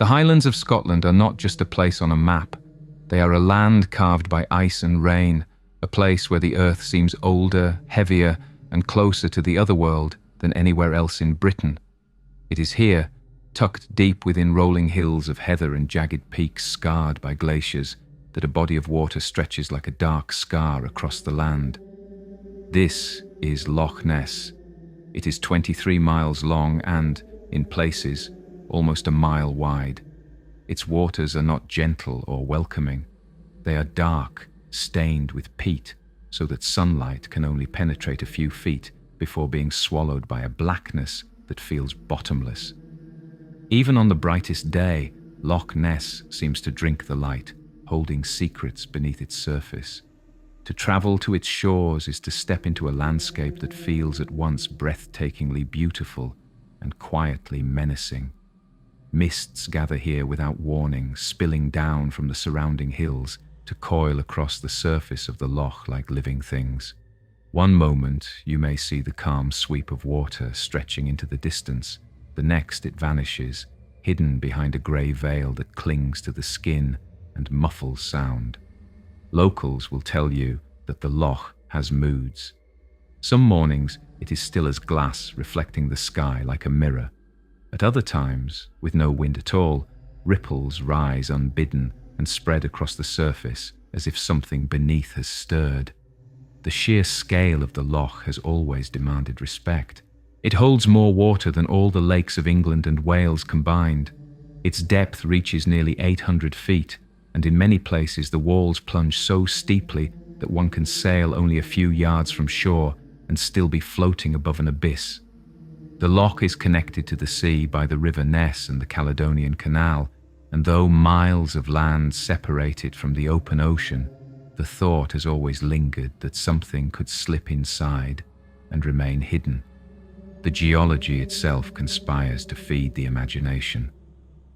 The Highlands of Scotland are not just a place on a map. They are a land carved by ice and rain, a place where the earth seems older, heavier, and closer to the other world than anywhere else in Britain. It is here, tucked deep within rolling hills of heather and jagged peaks scarred by glaciers, that a body of water stretches like a dark scar across the land. This is Loch Ness. It is 23 miles long and, in places, almost a mile wide. Its waters are not gentle or welcoming. They are dark, stained with peat, so that sunlight can only penetrate a few feet before being swallowed by a blackness that feels bottomless. Even on the brightest day, Loch Ness seems to drink the light, holding secrets beneath its surface. To travel to its shores is to step into a landscape that feels at once breathtakingly beautiful and quietly menacing. Mists gather here without warning, spilling down from the surrounding hills to coil across the surface of the loch like living things. One moment you may see the calm sweep of water stretching into the distance. The next it vanishes, hidden behind a grey veil that clings to the skin and muffles sound. Locals will tell you that the loch has moods. Some mornings it is still as glass, reflecting the sky like a mirror. At other times, with no wind at all, ripples rise unbidden and spread across the surface as if something beneath has stirred. The sheer scale of the loch has always demanded respect. It holds more water than all the lakes of England and Wales combined. Its depth reaches nearly 800 feet, and in many places the walls plunge so steeply that one can sail only a few yards from shore and still be floating above an abyss. The loch is connected to the sea by the River Ness and the Caledonian Canal, and though miles of land separate it from the open ocean, the thought has always lingered that something could slip inside and remain hidden. The geology itself conspires to feed the imagination.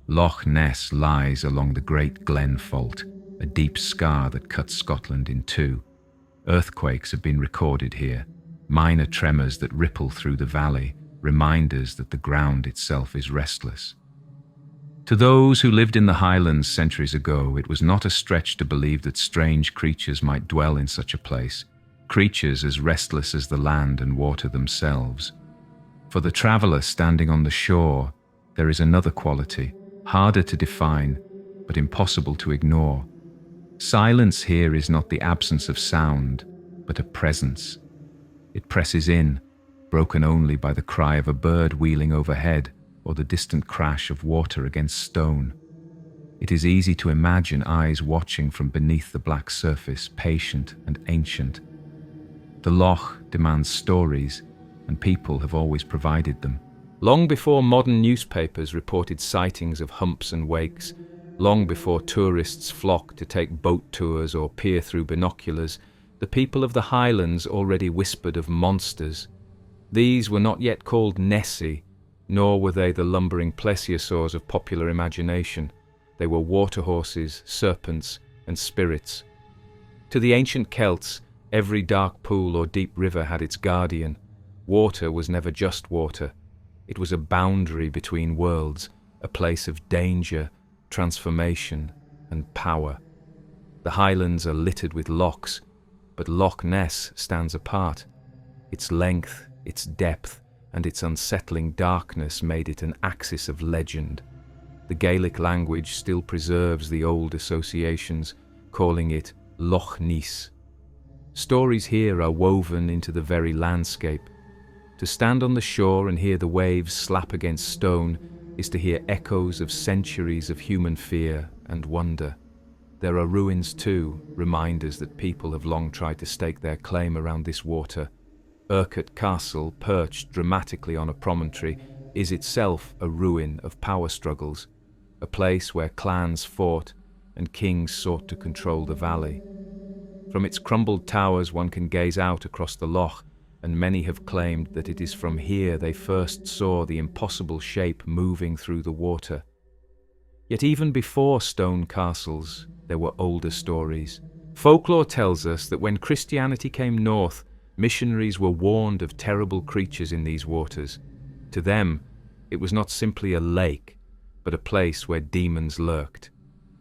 Loch Ness lies along the Great Glen Fault, a deep scar that cuts Scotland in two. Earthquakes have been recorded here, minor tremors that ripple through the valley, reminders that the ground itself is restless. To those who lived in the Highlands centuries ago, it was not a stretch to believe that strange creatures might dwell in such a place, creatures as restless as the land and water themselves. For the traveller standing on the shore, there is another quality, harder to define, but impossible to ignore. Silence here is not the absence of sound, but a presence. It presses in, broken only by the cry of a bird wheeling overhead or the distant crash of water against stone. It is easy to imagine eyes watching from beneath the black surface, patient and ancient. The loch demands stories, and people have always provided them. Long before modern newspapers reported sightings of humps and wakes, long before tourists flocked to take boat tours or peer through binoculars, the people of the Highlands already whispered of monsters. These were not yet called Nessie, nor were they the lumbering plesiosaurs of popular imagination. They were waterhorses, serpents, and spirits. To the ancient Celts, every dark pool or deep river had its guardian. Water was never just water. It was a boundary between worlds, a place of danger, transformation, and power. The Highlands are littered with lochs, but Loch Ness stands apart. Its length, its depth, and its unsettling darkness made it an axis of legend. The Gaelic language still preserves the old associations, calling it Loch Ness. Stories here are woven into the very landscape. To stand on the shore and hear the waves slap against stone is to hear echoes of centuries of human fear and wonder. There are ruins too, reminders that people have long tried to stake their claim around this water. Urquhart Castle, perched dramatically on a promontory, is itself a ruin of power struggles, a place where clans fought and kings sought to control the valley. From its crumbled towers one can gaze out across the loch, and many have claimed that it is from here they first saw the impossible shape moving through the water. Yet even before stone castles, there were older stories. Folklore tells us that when Christianity came north, missionaries were warned of terrible creatures in these waters. To them, it was not simply a lake, but a place where demons lurked.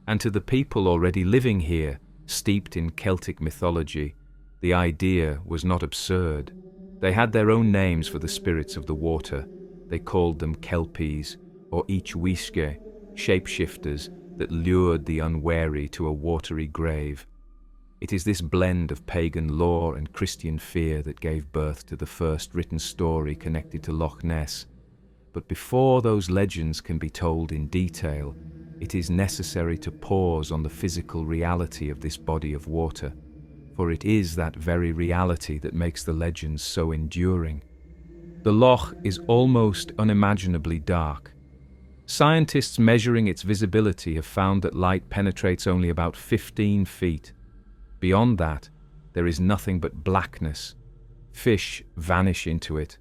And to the people already living here, steeped in Celtic mythology, the idea was not absurd. They had their own names for the spirits of the water. They called them Kelpies, or Ichwiske, shapeshifters that lured the unwary to a watery grave. It is this blend of pagan lore and Christian fear that gave birth to the first written story connected to Loch Ness. But before those legends can be told in detail, it is necessary to pause on the physical reality of this body of water, for it is that very reality that makes the legends so enduring. The loch is almost unimaginably dark. Scientists measuring its visibility have found that light penetrates only about 15 feet. Beyond that, there is nothing but blackness. Fish vanish into it.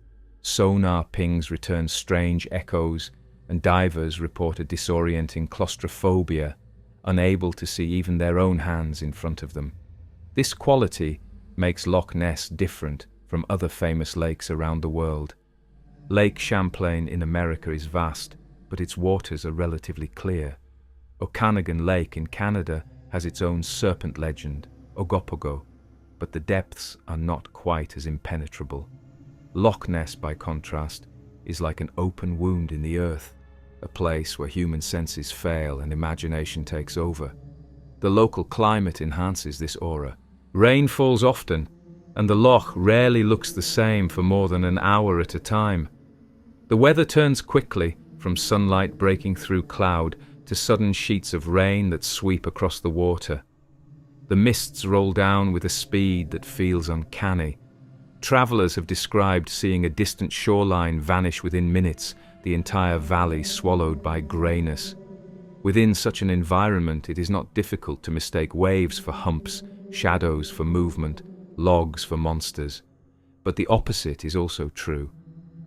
Sonar pings return strange echoes, and divers report a disorienting claustrophobia, unable to see even their own hands in front of them. This quality makes Loch Ness different from other famous lakes around the world. Lake Champlain in America is vast, but its waters are relatively clear. Okanagan Lake in Canada has its own serpent legend, Ogopogo, but the depths are not quite as impenetrable. Loch Ness, by contrast, is like an open wound in the earth, a place where human senses fail and imagination takes over. The local climate enhances this aura. Rain falls often, and the loch rarely looks the same for more than an hour at a time. The weather turns quickly, from sunlight breaking through cloud to sudden sheets of rain that sweep across the water. The mists roll down with a speed that feels uncanny. Travelers have described seeing a distant shoreline vanish within minutes, the entire valley swallowed by greyness. Within such an environment, it is not difficult to mistake waves for humps, shadows for movement, logs for monsters. But the opposite is also true.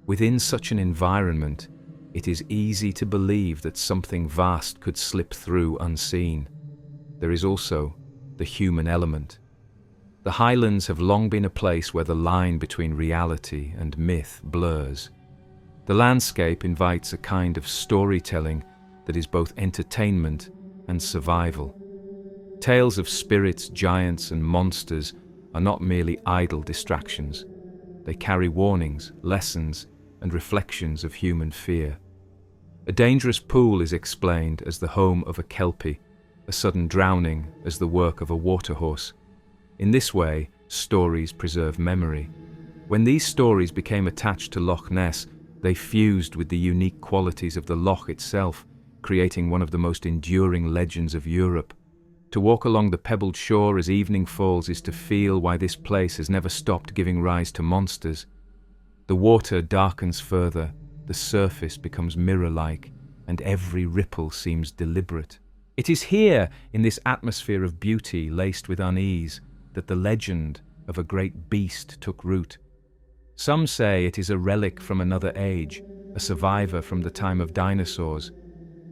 Within such an environment, it is easy to believe that something vast could slip through unseen. There is also the human element. The Highlands have long been a place where the line between reality and myth blurs. The landscape invites a kind of storytelling that is both entertainment and survival. Tales of spirits, giants, and monsters are not merely idle distractions. They carry warnings, lessons, and reflections of human fear. A dangerous pool is explained as the home of a kelpie, a sudden drowning as the work of a waterhorse. In this way, stories preserve memory. When these stories became attached to Loch Ness, they fused with the unique qualities of the loch itself, creating one of the most enduring legends of Europe. To walk along the pebbled shore as evening falls is to feel why this place has never stopped giving rise to monsters. The water darkens further, the surface becomes mirror-like, and every ripple seems deliberate. It is here, in this atmosphere of beauty laced with unease, that the legend of a great beast took root. Some say it is a relic from another age, a survivor from the time of dinosaurs.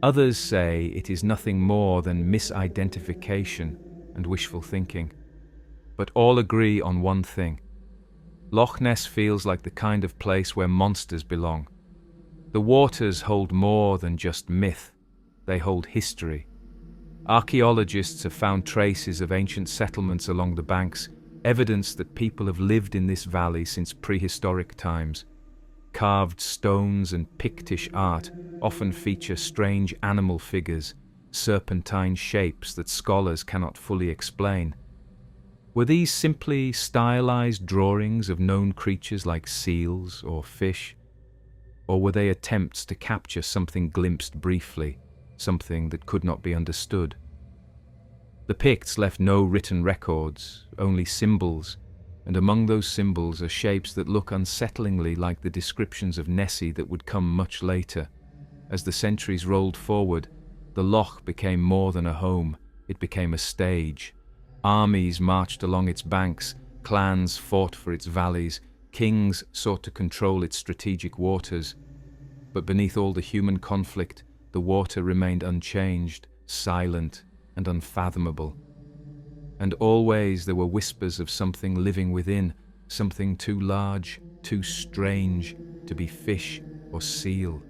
Others say it is nothing more than misidentification and wishful thinking. But all agree on one thing. Loch Ness feels like the kind of place where monsters belong. The waters hold more than just myth. They hold history. Archaeologists have found traces of ancient settlements along the banks, evidence that people have lived in this valley since prehistoric times. Carved stones and Pictish art often feature strange animal figures, serpentine shapes that scholars cannot fully explain. Were these simply stylized drawings of known creatures like seals or fish? Or were they attempts to capture something glimpsed briefly, something that could not be understood? The Picts left no written records, only symbols, and among those symbols are shapes that look unsettlingly like the descriptions of Nessie that would come much later. As the centuries rolled forward, the loch became more than a home, it became a stage. Armies marched along its banks, clans fought for its valleys, kings sought to control its strategic waters. But beneath all the human conflict, the water remained unchanged, silent, and unfathomable. And always there were whispers of something living within, something too large, too strange to be fish or seal.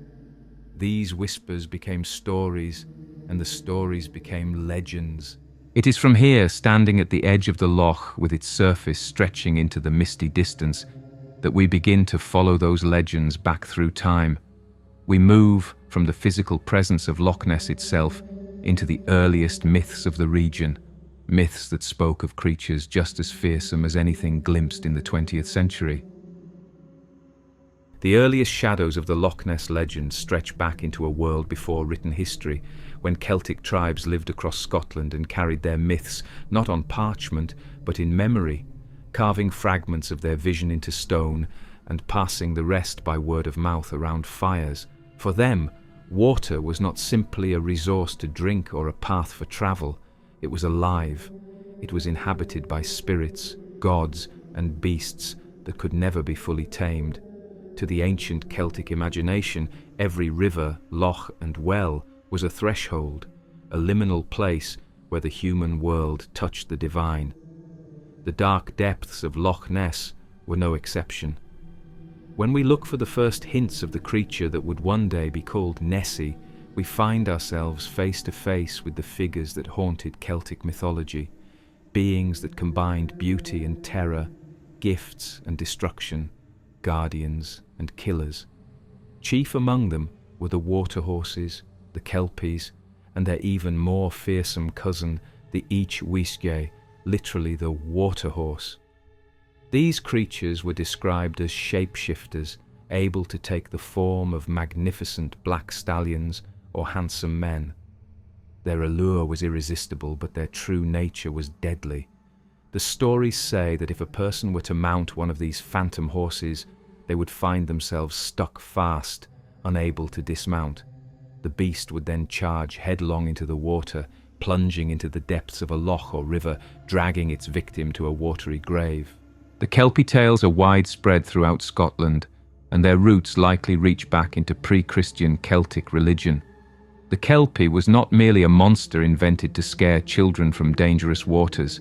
These whispers became stories, and the stories became legends. It is from here, standing at the edge of the loch with its surface stretching into the misty distance, that we begin to follow those legends back through time. We move from the physical presence of Loch Ness itself into the earliest myths of the region, myths that spoke of creatures just as fearsome as anything glimpsed in the 20th century. The earliest shadows of the Loch Ness legend stretch back into a world before written history, when Celtic tribes lived across Scotland and carried their myths not on parchment but in memory, carving fragments of their vision into stone and passing the rest by word of mouth around fires. For them, water was not simply a resource to drink or a path for travel. It was alive. It was inhabited by spirits, gods, and beasts that could never be fully tamed. To the ancient Celtic imagination, every river, loch, and well was a threshold, a liminal place where the human world touched the divine. The dark depths of Loch Ness were no exception. When we look for the first hints of the creature that would one day be called Nessie, we find ourselves face to face with the figures that haunted Celtic mythology, beings that combined beauty and terror, gifts and destruction, guardians and killers. Chief among them were the water horses, the kelpies, and their even more fearsome cousin, the each Uisge, literally the water horse. These creatures were described as shapeshifters, able to take the form of magnificent black stallions or handsome men. Their allure was irresistible, but their true nature was deadly. The stories say that if a person were to mount one of these phantom horses, they would find themselves stuck fast, unable to dismount. The beast would then charge headlong into the water, plunging into the depths of a loch or river, dragging its victim to a watery grave. The Kelpie tales are widespread throughout Scotland, and their roots likely reach back into pre-Christian Celtic religion. The Kelpie was not merely a monster invented to scare children from dangerous waters.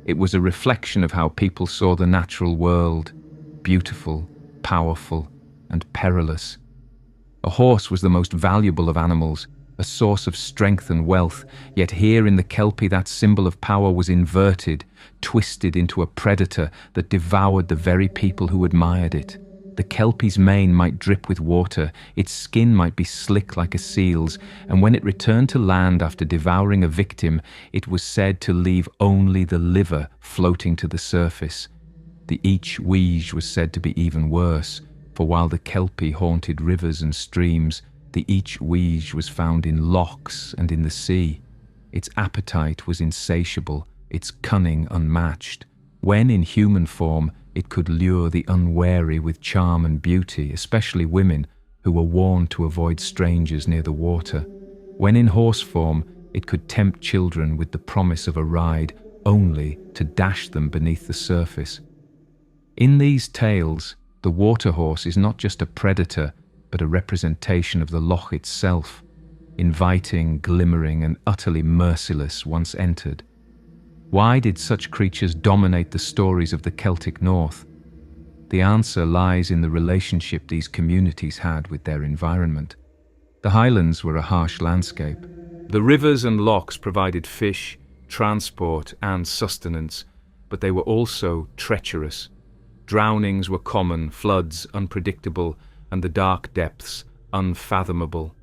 It was a reflection of how people saw the natural world: beautiful, powerful, and perilous. A horse was the most valuable of animals, a source of strength and wealth, yet here in the Kelpie that symbol of power was inverted, twisted into a predator that devoured the very people who admired it. The Kelpie's mane might drip with water, its skin might be slick like a seal's, and when it returned to land after devouring a victim, it was said to leave only the liver floating to the surface. The each Uisge was said to be even worse, for while the Kelpie haunted rivers and streams, the each Uisge was found in lochs and in the sea. Its appetite was insatiable, its cunning unmatched. When in human form, it could lure the unwary with charm and beauty, especially women who were warned to avoid strangers near the water. When in horse form, it could tempt children with the promise of a ride, only to dash them beneath the surface. In these tales, the water horse is not just a predator, but a representation of the loch itself, inviting, glimmering, and utterly merciless once entered. Why did such creatures dominate the stories of the Celtic North? The answer lies in the relationship these communities had with their environment. The Highlands were a harsh landscape. The rivers and lochs provided fish, transport, and sustenance, but they were also treacherous. Drownings were common, floods unpredictable, and the dark depths unfathomable.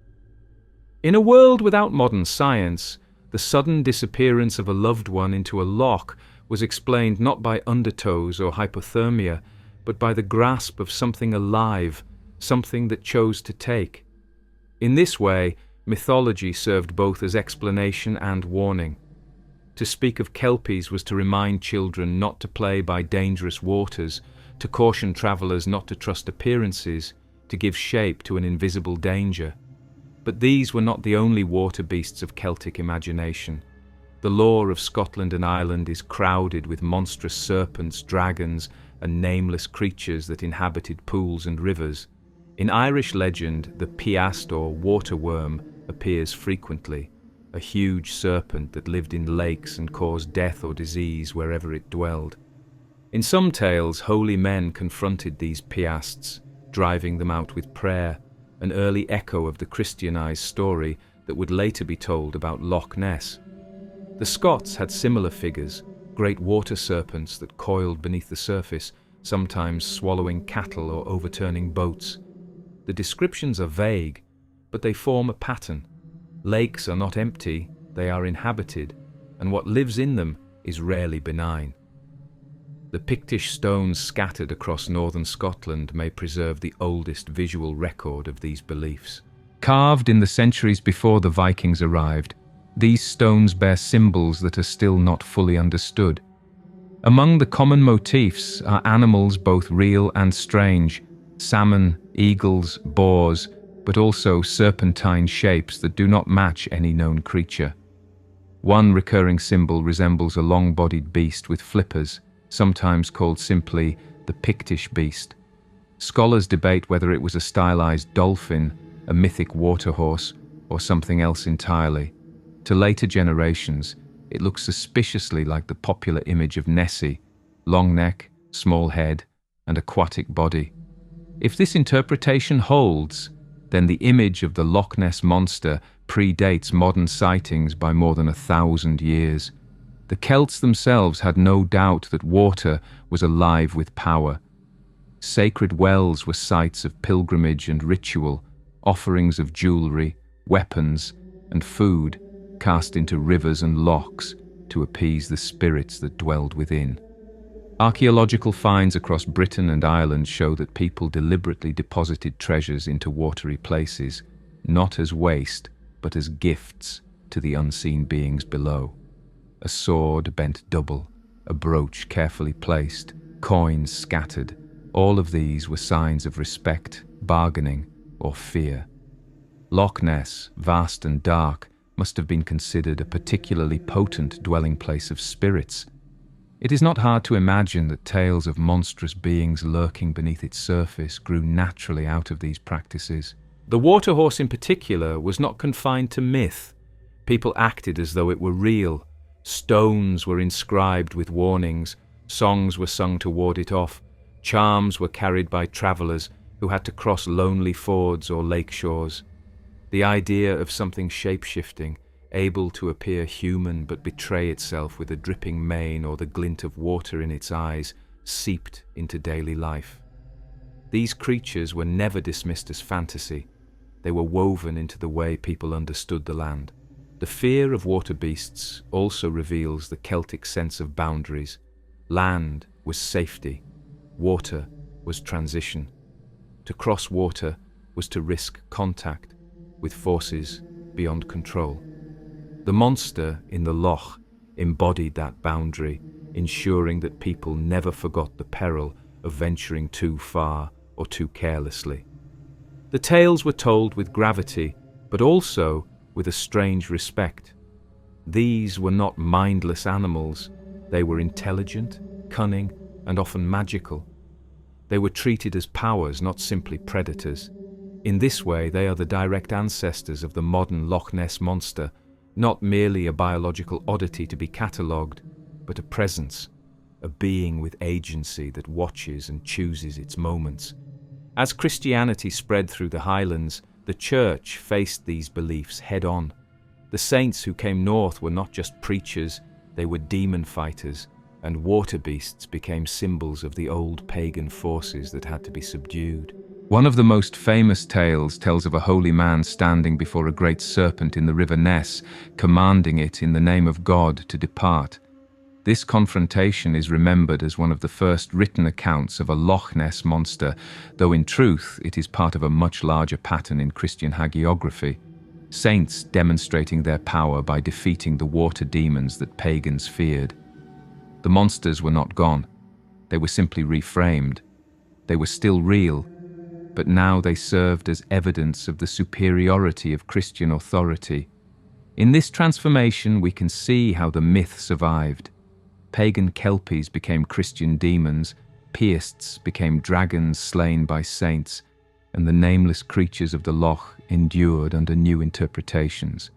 In a world without modern science, the sudden disappearance of a loved one into a loch was explained not by undertows or hypothermia, but by the grasp of something alive, something that chose to take. In this way, mythology served both as explanation and warning. To speak of Kelpies was to remind children not to play by dangerous waters, to caution travellers not to trust appearances, to give shape to an invisible danger. But these were not the only water beasts of Celtic imagination. The lore of Scotland and Ireland is crowded with monstrous serpents, dragons, and nameless creatures that inhabited pools and rivers. In Irish legend, the piast or water worm appears frequently, a huge serpent that lived in lakes and caused death or disease wherever it dwelled. In some tales, holy men confronted these piasts, driving them out with prayer, an early echo of the Christianized story that would later be told about Loch Ness. The Scots had similar figures, great water serpents that coiled beneath the surface, sometimes swallowing cattle or overturning boats. The descriptions are vague, but they form a pattern. Lakes are not empty, they are inhabited, and what lives in them is rarely benign. The Pictish stones scattered across northern Scotland may preserve the oldest visual record of these beliefs. Carved in the centuries before the Vikings arrived, these stones bear symbols that are still not fully understood. Among the common motifs are animals both real and strange, salmon, eagles, boars, but also serpentine shapes that do not match any known creature. One recurring symbol resembles a long-bodied beast with flippers, sometimes called simply the Pictish beast. Scholars debate whether it was a stylized dolphin, a mythic water horse, or something else entirely. To later generations, it looks suspiciously like the popular image of Nessie, long neck, small head, and aquatic body. If this interpretation holds, then the image of the Loch Ness Monster predates modern sightings by more than 1,000 years. The Celts themselves had no doubt that water was alive with power. Sacred wells were sites of pilgrimage and ritual, offerings of jewelry, weapons, and food cast into rivers and lochs to appease the spirits that dwelled within. Archaeological finds across Britain and Ireland show that people deliberately deposited treasures into watery places, not as waste, but as gifts to the unseen beings below. A sword bent double, a brooch carefully placed, coins scattered. All of these were signs of respect, bargaining, or fear. Loch Ness, vast and dark, must have been considered a particularly potent dwelling place of spirits. It is not hard to imagine that tales of monstrous beings lurking beneath its surface grew naturally out of these practices. The water horse in particular was not confined to myth. People acted as though it were real. Stones were inscribed with warnings, songs were sung to ward it off, charms were carried by travellers who had to cross lonely fords or lake shores. The idea of something shape-shifting, able to appear human but betray itself with a dripping mane or the glint of water in its eyes, seeped into daily life. These creatures were never dismissed as fantasy. They were woven into the way people understood the land. The fear of water beasts also reveals the Celtic sense of boundaries. Land was safety. Water was transition. To cross water was to risk contact with forces beyond control. The monster in the loch embodied that boundary, ensuring that people never forgot the peril of venturing too far or too carelessly. The tales were told with gravity, but also with a strange respect. These were not mindless animals. They were intelligent, cunning, and often magical. They were treated as powers, not simply predators. In this way, they are the direct ancestors of the modern Loch Ness Monster, not merely a biological oddity to be catalogued, but a presence, a being with agency that watches and chooses its moments. As Christianity spread through the Highlands, the Church faced these beliefs head-on. The saints who came north were not just preachers, they were demon fighters, and water beasts became symbols of the old pagan forces that had to be subdued. One of the most famous tales tells of a holy man standing before a great serpent in the River Ness, commanding it in the name of God to depart. This confrontation is remembered as one of the first written accounts of a Loch Ness monster, though in truth it is part of a much larger pattern in Christian hagiography. Saints demonstrating their power by defeating the water demons that pagans feared. The monsters were not gone. They were simply reframed. They were still real, but now they served as evidence of the superiority of Christian authority. In this transformation, we can see how the myth survived. Pagan Kelpies became Christian demons, Peists became dragons slain by saints, and the nameless creatures of the Loch endured under new interpretations.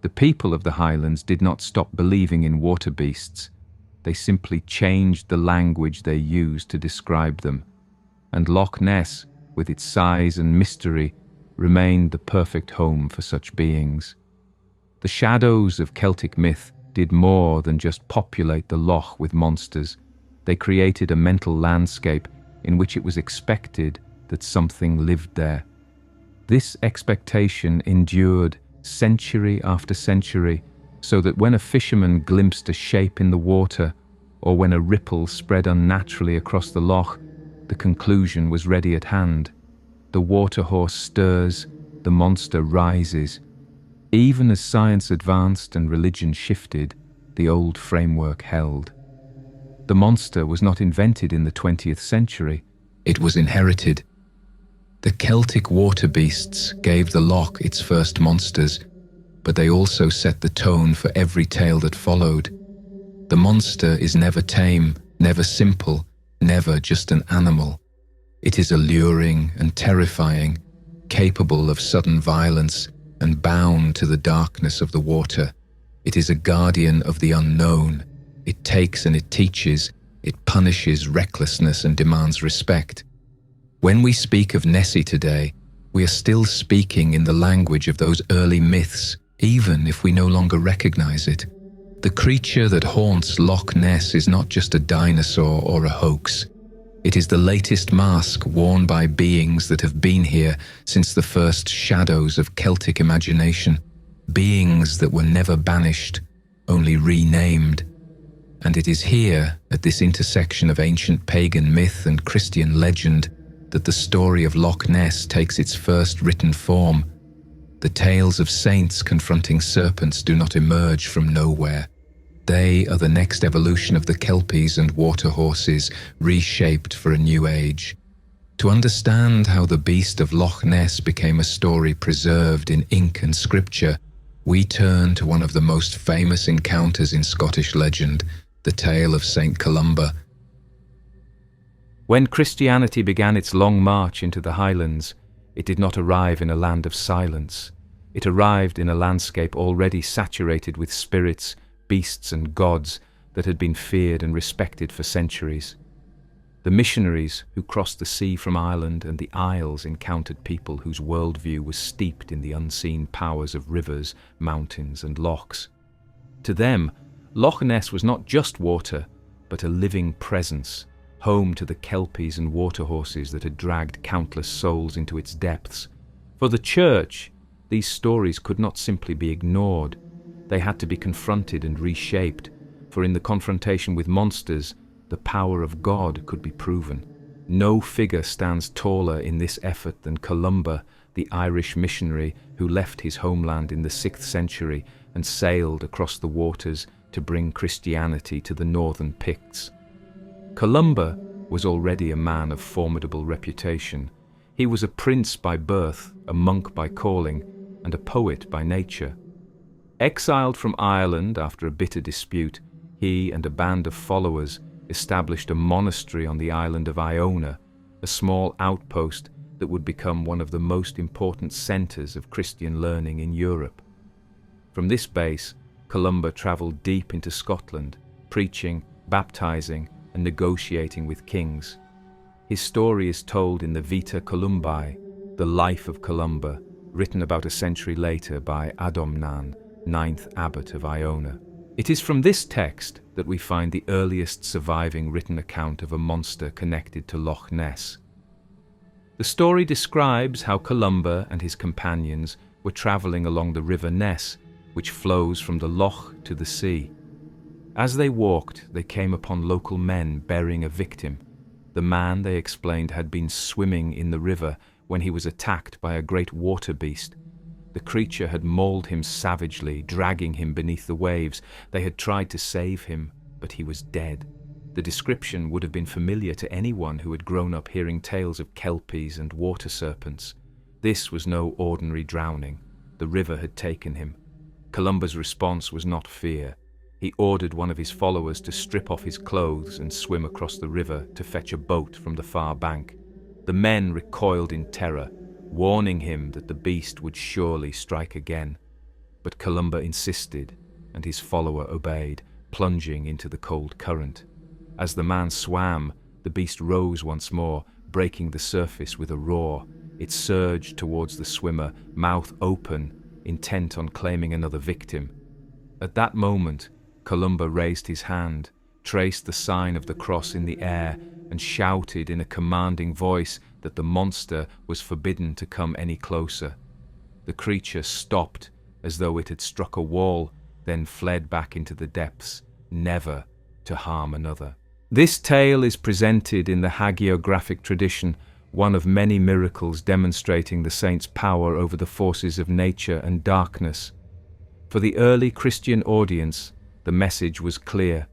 The people of the Highlands did not stop believing in water beasts. They simply changed the language they used to describe them. And Loch Ness, with its size and mystery, remained the perfect home for such beings. The shadows of Celtic myth did more than just populate the loch with monsters. They created a mental landscape in which it was expected that something lived there. This expectation endured century after century, so that when a fisherman glimpsed a shape in the water, or when a ripple spread unnaturally across the loch, the conclusion was ready at hand. The water horse stirs, the monster rises. Even as science advanced and religion shifted, the old framework held. The monster was not invented in the 20th century, it was inherited. The Celtic water beasts gave the loch its first monsters, but they also set the tone for every tale that followed. The monster is never tame, never simple, never just an animal. It is alluring and terrifying, capable of sudden violence and bound to the darkness of the water. It is a guardian of the unknown. It takes and it teaches, it punishes recklessness and demands respect. When we speak of Nessie today, we are still speaking in the language of those early myths, even if we no longer recognize it. The creature that haunts Loch Ness is not just a dinosaur or a hoax. It is the latest mask worn by beings that have been here since the first shadows of Celtic imagination, beings that were never banished, only renamed. And it is here, at this intersection of ancient pagan myth and Christian legend, that the story of Loch Ness takes its first written form. The tales of saints confronting serpents do not emerge from nowhere. They are the next evolution of the Kelpies and water horses, reshaped for a new age. To understand how the beast of Loch Ness became a story preserved in ink and scripture, we turn to one of the most famous encounters in Scottish legend, the tale of St. Columba. When Christianity began its long march into the Highlands, it did not arrive in a land of silence. It arrived in a landscape already saturated with spirits, beasts and gods that had been feared and respected for centuries. The missionaries who crossed the sea from Ireland and the Isles encountered people whose worldview was steeped in the unseen powers of rivers, mountains and lochs. To them, Loch Ness was not just water, but a living presence, home to the kelpies and water horses that had dragged countless souls into its depths. For the Church, these stories could not simply be ignored. They had to be confronted and reshaped, for in the confrontation with monsters, the power of God could be proven. No figure stands taller in this effort than Columba, the Irish missionary who left his homeland in the 6th century and sailed across the waters to bring Christianity to the northern Picts. Columba was already a man of formidable reputation. He was a prince by birth, a monk by calling, and a poet by nature. Exiled from Ireland after a bitter dispute, he and a band of followers established a monastery on the island of Iona, a small outpost that would become one of the most important centres of Christian learning in Europe. From this base, Columba travelled deep into Scotland, preaching, baptising, and negotiating with kings. His story is told in the Vita Columbae, the Life of Columba, written about a century later by Adomnan, 9th abbot of Iona. It is from this text that we find the earliest surviving written account of a monster connected to Loch Ness. The story describes how Columba and his companions were travelling along the river Ness, which flows from the loch to the sea. As they walked, they came upon local men burying a victim. The man, they explained, had been swimming in the river when he was attacked by a great water beast. The creature had mauled him savagely, dragging him beneath the waves. They had tried to save him, but he was dead. The description would have been familiar to anyone who had grown up hearing tales of kelpies and water serpents. This was no ordinary drowning. The river had taken him. Columba's response was not fear. He ordered one of his followers to strip off his clothes and swim across the river to fetch a boat from the far bank. The men recoiled in terror, warning him that the beast would surely strike again. But Columba insisted, and his follower obeyed, plunging into the cold current. As the man swam, the beast rose once more, breaking the surface with a roar. It surged towards the swimmer, mouth open, intent on claiming another victim. At that moment, Columba raised his hand, traced the sign of the cross in the air, and shouted in a commanding voice that the monster was forbidden to come any closer. The creature stopped as though it had struck a wall, then fled back into the depths, never to harm another. This tale is presented in the hagiographic tradition, one of many miracles demonstrating the saint's power over the forces of nature and darkness. For the early Christian audience, the message was clear.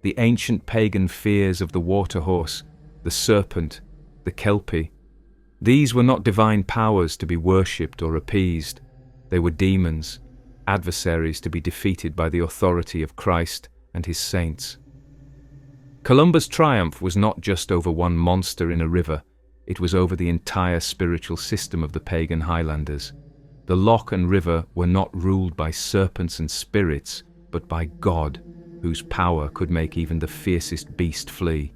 The ancient pagan fears of the water horse, the serpent, the kelpie, these were not divine powers to be worshipped or appeased. They were demons, adversaries to be defeated by the authority of Christ and his saints. Columba's triumph was not just over one monster in a river, it was over the entire spiritual system of the pagan Highlanders. The loch and river were not ruled by serpents and spirits, but by God, whose power could make even the fiercest beast flee.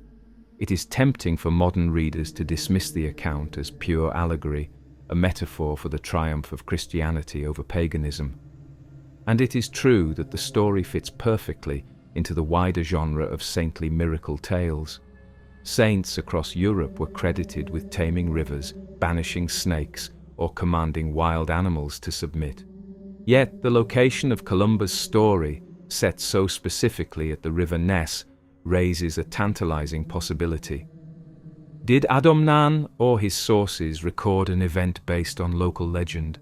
It is tempting for modern readers to dismiss the account as pure allegory, a metaphor for the triumph of Christianity over paganism. And it is true that the story fits perfectly into the wider genre of saintly miracle tales. Saints across Europe were credited with taming rivers, banishing snakes, or commanding wild animals to submit. Yet the location of Columba's story, set so specifically at the River Ness, raises a tantalizing possibility. Did Adomnan or his sources record an event based on local legend?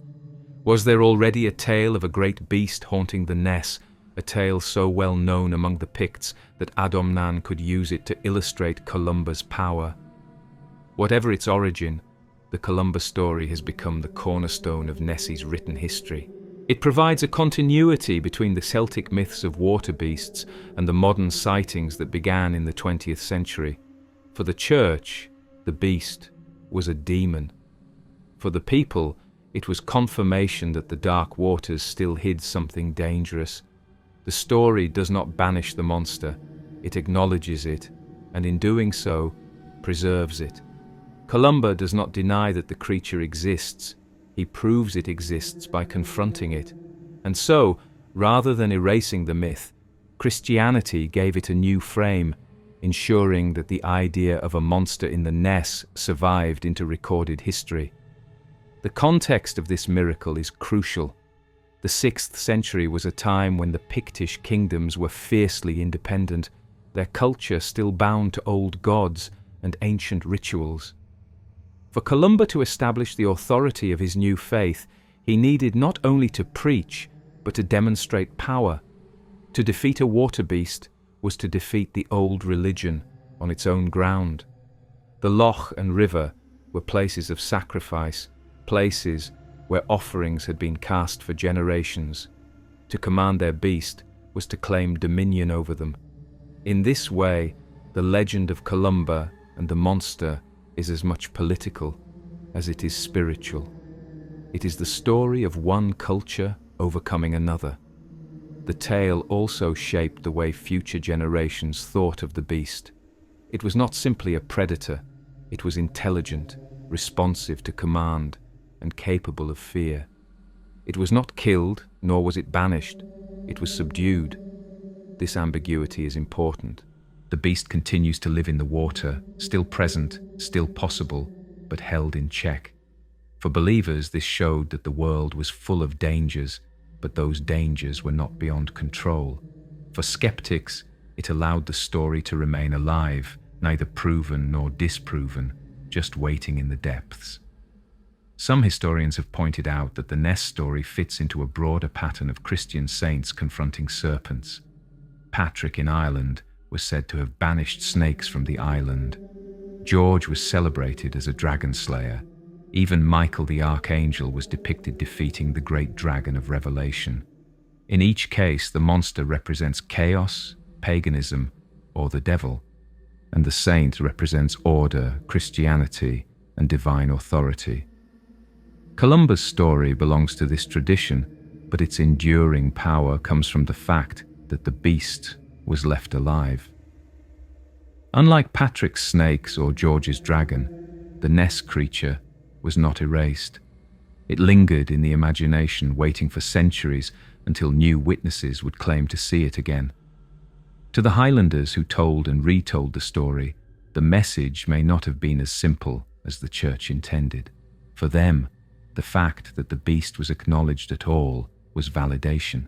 Was there already a tale of a great beast haunting the Ness, a tale so well known among the Picts that Adomnan could use it to illustrate Columba's power? Whatever its origin, the Columba story has become the cornerstone of Nessie's written history. It provides a continuity between the Celtic myths of water beasts and the modern sightings that began in the 20th century. For the church, the beast was a demon. For the people, it was confirmation that the dark waters still hid something dangerous. The story does not banish the monster, it acknowledges it, and in doing so, preserves it. Columba does not deny that the creature exists. He proves it exists by confronting it. And so, rather than erasing the myth, Christianity gave it a new frame, ensuring that the idea of a monster in the Ness survived into recorded history. The context of this miracle is crucial. The 6th century was a time when the Pictish kingdoms were fiercely independent, their culture still bound to old gods and ancient rituals. For Columba to establish the authority of his new faith, he needed not only to preach, but to demonstrate power. To defeat a water beast was to defeat the old religion on its own ground. The loch and river were places of sacrifice, places where offerings had been cast for generations. To command their beast was to claim dominion over them. In this way, the legend of Columba and the monster is as much political as it is spiritual. It is the story of one culture overcoming another. The tale also shaped the way future generations thought of the beast. It was not simply a predator, it was intelligent, responsive to command, and capable of fear. It was not killed, nor was it banished, it was subdued. This ambiguity is important. The beast continues to live in the water, still present, still possible, but held in check. For believers, this showed that the world was full of dangers, but those dangers were not beyond control. For skeptics, it allowed the story to remain alive, neither proven nor disproven, just waiting in the depths. Some historians have pointed out that the Ness story fits into a broader pattern of Christian saints confronting serpents. Patrick in Ireland was said to have banished snakes from the island. George was celebrated as a dragon slayer. Even Michael the archangel was depicted defeating the great dragon of Revelation. In each case, the monster represents chaos, paganism, or the devil, and the saint represents order, Christianity, and divine authority. Columba's story belongs to this tradition, but its enduring power comes from the fact that the beast was left alive. Unlike Patrick's snakes or George's dragon, the Ness creature was not erased. It lingered in the imagination, waiting for centuries until new witnesses would claim to see it again. To the Highlanders who told and retold the story, the message may not have been as simple as the church intended. For them, the fact that the beast was acknowledged at all was validation.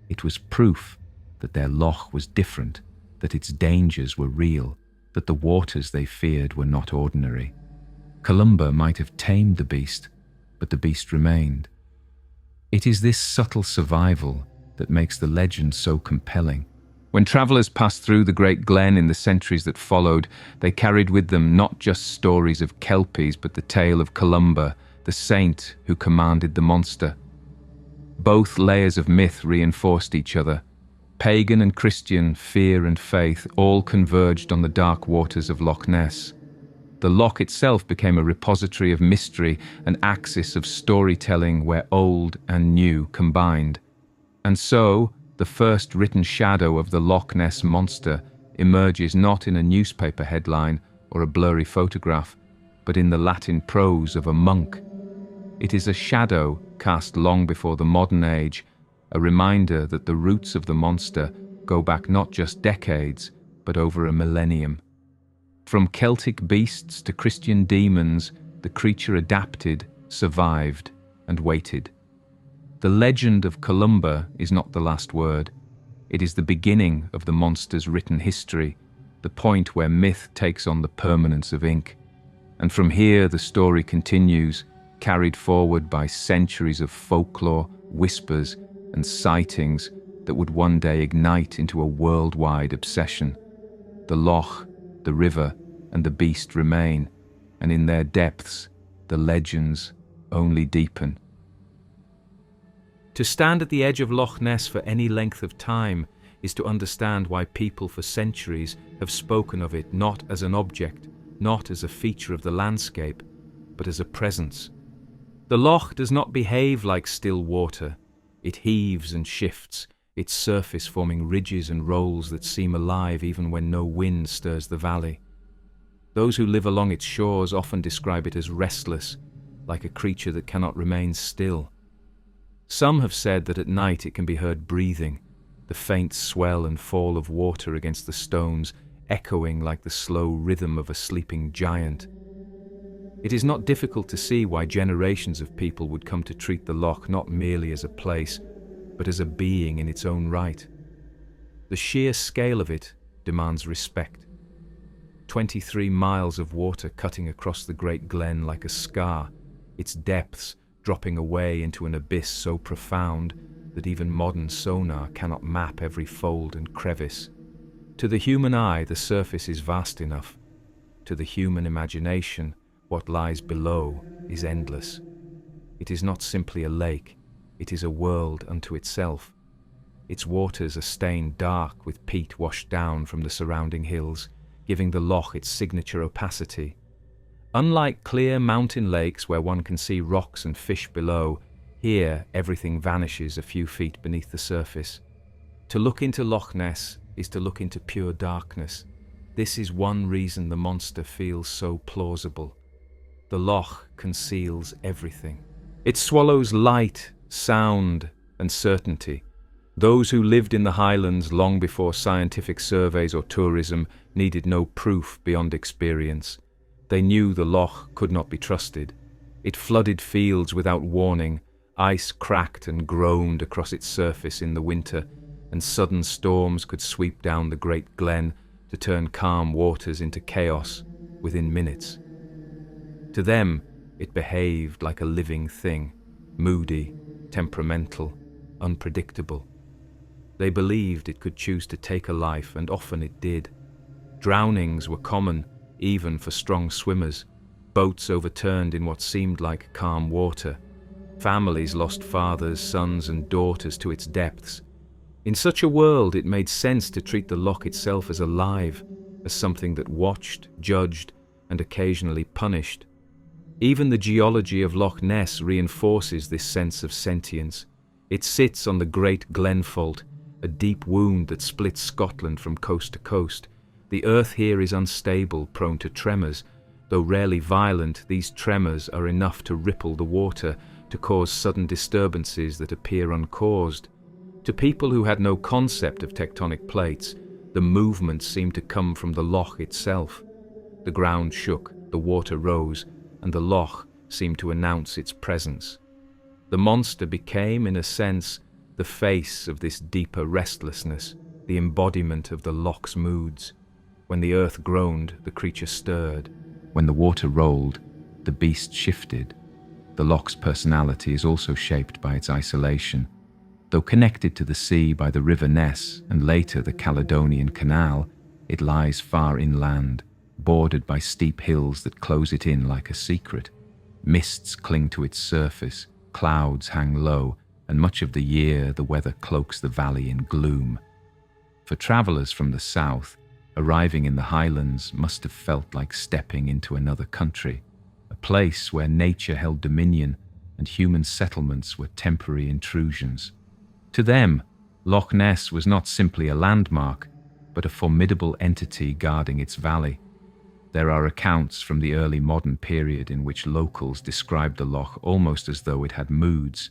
It was proof that their loch was different, that its dangers were real, that the waters they feared were not ordinary. Columba might have tamed the beast, but the beast remained. It is this subtle survival that makes the legend so compelling. When travellers passed through the Great Glen in the centuries that followed, they carried with them not just stories of Kelpies, but the tale of Columba, the saint who commanded the monster. Both layers of myth reinforced each other. Pagan and Christian, fear and faith, all converged on the dark waters of Loch Ness. The loch itself became a repository of mystery, an axis of storytelling where old and new combined. And so, the first written shadow of the Loch Ness Monster emerges not in a newspaper headline or a blurry photograph, but in the Latin prose of a monk. It is a shadow cast long before the modern age, a reminder that the roots of the monster go back not just decades, but over a millennium. From Celtic beasts to Christian demons, the creature adapted, survived, and waited. The legend of Columba is not the last word. It is the beginning of the monster's written history, the point where myth takes on the permanence of ink. And from here the story continues, carried forward by centuries of folklore, whispers, and sightings that would one day ignite into a worldwide obsession. The loch, the river, and the beast remain, and in their depths, the legends only deepen. To stand at the edge of Loch Ness for any length of time is to understand why people for centuries have spoken of it not as an object, not as a feature of the landscape, but as a presence. The loch does not behave like still water. It heaves and shifts, its surface forming ridges and rolls that seem alive even when no wind stirs the valley. Those who live along its shores often describe it as restless, like a creature that cannot remain still. Some have said that at night it can be heard breathing, the faint swell and fall of water against the stones echoing like the slow rhythm of a sleeping giant. It is not difficult to see why generations of people would come to treat the loch not merely as a place, but as a being in its own right. The sheer scale of it demands respect. 23 miles of water cutting across the Great Glen like a scar, its depths dropping away into an abyss so profound that even modern sonar cannot map every fold and crevice. To the human eye, the surface is vast enough. To the human imagination, what lies below is endless. It is not simply a lake, it is a world unto itself. Its waters are stained dark with peat washed down from the surrounding hills, giving the loch its signature opacity. Unlike clear mountain lakes where one can see rocks and fish below, here everything vanishes a few feet beneath the surface. To look into Loch Ness is to look into pure darkness. This is one reason the monster feels so plausible. The loch conceals everything. It swallows light, sound, and certainty. Those who lived in the highlands long before scientific surveys or tourism needed no proof beyond experience. They knew the loch could not be trusted. It flooded fields without warning, ice cracked and groaned across its surface in the winter, and sudden storms could sweep down the Great Glen to turn calm waters into chaos within minutes. To them, it behaved like a living thing, moody, temperamental, unpredictable. They believed it could choose to take a life, and often it did. Drownings were common, even for strong swimmers. Boats overturned in what seemed like calm water. Families lost fathers, sons, and daughters to its depths. In such a world, it made sense to treat the loch itself as alive, as something that watched, judged, and occasionally punished. Even the geology of Loch Ness reinforces this sense of sentience. It sits on the Great Glen Fault, a deep wound that splits Scotland from coast to coast. The earth here is unstable, prone to tremors, Though rarely violent, these tremors are enough to ripple the water, to cause sudden disturbances that appear uncaused. To people who had no concept of tectonic plates, the movements seemed to come from the loch itself. The ground shook, the water rose, and the loch seemed to announce its presence. The monster became, in a sense, the face of this deeper restlessness, the embodiment of the loch's moods. When the earth groaned, the creature stirred. When the water rolled, the beast shifted. The loch's personality is also shaped by its isolation. Though connected to the sea by the River Ness and later the Caledonian Canal, it lies far inland, bordered by steep hills that close it in like a secret. Mists cling to its surface, clouds hang low, and much of the year the weather cloaks the valley in gloom. For travellers from the south, arriving in the highlands must have felt like stepping into another country, a place where nature held dominion and human settlements were temporary intrusions. To them, Loch Ness was not simply a landmark, but a formidable entity guarding its valley. There are accounts from the early modern period in which locals described the loch almost as though it had moods.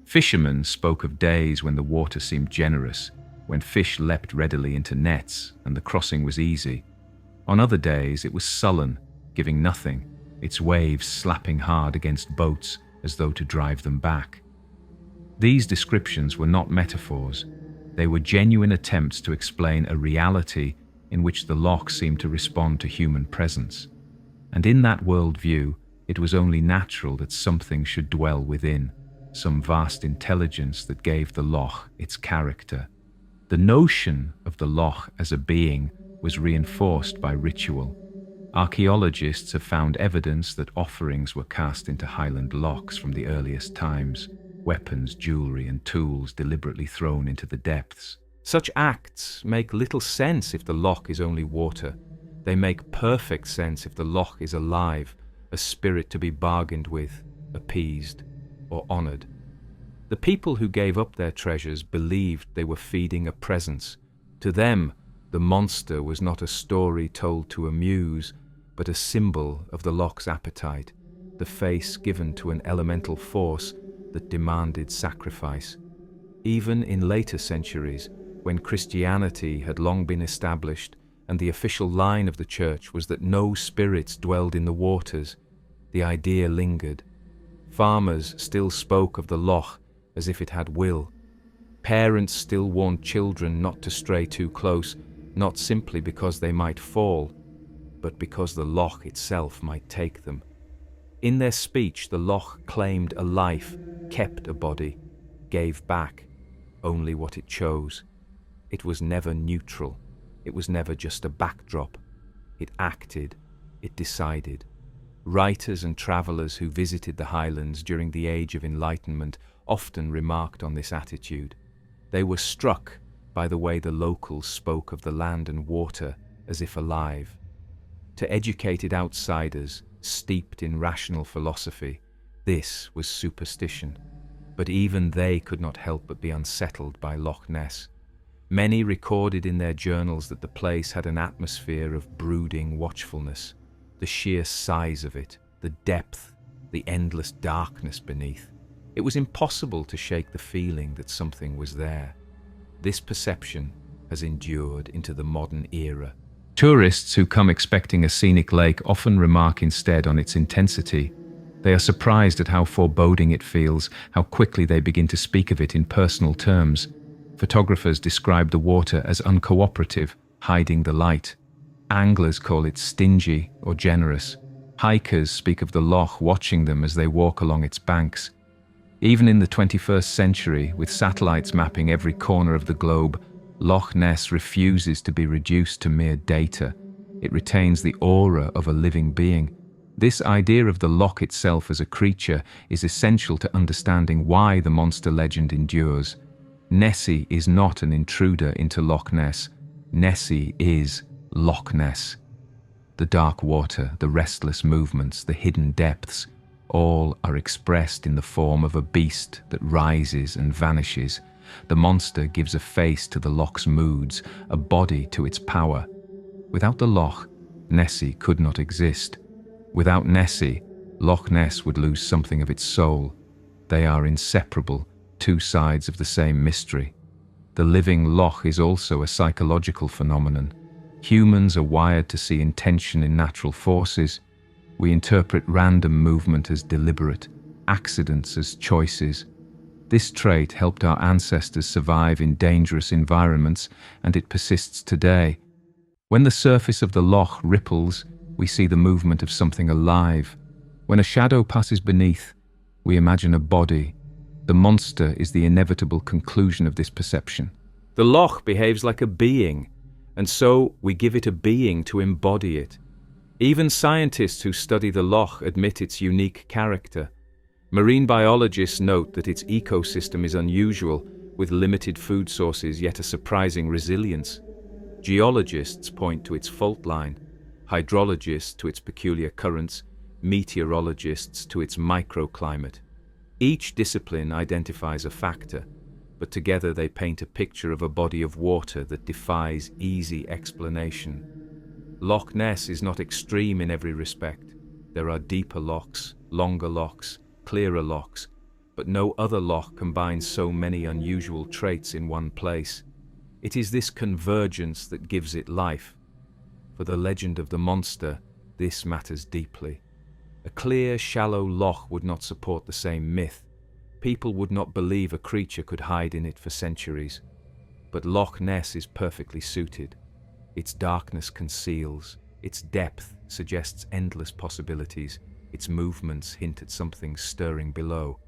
Fishermen spoke of days when the water seemed generous, when fish leapt readily into nets and the crossing was easy. On other days it was sullen, giving nothing, its waves slapping hard against boats as though to drive them back. These descriptions were not metaphors. They were genuine attempts to explain a reality in which the loch seemed to respond to human presence. And in that worldview, it was only natural that something should dwell within, some vast intelligence that gave the loch its character. The notion of the loch as a being was reinforced by ritual. Archaeologists have found evidence that offerings were cast into highland lochs from the earliest times, weapons, jewelry, and tools deliberately thrown into the depths. Such acts make little sense if the loch is only water. They make perfect sense if the loch is alive, a spirit to be bargained with, appeased, or honoured. The people who gave up their treasures believed they were feeding a presence. To them, the monster was not a story told to amuse, but a symbol of the loch's appetite, the face given to an elemental force that demanded sacrifice. Even in later centuries, when Christianity had long been established and the official line of the church was that no spirits dwelled in the waters, the idea lingered. Farmers still spoke of the loch as if it had will. Parents still warned children not to stray too close, not simply because they might fall, but because the loch itself might take them. In their speech, the loch claimed a life, kept a body, gave back only what it chose. It was never neutral. It was never just a backdrop. It acted. It decided. Writers and travellers who visited the highlands during the Age of Enlightenment often remarked on this attitude. They were struck by the way the locals spoke of the land and water as if alive. To educated outsiders, steeped in rational philosophy, this was superstition. But even they could not help but be unsettled by Loch Ness. Many recorded in their journals that the place had an atmosphere of brooding watchfulness. The sheer size of it, the depth, the endless darkness beneath. It was impossible to shake the feeling that something was there. This perception has endured into the modern era. Tourists who come expecting a scenic lake often remark instead on its intensity. They are surprised at how foreboding it feels, how quickly they begin to speak of it in personal terms. Photographers describe the water as uncooperative, hiding the light. Anglers call it stingy or generous. Hikers speak of the loch watching them as they walk along its banks. Even in the 21st century, with satellites mapping every corner of the globe, Loch Ness refuses to be reduced to mere data. It retains the aura of a living being. This idea of the loch itself as a creature is essential to understanding why the monster legend endures. Nessie is not an intruder into Loch Ness. Nessie is Loch Ness. The dark water, the restless movements, the hidden depths, all are expressed in the form of a beast that rises and vanishes. The monster gives a face to the loch's moods, a body to its power. Without the loch, Nessie could not exist. Without Nessie, Loch Ness would lose something of its soul. They are inseparable, two sides of the same mystery. The living loch is also a psychological phenomenon. Humans are wired to see intention in natural forces. We interpret random movement as deliberate, accidents as choices. This trait helped our ancestors survive in dangerous environments, and it persists today. When the surface of the loch ripples, we see the movement of something alive. When a shadow passes beneath, we imagine a body. The monster is the inevitable conclusion of this perception. The loch behaves like a being, and so we give it a being to embody it. Even scientists who study the loch admit its unique character. Marine biologists note that its ecosystem is unusual, with limited food sources yet a surprising resilience. Geologists point to its fault line, hydrologists to its peculiar currents, meteorologists to its microclimate. Each discipline identifies a factor, but together they paint a picture of a body of water that defies easy explanation. Loch Ness is not extreme in every respect. There are deeper lochs, longer lochs, clearer lochs, but no other loch combines so many unusual traits in one place. It is this convergence that gives it life. For the legend of the monster, this matters deeply. A clear, shallow loch would not support the same myth. People would not believe a creature could hide in it for centuries. But Loch Ness is perfectly suited. Its darkness conceals, its depth suggests endless possibilities, its movements hint at something stirring below.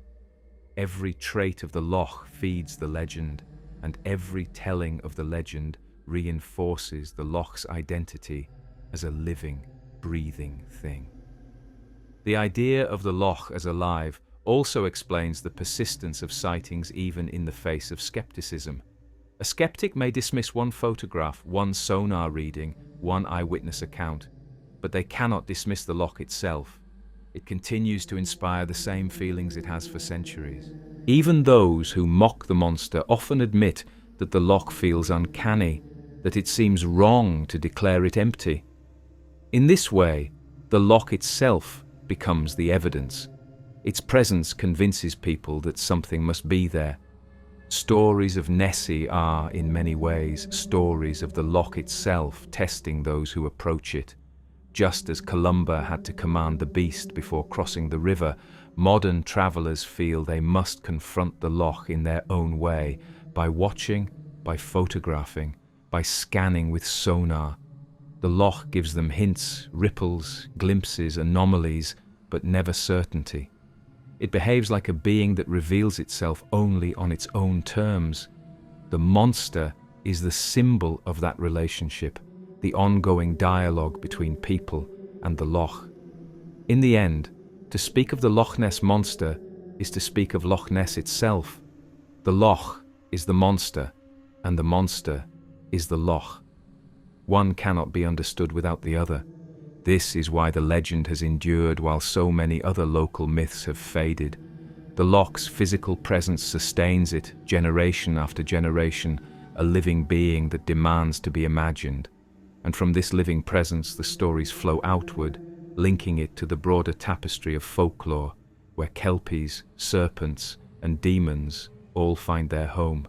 Every trait of the loch feeds the legend, and every telling of the legend reinforces the loch's identity as a living, breathing thing. The idea of the loch as alive also explains the persistence of sightings even in the face of skepticism. A skeptic may dismiss one photograph, one sonar reading, one eyewitness account, but they cannot dismiss the loch itself. It continues to inspire the same feelings it has for centuries. Even those who mock the monster often admit that the loch feels uncanny, that it seems wrong to declare it empty. In this way, the loch itself becomes the evidence. Its presence convinces people that something must be there. Stories of Nessie are, in many ways, stories of the loch itself testing those who approach it. Just as Columba had to command the beast before crossing the river, modern travelers feel they must confront the loch in their own way, by watching, by photographing, by scanning with sonar. The loch gives them hints, ripples, glimpses, anomalies, but never certainty. It behaves like a being that reveals itself only on its own terms. The monster is the symbol of that relationship, the ongoing dialogue between people and the loch. In the end, to speak of the Loch Ness Monster is to speak of Loch Ness itself. The loch is the monster, and the monster is the loch. One cannot be understood without the other. This is why the legend has endured while so many other local myths have faded. The loch's physical presence sustains it, generation after generation, a living being that demands to be imagined. And from this living presence the stories flow outward, linking it to the broader tapestry of folklore, where kelpies, serpents, and demons all find their home.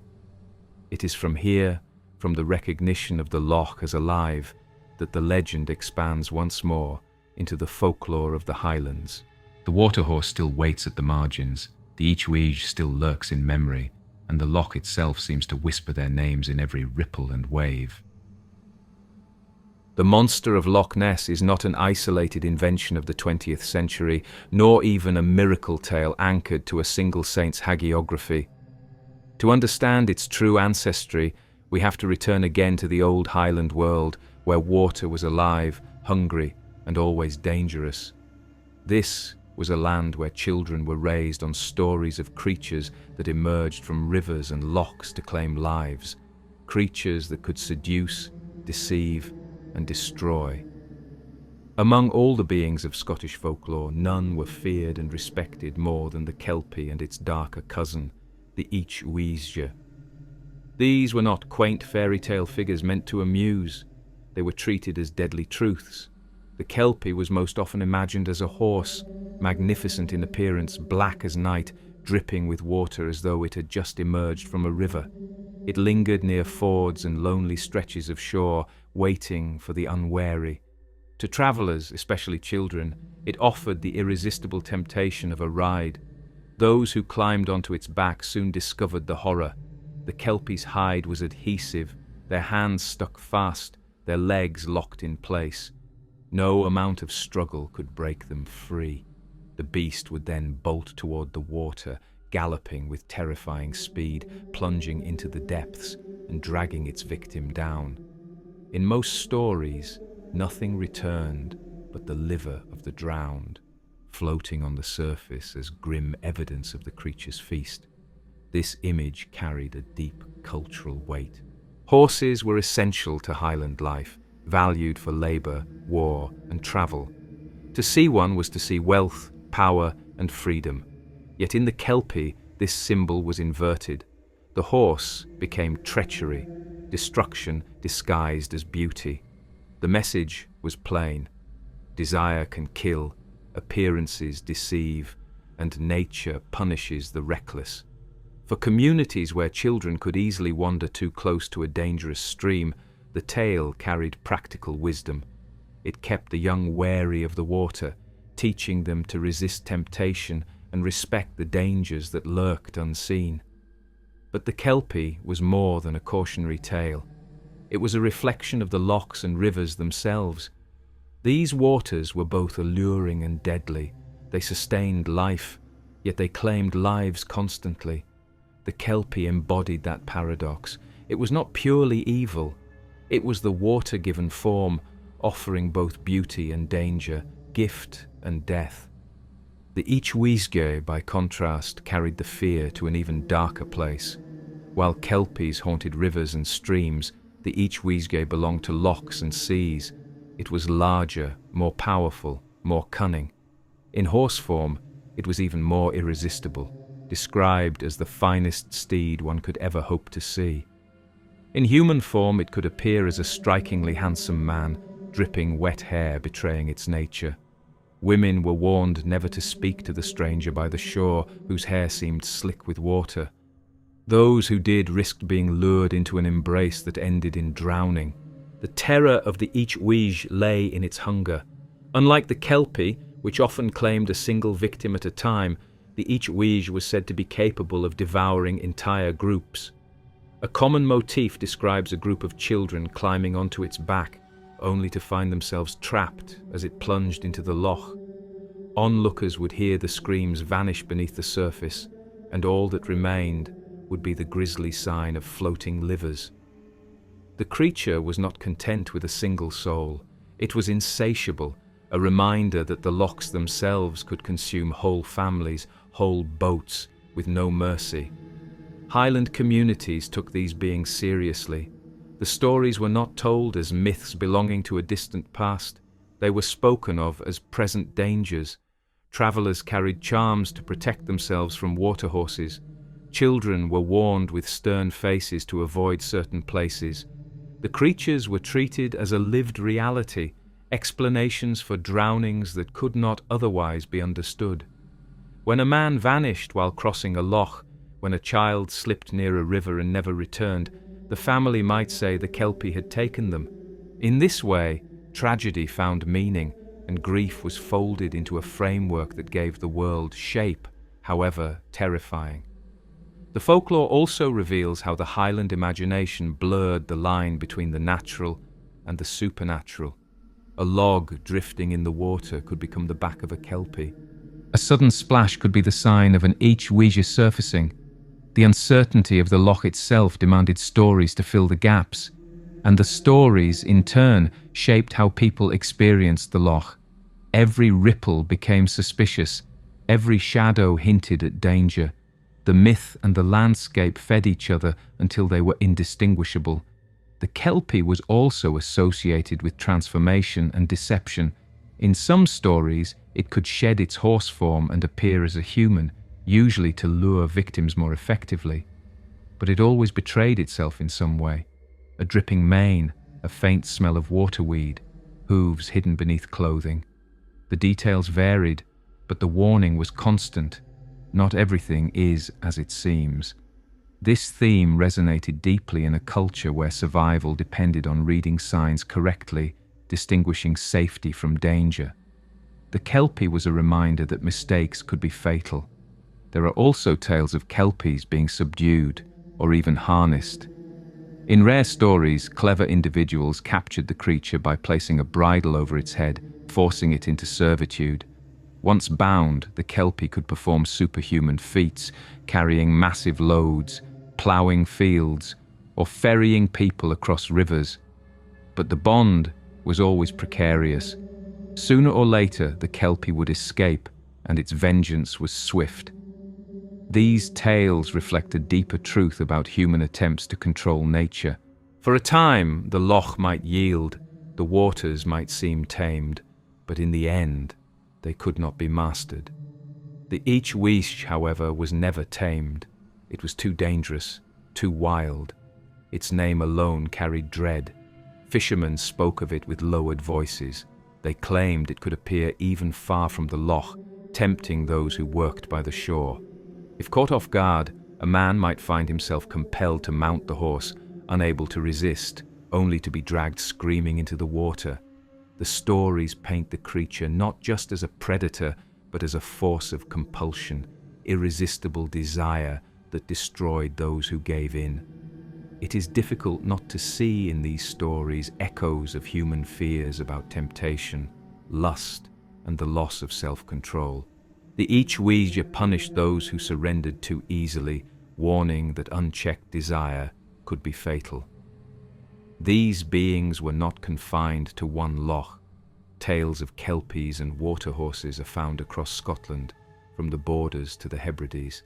It is from here, from the recognition of the loch as alive, that the legend expands once more into the folklore of the Highlands. The waterhorse still waits at the margins, the eachweege still lurks in memory, and the loch itself seems to whisper their names in every ripple and wave. The monster of Loch Ness is not an isolated invention of the 20th century, nor even a miracle tale anchored to a single saint's hagiography. To understand its true ancestry, we have to return again to the old Highland world, where water was alive, hungry, and always dangerous. This was a land where children were raised on stories of creatures that emerged from rivers and lochs to claim lives, creatures that could seduce, deceive, and destroy. Among all the beings of Scottish folklore, none were feared and respected more than the kelpie and its darker cousin, the eachweege. These were not quaint fairy tale figures meant to amuse. They were treated as deadly truths. The Kelpie was most often imagined as a horse, magnificent in appearance, black as night, dripping with water as though it had just emerged from a river. It lingered near fords and lonely stretches of shore, waiting for the unwary. To travelers, especially children, it offered the irresistible temptation of a ride. Those who climbed onto its back soon discovered the horror. The Kelpie's hide was adhesive, their hands stuck fast, their legs locked in place. No amount of struggle could break them free. The beast would then bolt toward the water, galloping with terrifying speed, plunging into the depths and dragging its victim down. In most stories, nothing returned but the liver of the drowned, floating on the surface as grim evidence of the creature's feast. This image carried a deep cultural weight. Horses were essential to Highland life, valued for labour, war, and travel. To see one was to see wealth, power, and freedom. Yet in the Kelpie, this symbol was inverted. The horse became treachery, destruction disguised as beauty. The message was plain. Desire can kill, appearances deceive, and nature punishes the reckless. For communities where children could easily wander too close to a dangerous stream, the tale carried practical wisdom. It kept the young wary of the water, teaching them to resist temptation and respect the dangers that lurked unseen. But the Kelpie was more than a cautionary tale. It was a reflection of the lochs and rivers themselves. These waters were both alluring and deadly. They sustained life, yet they claimed lives constantly. The Kelpie embodied that paradox. It was not purely evil. It was the water-given form, offering both beauty and danger, gift and death. The Ichweisge, by contrast, carried the fear to an even darker place. While Kelpies haunted rivers and streams, the Ichweisge belonged to lochs and seas. It was larger, more powerful, more cunning. In horse form, it was even more irresistible, described as the finest steed one could ever hope to see. In human form, it could appear as a strikingly handsome man, dripping wet hair betraying its nature. Women were warned never to speak to the stranger by the shore, whose hair seemed slick with water. Those who did risked being lured into an embrace that ended in drowning. The terror of the Ichweisge lay in its hunger. Unlike the Kelpie, which often claimed a single victim at a time, the Ichweisge was said to be capable of devouring entire groups. A common motif describes a group of children climbing onto its back, only to find themselves trapped as it plunged into the loch. Onlookers would hear the screams vanish beneath the surface, and all that remained would be the grisly sign of floating livers. The creature was not content with a single soul. It was insatiable, a reminder that the lochs themselves could consume whole families, whole boats, with no mercy. Highland communities took these beings seriously. The stories were not told as myths belonging to a distant past. They were spoken of as present dangers. Travellers carried charms to protect themselves from water horses. Children were warned with stern faces to avoid certain places. The creatures were treated as a lived reality, explanations for drownings that could not otherwise be understood. When a man vanished while crossing a loch, when a child slipped near a river and never returned, the family might say the Kelpie had taken them. In this way, tragedy found meaning, and grief was folded into a framework that gave the world shape, however terrifying. The folklore also reveals how the Highland imagination blurred the line between the natural and the supernatural. A log drifting in the water could become the back of a Kelpie. A sudden splash could be the sign of an Ichweisge surfacing. The uncertainty of the loch itself demanded stories to fill the gaps, and the stories, in turn, shaped how people experienced the loch. Every ripple became suspicious, every shadow hinted at danger. The myth and the landscape fed each other until they were indistinguishable. The Kelpie was also associated with transformation and deception. In some stories, it could shed its horse form and appear as a human, usually to lure victims more effectively. But it always betrayed itself in some way. A dripping mane, a faint smell of waterweed. hooves hidden beneath clothing. The details varied, but the warning was constant. Not everything is as it seems. This theme resonated deeply in a culture where survival depended on reading signs correctly, distinguishing safety from danger. The Kelpie was a reminder that mistakes could be fatal. There are also tales of Kelpies being subdued or even harnessed. In rare stories, clever individuals captured the creature by placing a bridle over its head, forcing it into servitude. Once bound, the Kelpie could perform superhuman feats, carrying massive loads, ploughing fields, or ferrying people across rivers. But the bond was always precarious. Sooner or later, the Kelpie would escape, and its vengeance was swift. These tales reflect a deeper truth about human attempts to control nature. For a time, the loch might yield, the waters might seem tamed, but in the end, they could not be mastered. The Ich Wish, however, was never tamed. It was too dangerous, too wild. Its name alone carried dread. Fishermen spoke of it with lowered voices. They claimed it could appear even far from the loch, tempting those who worked by the shore. If caught off guard, a man might find himself compelled to mount the horse, unable to resist, only to be dragged screaming into the water. The stories paint the creature not just as a predator, but as a force of compulsion, irresistible desire that destroyed those who gave in. It is difficult not to see in these stories echoes of human fears about temptation, lust, and the loss of self-control. The Ich Ouija punished those who surrendered too easily, warning that unchecked desire could be fatal. These beings were not confined to one loch. Tales of Kelpies and water horses are found across Scotland, from the Borders to the Hebrides.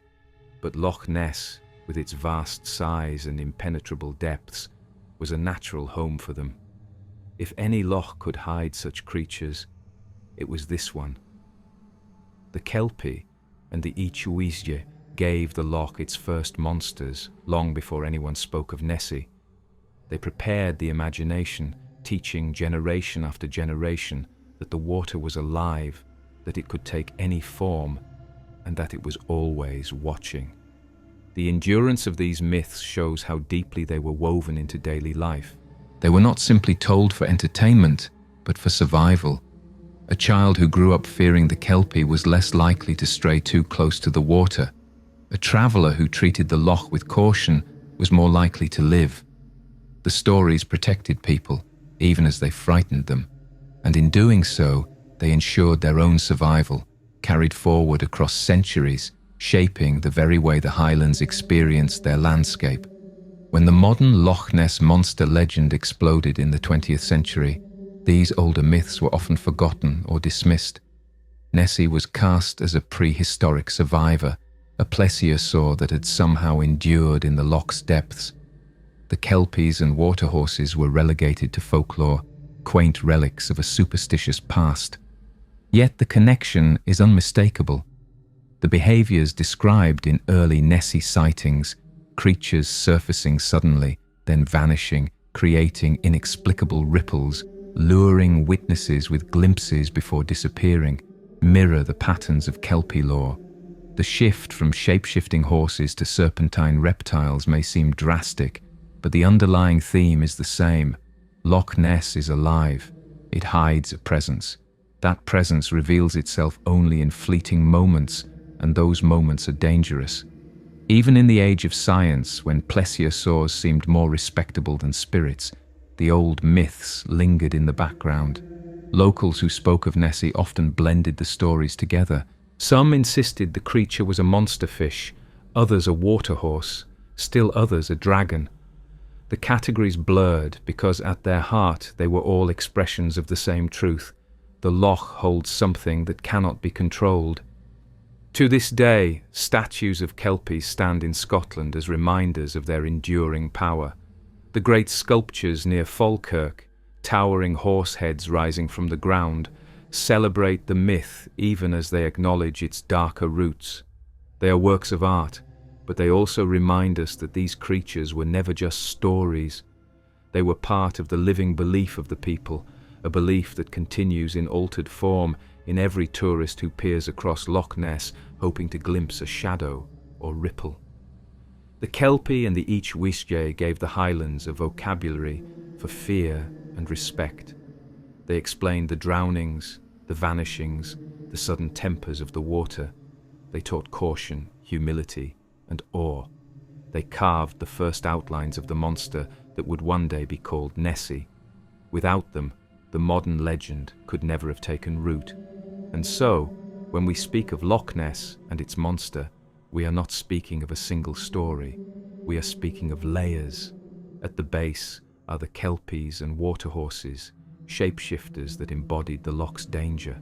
But Loch Ness, with its vast size and impenetrable depths, was a natural home for them. If any loch could hide such creatures, it was this one. The Kelpie and the Ich Ouija gave the loch its first monsters long before anyone spoke of Nessie. They prepared the imagination, teaching generation after generation that the water was alive, that it could take any form, and that it was always watching. The endurance of these myths shows how deeply they were woven into daily life. They were not simply told for entertainment, but for survival. A child who grew up fearing the Kelpie was less likely to stray too close to the water. A traveller who treated the loch with caution was more likely to live. The stories protected people, even as they frightened them, and in doing so, they ensured their own survival, carried forward across centuries, shaping the very way the Highlands experienced their landscape. When the modern Loch Ness Monster legend exploded in the 20th century, these older myths were often forgotten or dismissed. Nessie was cast as a prehistoric survivor, a plesiosaur that had somehow endured in the loch's depths. The Kelpies and water horses were relegated to folklore, quaint relics of a superstitious past. Yet the connection is unmistakable. The behaviors described in early Nessie sightings, creatures surfacing suddenly, then vanishing, creating inexplicable ripples, luring witnesses with glimpses before disappearing, mirror the patterns of Kelpie lore. The shift from shape-shifting horses to serpentine reptiles may seem drastic, but the underlying theme is the same. Loch Ness is alive. It hides a presence. That presence reveals itself only in fleeting moments, and those moments are dangerous. Even in the age of science, when plesiosaurs seemed more respectable than spirits, the old myths lingered in the background. Locals who spoke of Nessie often blended the stories together. Some insisted the creature was a monster fish, others a water horse, still others a dragon. The categories blurred because at their heart they were all expressions of the same truth. The loch holds something that cannot be controlled. To this day, statues of Kelpies stand in Scotland as reminders of their enduring power. The great sculptures near Falkirk, towering horse heads rising from the ground, celebrate the myth even as they acknowledge its darker roots. They are works of art, but they also remind us that these creatures were never just stories. They were part of the living belief of the people, a belief that continues in altered form in every tourist who peers across Loch Ness hoping to glimpse a shadow or ripple. The Kelpie and the Ichwishje gave the Highlands a vocabulary for fear and respect. They explained the drownings, the vanishings, the sudden tempers of the water. They taught caution, humility, and awe. They carved the first outlines of the monster that would one day be called Nessie. Without them, the modern legend could never have taken root. And so, when we speak of Loch Ness and its monster, we are not speaking of a single story. We are speaking of layers. At the base are the kelpies and waterhorses, shapeshifters that embodied the loch's danger.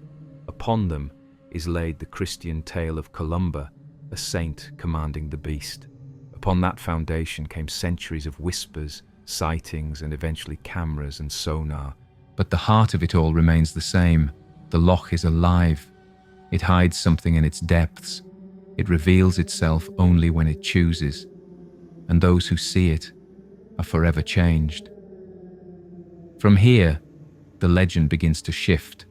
Upon them is laid the Christian tale of Columba, a saint commanding the beast. Upon that foundation came centuries of whispers, sightings, and eventually cameras and sonar. But the heart of it all remains the same. The loch is alive. It hides something in its depths. It reveals itself only when it chooses. And those who see it are forever changed. From here, the legend begins to shift.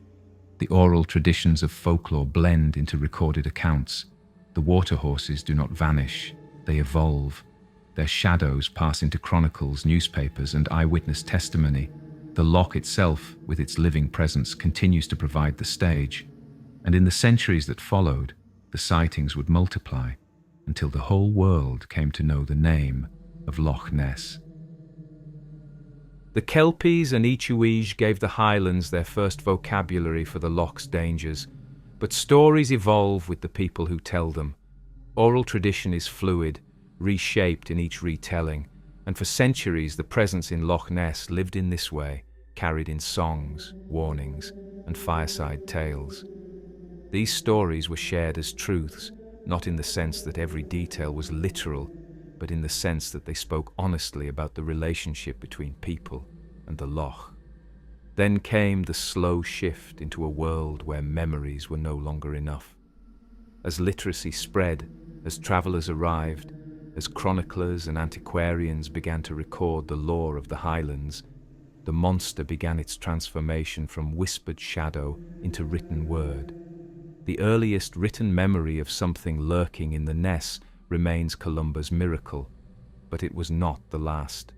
The oral traditions of folklore blend into recorded accounts. The waterhorses do not vanish, they evolve. Their shadows pass into chronicles, newspapers, and eyewitness testimony. The loch itself, with its living presence, continues to provide the stage. And in the centuries that followed, the sightings would multiply until the whole world came to know the name of Loch Ness. The Kelpies and Ichwishje gave the Highlands their first vocabulary for the loch's dangers, but stories evolve with the people who tell them. Oral tradition is fluid, reshaped in each retelling, and for centuries the presence in Loch Ness lived in this way, carried in songs, warnings, and fireside tales. These stories were shared as truths, not in the sense that every detail was literal, but in the sense that they spoke honestly about the relationship between people and the loch. Then came the slow shift into a world where memories were no longer enough. As literacy spread, as travellers arrived, as chroniclers and antiquarians began to record the lore of the Highlands, the monster began its transformation from whispered shadow into written word. The earliest written memory of something lurking in the Ness remains Columba's miracle, but it was not the last.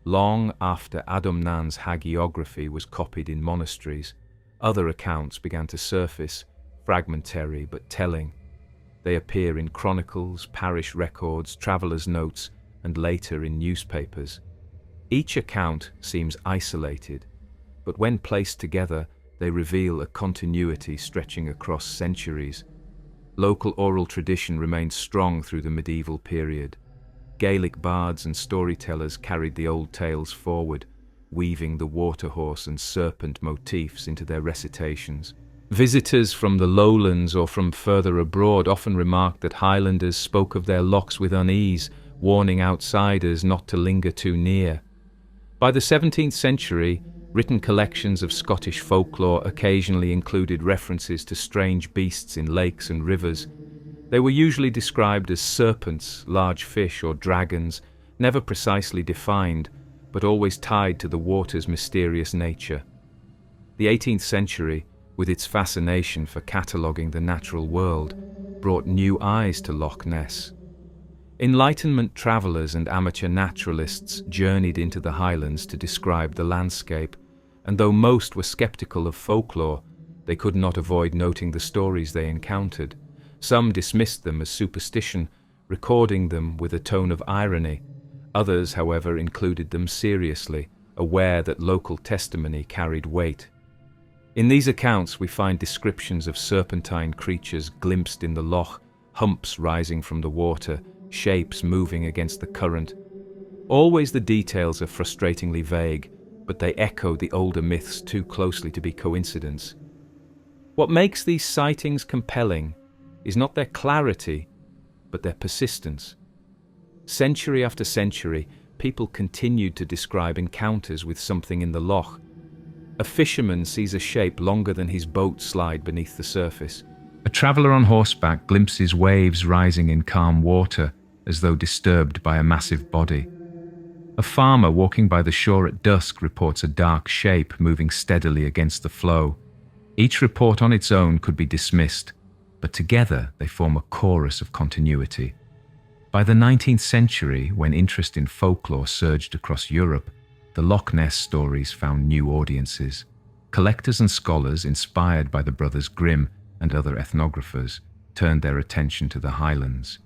Long after Adamnan's hagiography was copied in monasteries, other accounts began to surface, fragmentary but telling. They appear in chronicles, parish records, travellers' notes, and later in newspapers. Each account seems isolated, but when placed together, they reveal a continuity stretching across centuries. Local oral tradition remained strong through the medieval period. Gaelic bards and storytellers carried the old tales forward, weaving the waterhorse and serpent motifs into their recitations. Visitors from the lowlands or from further abroad often remarked that Highlanders spoke of their lochs with unease, warning outsiders not to linger too near. By the 17th century, written collections of Scottish folklore occasionally included references to strange beasts in lakes and rivers. They were usually described as serpents, large fish, or dragons, never precisely defined, but always tied to the water's mysterious nature. The 18th century, with its fascination for cataloguing the natural world, brought new eyes to Loch Ness. Enlightenment travellers and amateur naturalists journeyed into the Highlands to describe the landscape, and though most were sceptical of folklore, they could not avoid noting the stories they encountered. Some dismissed them as superstition, recording them with a tone of irony. Others, however, included them seriously, aware that local testimony carried weight. In these accounts we find descriptions of serpentine creatures glimpsed in the loch, humps rising from the water, shapes moving against the current. Always the details are frustratingly vague, but they echo the older myths too closely to be coincidence. What makes these sightings compelling is not their clarity, but their persistence. Century after century, people continued to describe encounters with something in the loch. A fisherman sees a shape longer than his boat slide beneath the surface. A traveller on horseback glimpses waves rising in calm water as though disturbed by a massive body. A farmer walking by the shore at dusk reports a dark shape moving steadily against the flow. Each report on its own could be dismissed, but together they form a chorus of continuity. By the 19th century, when interest in folklore surged across Europe, the Loch Ness stories found new audiences. Collectors and scholars, inspired by the Brothers Grimm and other ethnographers, turned their attention to the Highlands.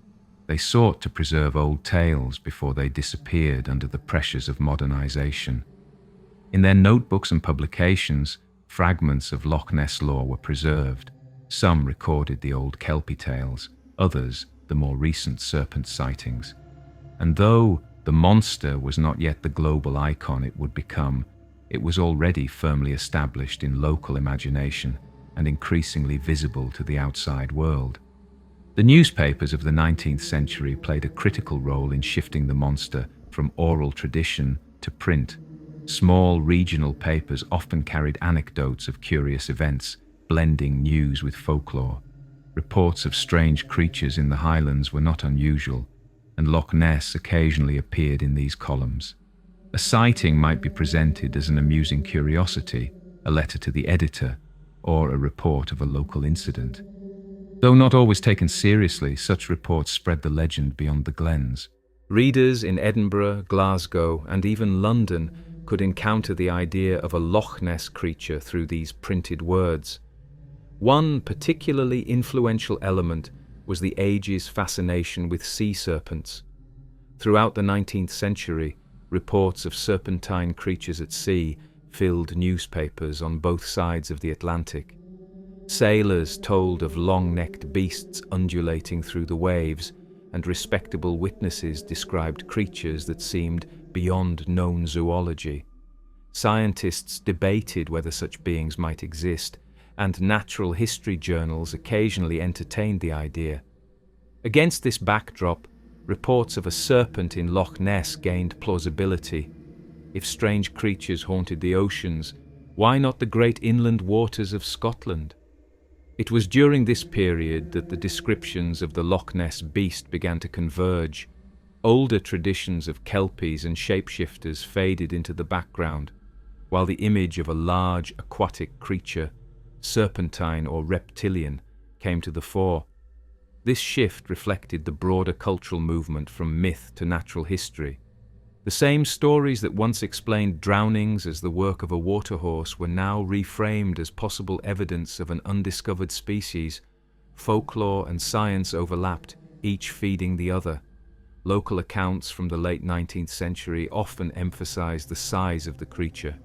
They sought to preserve old tales before they disappeared under the pressures of modernization. In their notebooks and publications, fragments of Loch Ness lore were preserved. Some recorded the old Kelpie tales, others the more recent serpent sightings. And though the monster was not yet the global icon it would become, it was already firmly established in local imagination and increasingly visible to the outside world. The newspapers of the 19th century played a critical role in shifting the monster from oral tradition to print. Small regional papers often carried anecdotes of curious events, blending news with folklore. Reports of strange creatures in the Highlands were not unusual, and Loch Ness occasionally appeared in these columns. A sighting might be presented as an amusing curiosity, a letter to the editor, or a report of a local incident. Though not always taken seriously, such reports spread the legend beyond the glens. Readers in Edinburgh, Glasgow, and even London could encounter the idea of a Loch Ness creature through these printed words. One particularly influential element was the age's fascination with sea serpents. Throughout the 19th century, reports of serpentine creatures at sea filled newspapers on both sides of the Atlantic. Sailors told of long-necked beasts undulating through the waves, and respectable witnesses described creatures that seemed beyond known zoology. Scientists debated whether such beings might exist, and natural history journals occasionally entertained the idea. Against this backdrop, reports of a serpent in Loch Ness gained plausibility. If strange creatures haunted the oceans, why not the great inland waters of Scotland? It was during this period that the descriptions of the Loch Ness beast began to converge. Older traditions of kelpies and shapeshifters faded into the background, while the image of a large aquatic creature, serpentine or reptilian, came to the fore. This shift reflected the broader cultural movement from myth to natural history. The same stories that once explained drownings as the work of a waterhorse were now reframed as possible evidence of an undiscovered species. Folklore and science overlapped, each feeding the other. Local accounts from the late 19th century often emphasized the size of the creature.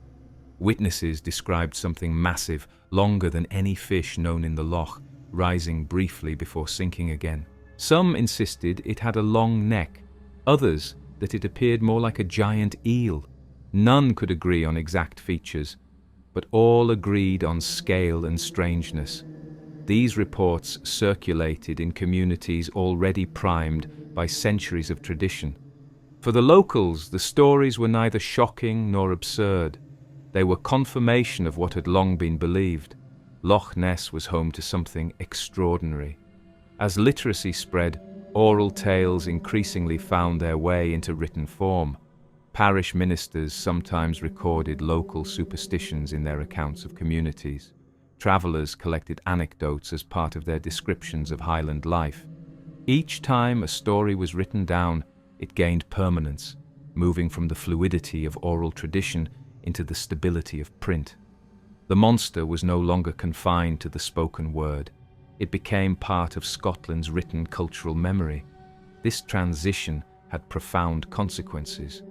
Witnesses described something massive, longer than any fish known in the loch, rising briefly before sinking again. Some insisted it had a long neck, others that it appeared more like a giant eel. None could agree on exact features, but all agreed on scale and strangeness. These reports circulated in communities already primed by centuries of tradition. For the locals, the stories were neither shocking nor absurd. They were confirmation of what had long been believed. Loch Ness was home to something extraordinary. As literacy spread, oral tales increasingly found their way into written form. Parish ministers sometimes recorded local superstitions in their accounts of communities. Travelers collected anecdotes as part of their descriptions of Highland life. Each time a story was written down, it gained permanence, moving from the fluidity of oral tradition into the stability of print. The monster was no longer confined to the spoken word. It became part of Scotland's written cultural memory. This transition had profound consequences.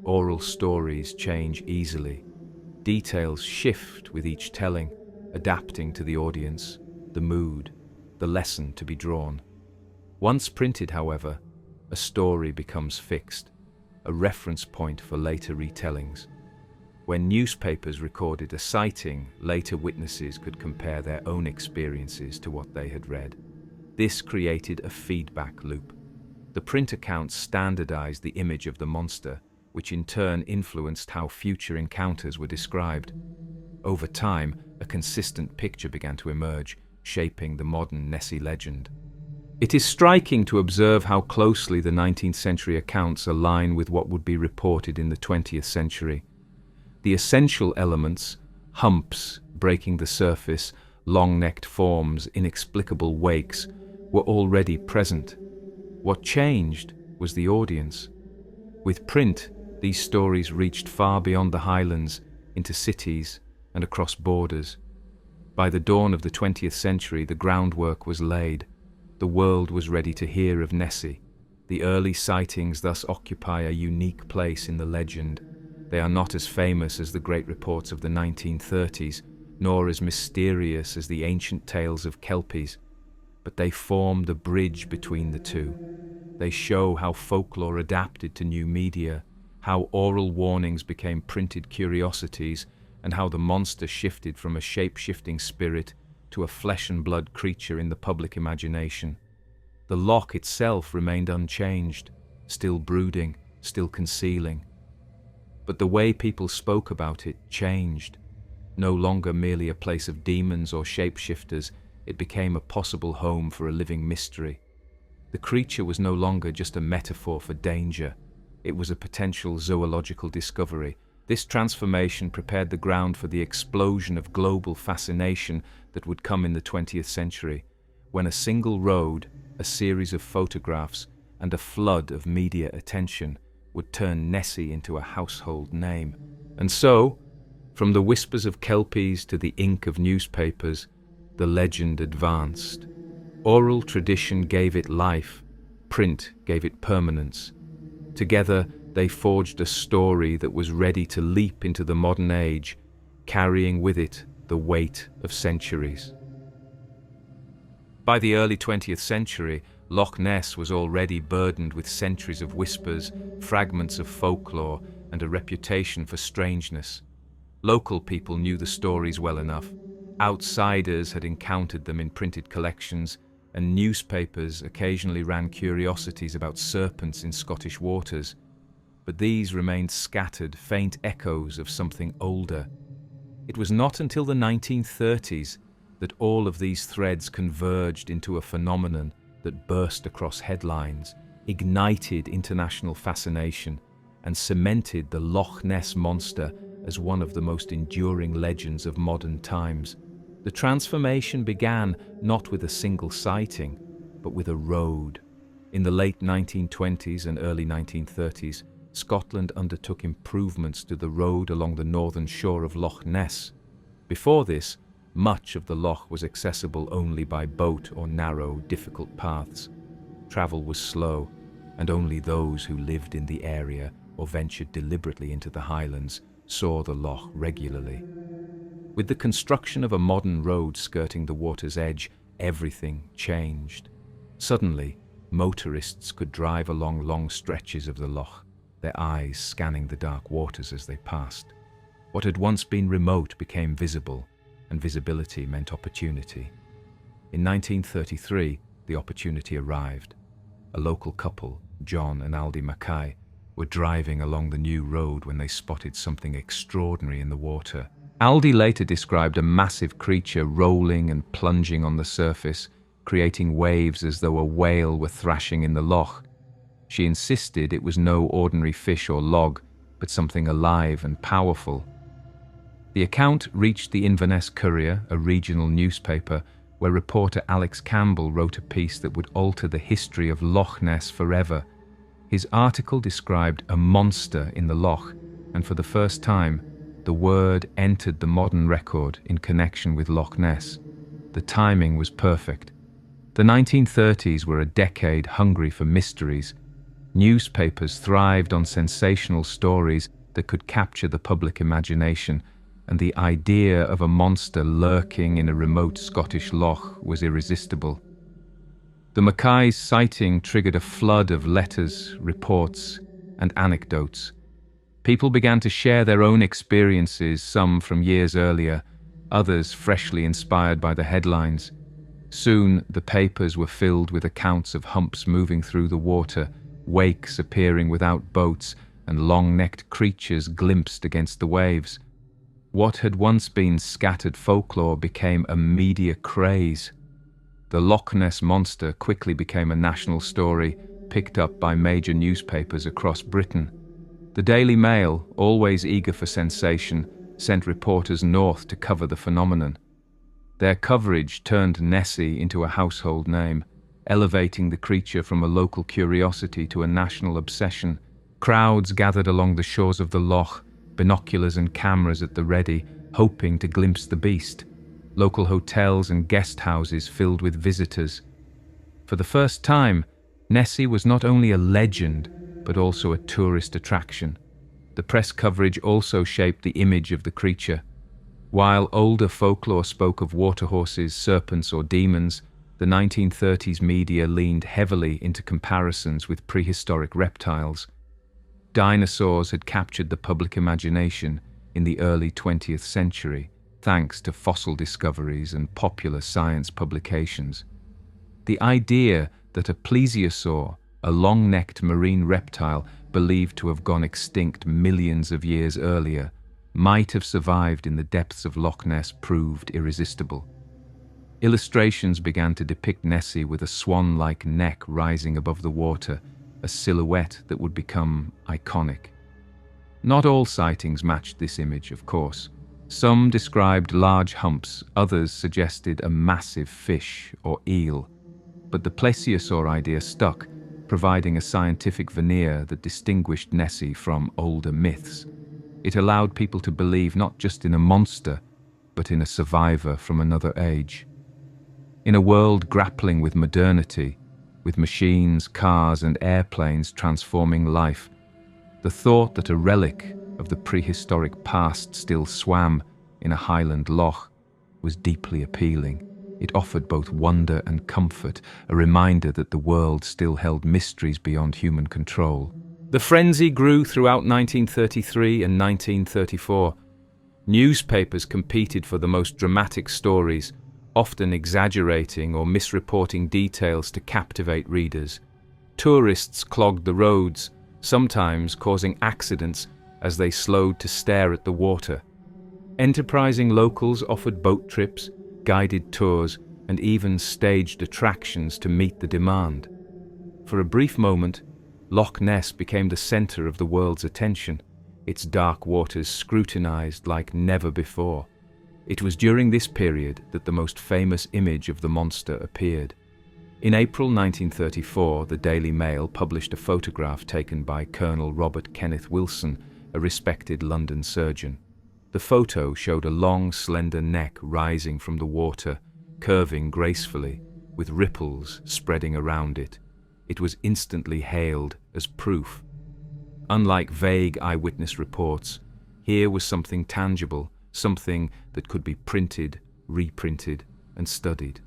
Oral stories change easily. Details shift with each telling, adapting to the audience, the mood, the lesson to be drawn. Once printed, however, a story becomes fixed, a reference point for later retellings. When newspapers recorded a sighting, later witnesses could compare their own experiences to what they had read. This created a feedback loop. The print accounts standardized the image of the monster, which in turn influenced how future encounters were described. Over time, a consistent picture began to emerge, shaping the modern Nessie legend. It is striking to observe how closely the 19th century accounts align with what would be reported in the 20th century. The essential elements, humps breaking the surface, long-necked forms, inexplicable wakes, were already present. What changed was the audience. With print, these stories reached far beyond the highlands, into cities and across borders. By the dawn of the 20th century, the groundwork was laid. The world was ready to hear of Nessie. The early sightings thus occupy a unique place in the legend. They are not as famous as the great reports of the 1930s, nor as mysterious as the ancient tales of Kelpies, but they form the bridge between the two. They show how folklore adapted to new media, how oral warnings became printed curiosities, and how the monster shifted from a shape-shifting spirit to a flesh-and-blood creature in the public imagination. The loch itself remained unchanged, still brooding, still concealing. But the way people spoke about it changed. No longer merely a place of demons or shapeshifters, it became a possible home for a living mystery. The creature was no longer just a metaphor for danger. It was a potential zoological discovery. This transformation prepared the ground for the explosion of global fascination that would come in the 20th century, when a single road, a series of photographs, and a flood of media attention would turn Nessie into a household name. And so, from the whispers of Kelpies to the ink of newspapers, the legend advanced. Oral tradition gave it life, print gave it permanence. Together, they forged a story that was ready to leap into the modern age, carrying with it the weight of centuries. By the early 20th century, Loch Ness was already burdened with centuries of whispers, fragments of folklore, and a reputation for strangeness. Local people knew the stories well enough. Outsiders had encountered them in printed collections, and newspapers occasionally ran curiosities about serpents in Scottish waters. But these remained scattered, faint echoes of something older. It was not until the 1930s that all of these threads converged into a phenomenon that burst across headlines, ignited international fascination, and cemented the Loch Ness Monster as one of the most enduring legends of modern times. The transformation began not with a single sighting, but with a road. In the late 1920s and early 1930s, Scotland undertook improvements to the road along the northern shore of Loch Ness. Before this, much of the loch was accessible only by boat or narrow, difficult paths. Travel was slow, and only those who lived in the area or ventured deliberately into the highlands saw the loch regularly. With the construction of a modern road skirting the water's edge, everything changed. Suddenly, motorists could drive along long stretches of the loch, their eyes scanning the dark waters as they passed. What had once been remote became visible, and visibility meant opportunity. In 1933, the opportunity arrived. A local couple, John and Aldi Mackay, were driving along the new road when they spotted something extraordinary in the water. Aldi later described a massive creature rolling and plunging on the surface, creating waves as though a whale were thrashing in the loch. She insisted it was no ordinary fish or log, but something alive and powerful. The account reached the Inverness Courier, a regional newspaper, where reporter Alex Campbell wrote a piece that would alter the history of Loch Ness forever. His article described a monster in the loch, and for the first time, the word entered the modern record in connection with Loch Ness. The timing was perfect. The 1930s were a decade hungry for mysteries. Newspapers thrived on sensational stories that could capture the public imagination, and the idea of a monster lurking in a remote Scottish loch was irresistible. The Mackay's sighting triggered a flood of letters, reports, and anecdotes. People began to share their own experiences, some from years earlier, others freshly inspired by the headlines. Soon, the papers were filled with accounts of humps moving through the water, wakes appearing without boats, and long-necked creatures glimpsed against the waves. What had once been scattered folklore became a media craze. The Loch Ness Monster quickly became a national story, picked up by major newspapers across Britain. The Daily Mail, always eager for sensation, sent reporters north to cover the phenomenon. Their coverage turned Nessie into a household name, elevating the creature from a local curiosity to a national obsession. Crowds gathered along the shores of the loch, binoculars and cameras at the ready, hoping to glimpse the beast. Local hotels and guest houses filled with visitors. For the first time, Nessie was not only a legend, but also a tourist attraction. The press coverage also shaped the image of the creature. While older folklore spoke of waterhorses, serpents, or demons, the 1930s media leaned heavily into comparisons with prehistoric reptiles. Dinosaurs had captured the public imagination in the early 20th century, thanks to fossil discoveries and popular science publications. The idea that a plesiosaur, a long-necked marine reptile believed to have gone extinct millions of years earlier, might have survived in the depths of Loch Ness proved irresistible. Illustrations began to depict Nessie with a swan-like neck rising above the water, a silhouette that would become iconic. Not all sightings matched this image, of course. Some described large humps, others suggested a massive fish or eel. But the plesiosaur idea stuck, providing a scientific veneer that distinguished Nessie from older myths. It allowed people to believe not just in a monster, but in a survivor from another age. In a world grappling with modernity, with machines, cars, and airplanes transforming life, the thought that a relic of the prehistoric past still swam in a highland loch was deeply appealing. It offered both wonder and comfort, a reminder that the world still held mysteries beyond human control. The frenzy grew throughout 1933 and 1934. Newspapers competed for the most dramatic stories, often exaggerating or misreporting details to captivate readers. Tourists clogged the roads, sometimes causing accidents as they slowed to stare at the water. Enterprising locals offered boat trips, guided tours, and even staged attractions to meet the demand. For a brief moment, Loch Ness became the center of the world's attention, its dark waters scrutinized like never before. It was during this period that the most famous image of the monster appeared. In April 1934, the Daily Mail published a photograph taken by Colonel Robert Kenneth Wilson, a respected London surgeon. The photo showed a long, slender neck rising from the water, curving gracefully, with ripples spreading around it. It was instantly hailed as proof. Unlike vague eyewitness reports, here was something tangible, something that could be printed, reprinted, and studied.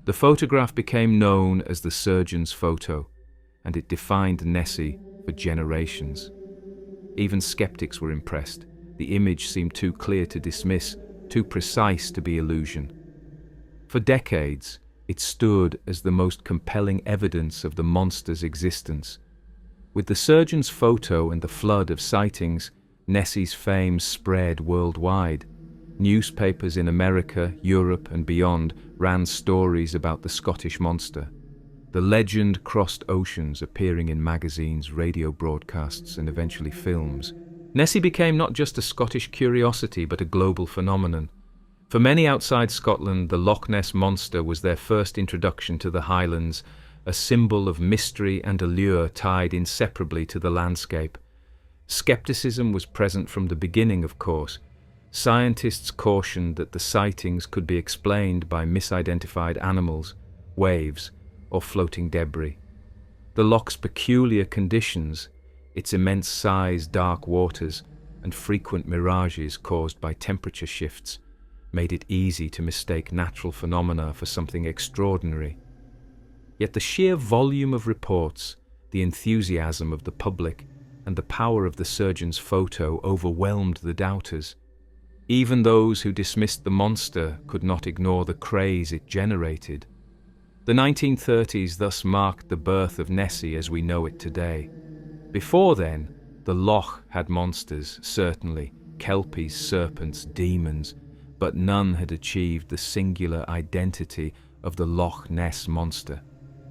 The photograph became known as the surgeon's photo, and it defined Nessie for generations. Even skeptics were impressed. The image seemed too clear to dismiss, too precise to be illusion. For decades, it stood as the most compelling evidence of the monster's existence. With the surgeon's photo and the flood of sightings, Nessie's fame spread worldwide. Newspapers in America, Europe, and beyond ran stories about the Scottish monster. The legend crossed oceans, appearing in magazines, radio broadcasts, and eventually films. Nessie became not just a Scottish curiosity, but a global phenomenon. For many outside Scotland, the Loch Ness Monster was their first introduction to the Highlands, a symbol of mystery and allure tied inseparably to the landscape. Skepticism was present from the beginning, of course. Scientists cautioned that the sightings could be explained by misidentified animals, waves, or floating debris. The loch's peculiar conditions, its immense size, dark waters, and frequent mirages caused by temperature shifts, made it easy to mistake natural phenomena for something extraordinary. Yet the sheer volume of reports, the enthusiasm of the public, and the power of the surgeon's photo overwhelmed the doubters. Even those who dismissed the monster could not ignore the craze it generated. The 1930s thus marked the birth of Nessie as we know it today. Before then, the loch had monsters, certainly, kelpies, serpents, demons, but none had achieved the singular identity of the Loch Ness Monster.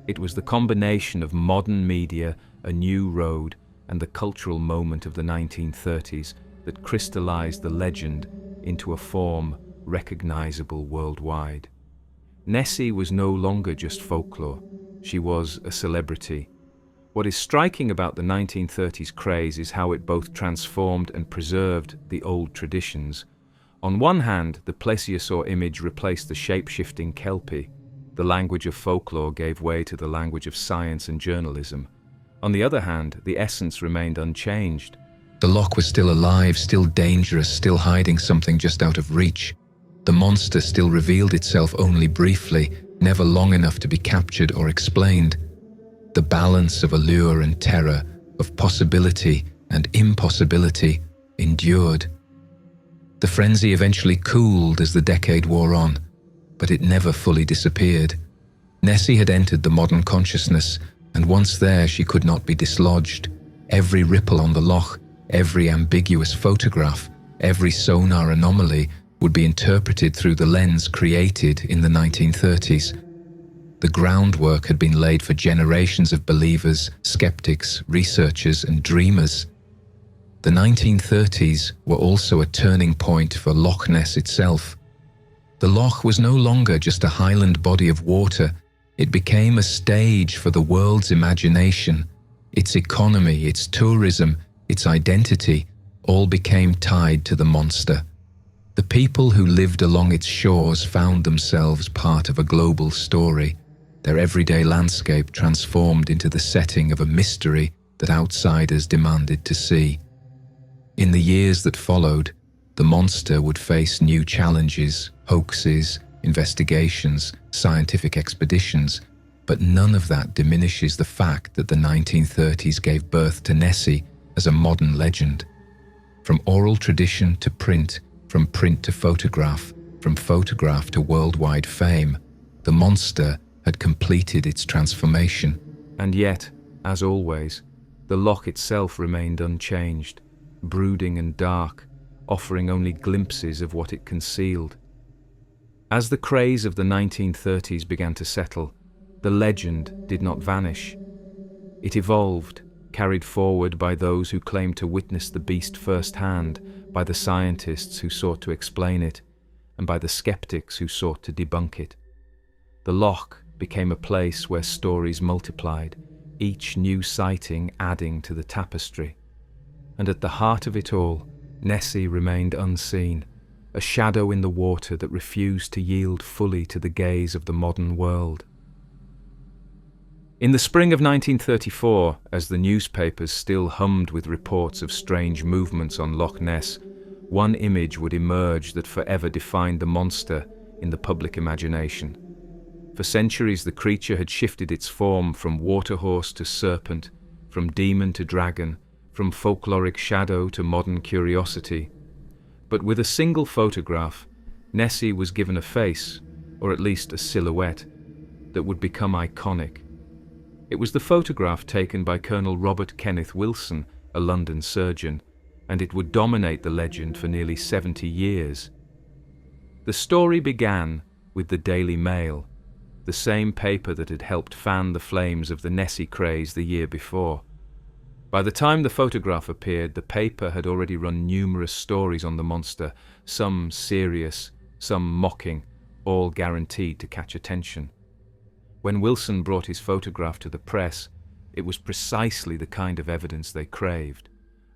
It was the combination of modern media, a new road, and the cultural moment of the 1930s that crystallized the legend into a form recognizable worldwide. Nessie was no longer just folklore. She was a celebrity. What is striking about the 1930s craze is how it both transformed and preserved the old traditions. On one hand, the plesiosaur image replaced the shape-shifting kelpie. The language of folklore gave way to the language of science and journalism. On the other hand, the essence remained unchanged. The loch was still alive, still dangerous, still hiding something just out of reach. The monster still revealed itself only briefly, never long enough to be captured or explained. The balance of allure and terror, of possibility and impossibility, endured. The frenzy eventually cooled as the decade wore on, but it never fully disappeared. Nessie had entered the modern consciousness, and once there she could not be dislodged. Every ripple on the loch, every ambiguous photograph, every sonar anomaly would be interpreted through the lens created in the 1930s. The groundwork had been laid for generations of believers, skeptics, researchers, and dreamers. The 1930s were also a turning point for Loch Ness itself. The loch was no longer just a highland body of water. It became a stage for the world's imagination. Its economy, its tourism, its identity, all became tied to the monster. The people who lived along its shores found themselves part of a global story, their everyday landscape transformed into the setting of a mystery that outsiders demanded to see. In the years that followed, the monster would face new challenges, hoaxes, investigations, scientific expeditions, but none of that diminishes the fact that the 1930s gave birth to Nessie as a modern legend. From oral tradition to print, from print to photograph, from photograph to worldwide fame, the monster had completed its transformation. And yet, as always, the loch itself remained unchanged, brooding and dark, offering only glimpses of what it concealed. As the craze of the 1930s began to settle, the legend did not vanish. It evolved, carried forward by those who claimed to witness the beast firsthand, by the scientists who sought to explain it, and by the skeptics who sought to debunk it. The loch became a place where stories multiplied, each new sighting adding to the tapestry. And at the heart of it all, Nessie remained unseen, a shadow in the water that refused to yield fully to the gaze of the modern world. In the spring of 1934, as the newspapers still hummed with reports of strange movements on Loch Ness, one image would emerge that forever defined the monster in the public imagination. For centuries, the creature had shifted its form from waterhorse to serpent, from demon to dragon, from folkloric shadow to modern curiosity. But with a single photograph, Nessie was given a face, or at least a silhouette, that would become iconic. It was the photograph taken by Colonel Robert Kenneth Wilson, a London surgeon, and it would dominate the legend for nearly 70 years. The story began with the Daily Mail, the same paper that had helped fan the flames of the Nessie craze the year before. By the time the photograph appeared, the paper had already run numerous stories on the monster, some serious, some mocking, all guaranteed to catch attention. When Wilson brought his photograph to the press, it was precisely the kind of evidence they craved.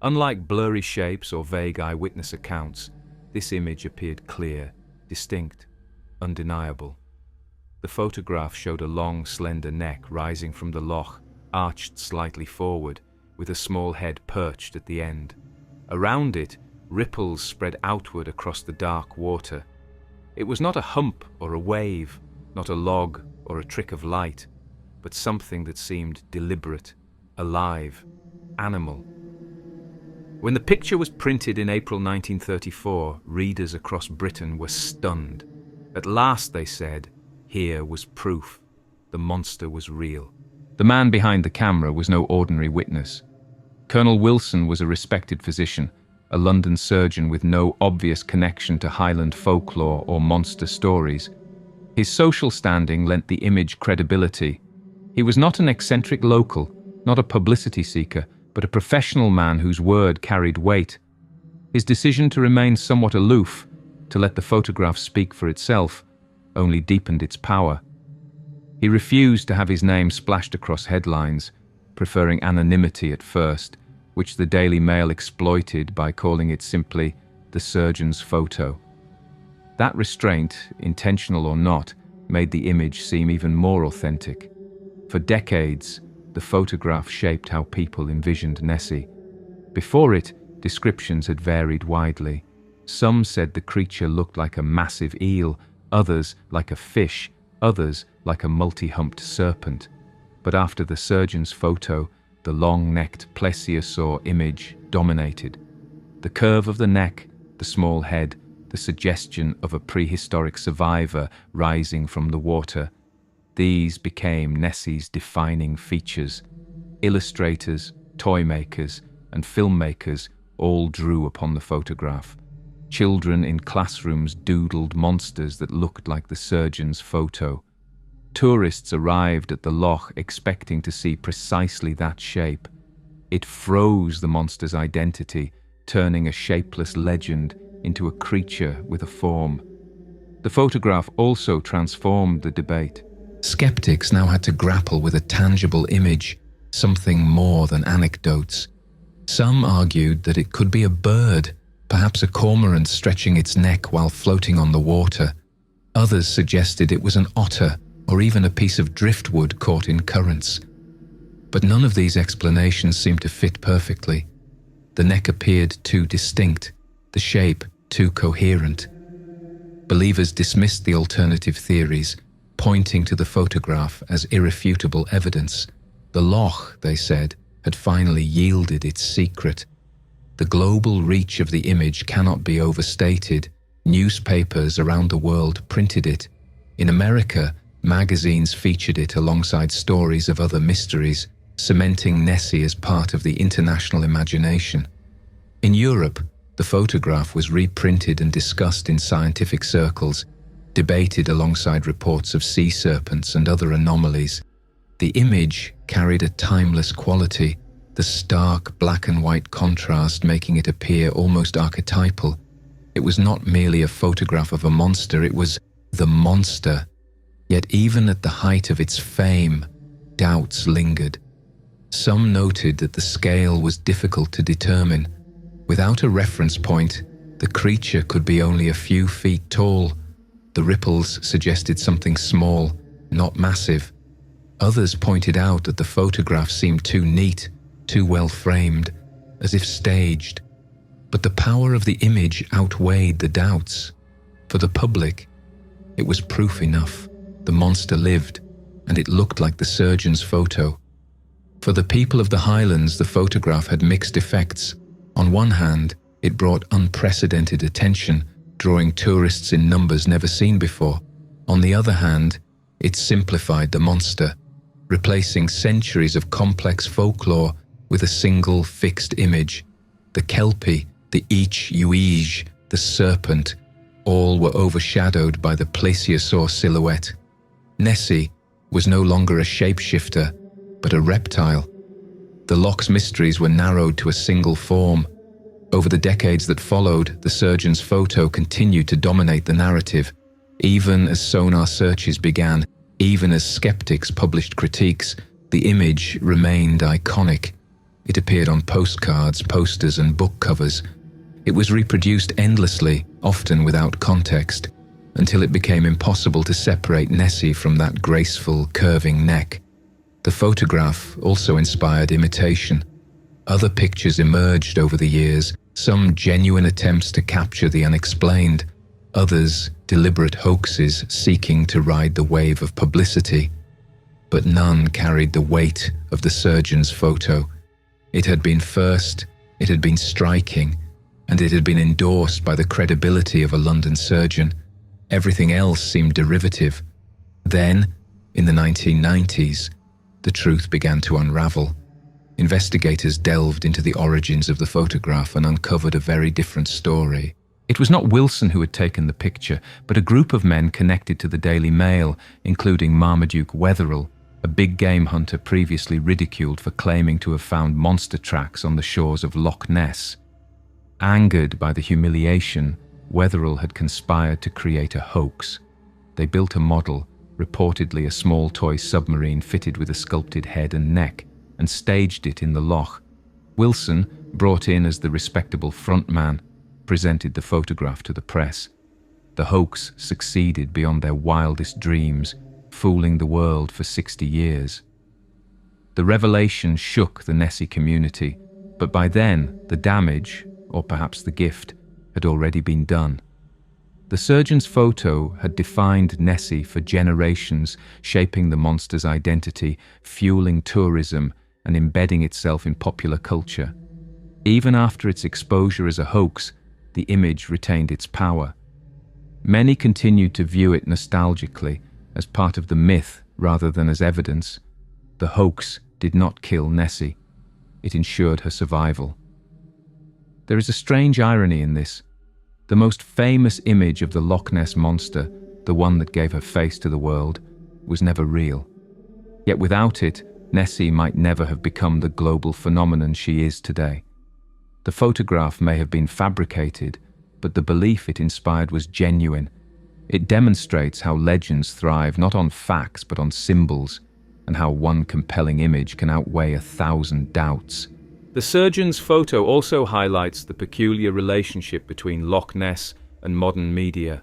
Unlike blurry shapes or vague eyewitness accounts, this image appeared clear, distinct, undeniable. The photograph showed a long, slender neck rising from the loch, arched slightly forward, with a small head perched at the end. Around it, ripples spread outward across the dark water. It was not a hump or a wave, not a log or a trick of light, but something that seemed deliberate, alive, animal. When the picture was printed in April 1934, readers across Britain were stunned. At last, they said, here was proof. The monster was real. The man behind the camera was no ordinary witness. Colonel Wilson was a respected physician, a London surgeon with no obvious connection to Highland folklore or monster stories. His social standing lent the image credibility. He was not an eccentric local, not a publicity seeker, but a professional man whose word carried weight. His decision to remain somewhat aloof, to let the photograph speak for itself, only deepened its power. He refused to have his name splashed across headlines, preferring anonymity at first, which the Daily Mail exploited by calling it simply the surgeon's photo. That restraint, intentional or not, made the image seem even more authentic. For decades, the photograph shaped how people envisioned Nessie. Before it, descriptions had varied widely. Some said the creature looked like a massive eel, others like a fish, others like a multi-humped serpent. But after the surgeon's photo, the long-necked plesiosaur image dominated. The curve of the neck, the small head, the suggestion of a prehistoric survivor rising from the water. These became Nessie's defining features. Illustrators, toy makers, and filmmakers all drew upon the photograph. Children in classrooms doodled monsters that looked like the surgeon's photo. Tourists arrived at the loch expecting to see precisely that shape. It froze the monster's identity, turning a shapeless legend into a creature with a form. The photograph also transformed the debate. Skeptics now had to grapple with a tangible image, something more than anecdotes. Some argued that it could be a bird, perhaps a cormorant stretching its neck while floating on the water. Others suggested it was an otter or even a piece of driftwood caught in currents. But none of these explanations seemed to fit perfectly. The neck appeared too distinct, the shape too coherent. Believers dismissed the alternative theories, pointing to the photograph as irrefutable evidence. The loch, they said, had finally yielded its secret. The global reach of the image cannot be overstated. Newspapers around the world printed it. In America, magazines featured it alongside stories of other mysteries, cementing Nessie as part of the international imagination. In Europe, the photograph was reprinted and discussed in scientific circles, debated alongside reports of sea serpents and other anomalies. The image carried a timeless quality, the stark black and white contrast making it appear almost archetypal. It was not merely a photograph of a monster, it was the monster. Yet even at the height of its fame, doubts lingered. Some noted that the scale was difficult to determine. Without a reference point, the creature could be only a few feet tall. The ripples suggested something small, not massive. Others pointed out that the photograph seemed too neat, too well framed, as if staged. But the power of the image outweighed the doubts. For the public, it was proof enough. The monster lived, and it looked like the surgeon's photo. For the people of the Highlands, the photograph had mixed effects. On one hand, it brought unprecedented attention, drawing tourists in numbers never seen before. On the other hand, it simplified the monster, replacing centuries of complex folklore with a single fixed image. The kelpie, the each-uige, the serpent, all were overshadowed by the plesiosaur silhouette. Nessie was no longer a shapeshifter, but a reptile. The loch's mysteries were narrowed to a single form. Over the decades that followed, the surgeon's photo continued to dominate the narrative. Even as sonar searches began, even as skeptics published critiques, the image remained iconic. It appeared on postcards, posters, and book covers. It was reproduced endlessly, often without context, until it became impossible to separate Nessie from that graceful, curving neck. The photograph also inspired imitation. Other pictures emerged over the years, some genuine attempts to capture the unexplained, others deliberate hoaxes seeking to ride the wave of publicity. But none carried the weight of the surgeon's photo. It had been first, it had been striking, and it had been endorsed by the credibility of a London surgeon. Everything else seemed derivative. Then, in the 1990s, the truth began to unravel. Investigators delved into the origins of the photograph and uncovered a very different story. It was not Wilson who had taken the picture, but a group of men connected to the Daily Mail, including Marmaduke Wetherell, a big game hunter previously ridiculed for claiming to have found monster tracks on the shores of Loch Ness. Angered by the humiliation, Wetherell had conspired to create a hoax. They built a model, reportedly a small toy submarine fitted with a sculpted head and neck, and staged it in the loch. Wilson, brought in as the respectable frontman, presented the photograph to the press. The hoax succeeded beyond their wildest dreams, fooling the world for 60 years. The revelation shook the Nessie community, but by then the damage, or perhaps the gift, had already been done. The surgeon's photo had defined Nessie for generations, shaping the monster's identity, fueling tourism, and embedding itself in popular culture. Even after its exposure as a hoax, the image retained its power. Many continued to view it nostalgically, as part of the myth rather than as evidence. The hoax did not kill Nessie. It ensured her survival. There is a strange irony in this. The most famous image of the Loch Ness Monster, the one that gave her face to the world, was never real. Yet without it, Nessie might never have become the global phenomenon she is today. The photograph may have been fabricated, but the belief it inspired was genuine. It demonstrates how legends thrive not on facts but on symbols, and how one compelling image can outweigh 1,000 doubts. The surgeon's photo also highlights the peculiar relationship between Loch Ness and modern media.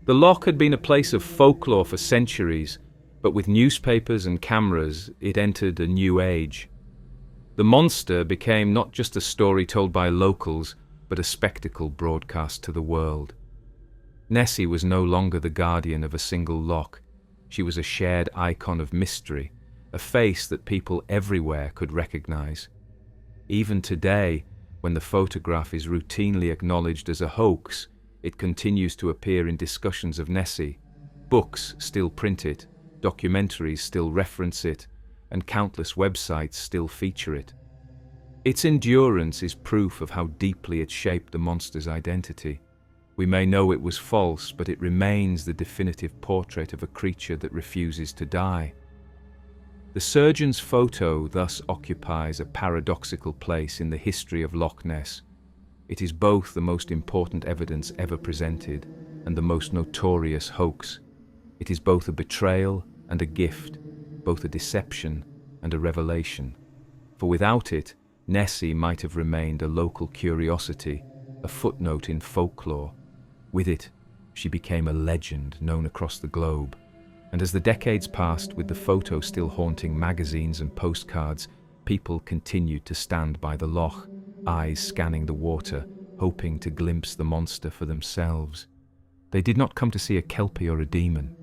The loch had been a place of folklore for centuries, but with newspapers and cameras, it entered a new age. The monster became not just a story told by locals, but a spectacle broadcast to the world. Nessie was no longer the guardian of a single loch. She was a shared icon of mystery, a face that people everywhere could recognize. Even today, when the photograph is routinely acknowledged as a hoax, it continues to appear in discussions of Nessie. Books still print it, documentaries still reference it, and countless websites still feature it. Its endurance is proof of how deeply it shaped the monster's identity. We may know it was false, but it remains the definitive portrait of a creature that refuses to die. The surgeon's photo thus occupies a paradoxical place in the history of Loch Ness. It is both the most important evidence ever presented and the most notorious hoax. It is both a betrayal and a gift, both a deception and a revelation. For without it, Nessie might have remained a local curiosity, a footnote in folklore. With it, she became a legend known across the globe. And as the decades passed, with the photo still haunting magazines and postcards, people continued to stand by the loch, eyes scanning the water, hoping to glimpse the monster for themselves. They did not come to see a kelpie or a demon.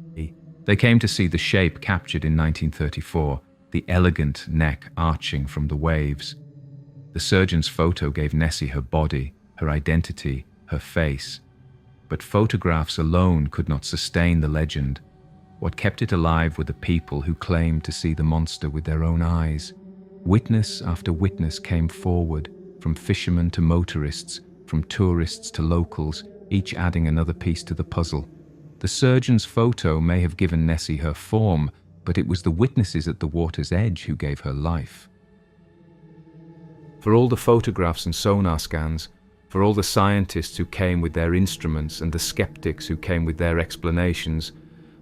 They came to see the shape captured in 1934, the elegant neck arching from the waves. The surgeon's photo gave Nessie her body, her identity, her face. But photographs alone could not sustain the legend. What kept it alive were the people who claimed to see the monster with their own eyes. Witness after witness came forward, from fishermen to motorists, from tourists to locals, each adding another piece to the puzzle. The surgeon's photo may have given Nessie her form, but it was the witnesses at the water's edge who gave her life. For all the photographs and sonar scans, for all the scientists who came with their instruments and the skeptics who came with their explanations,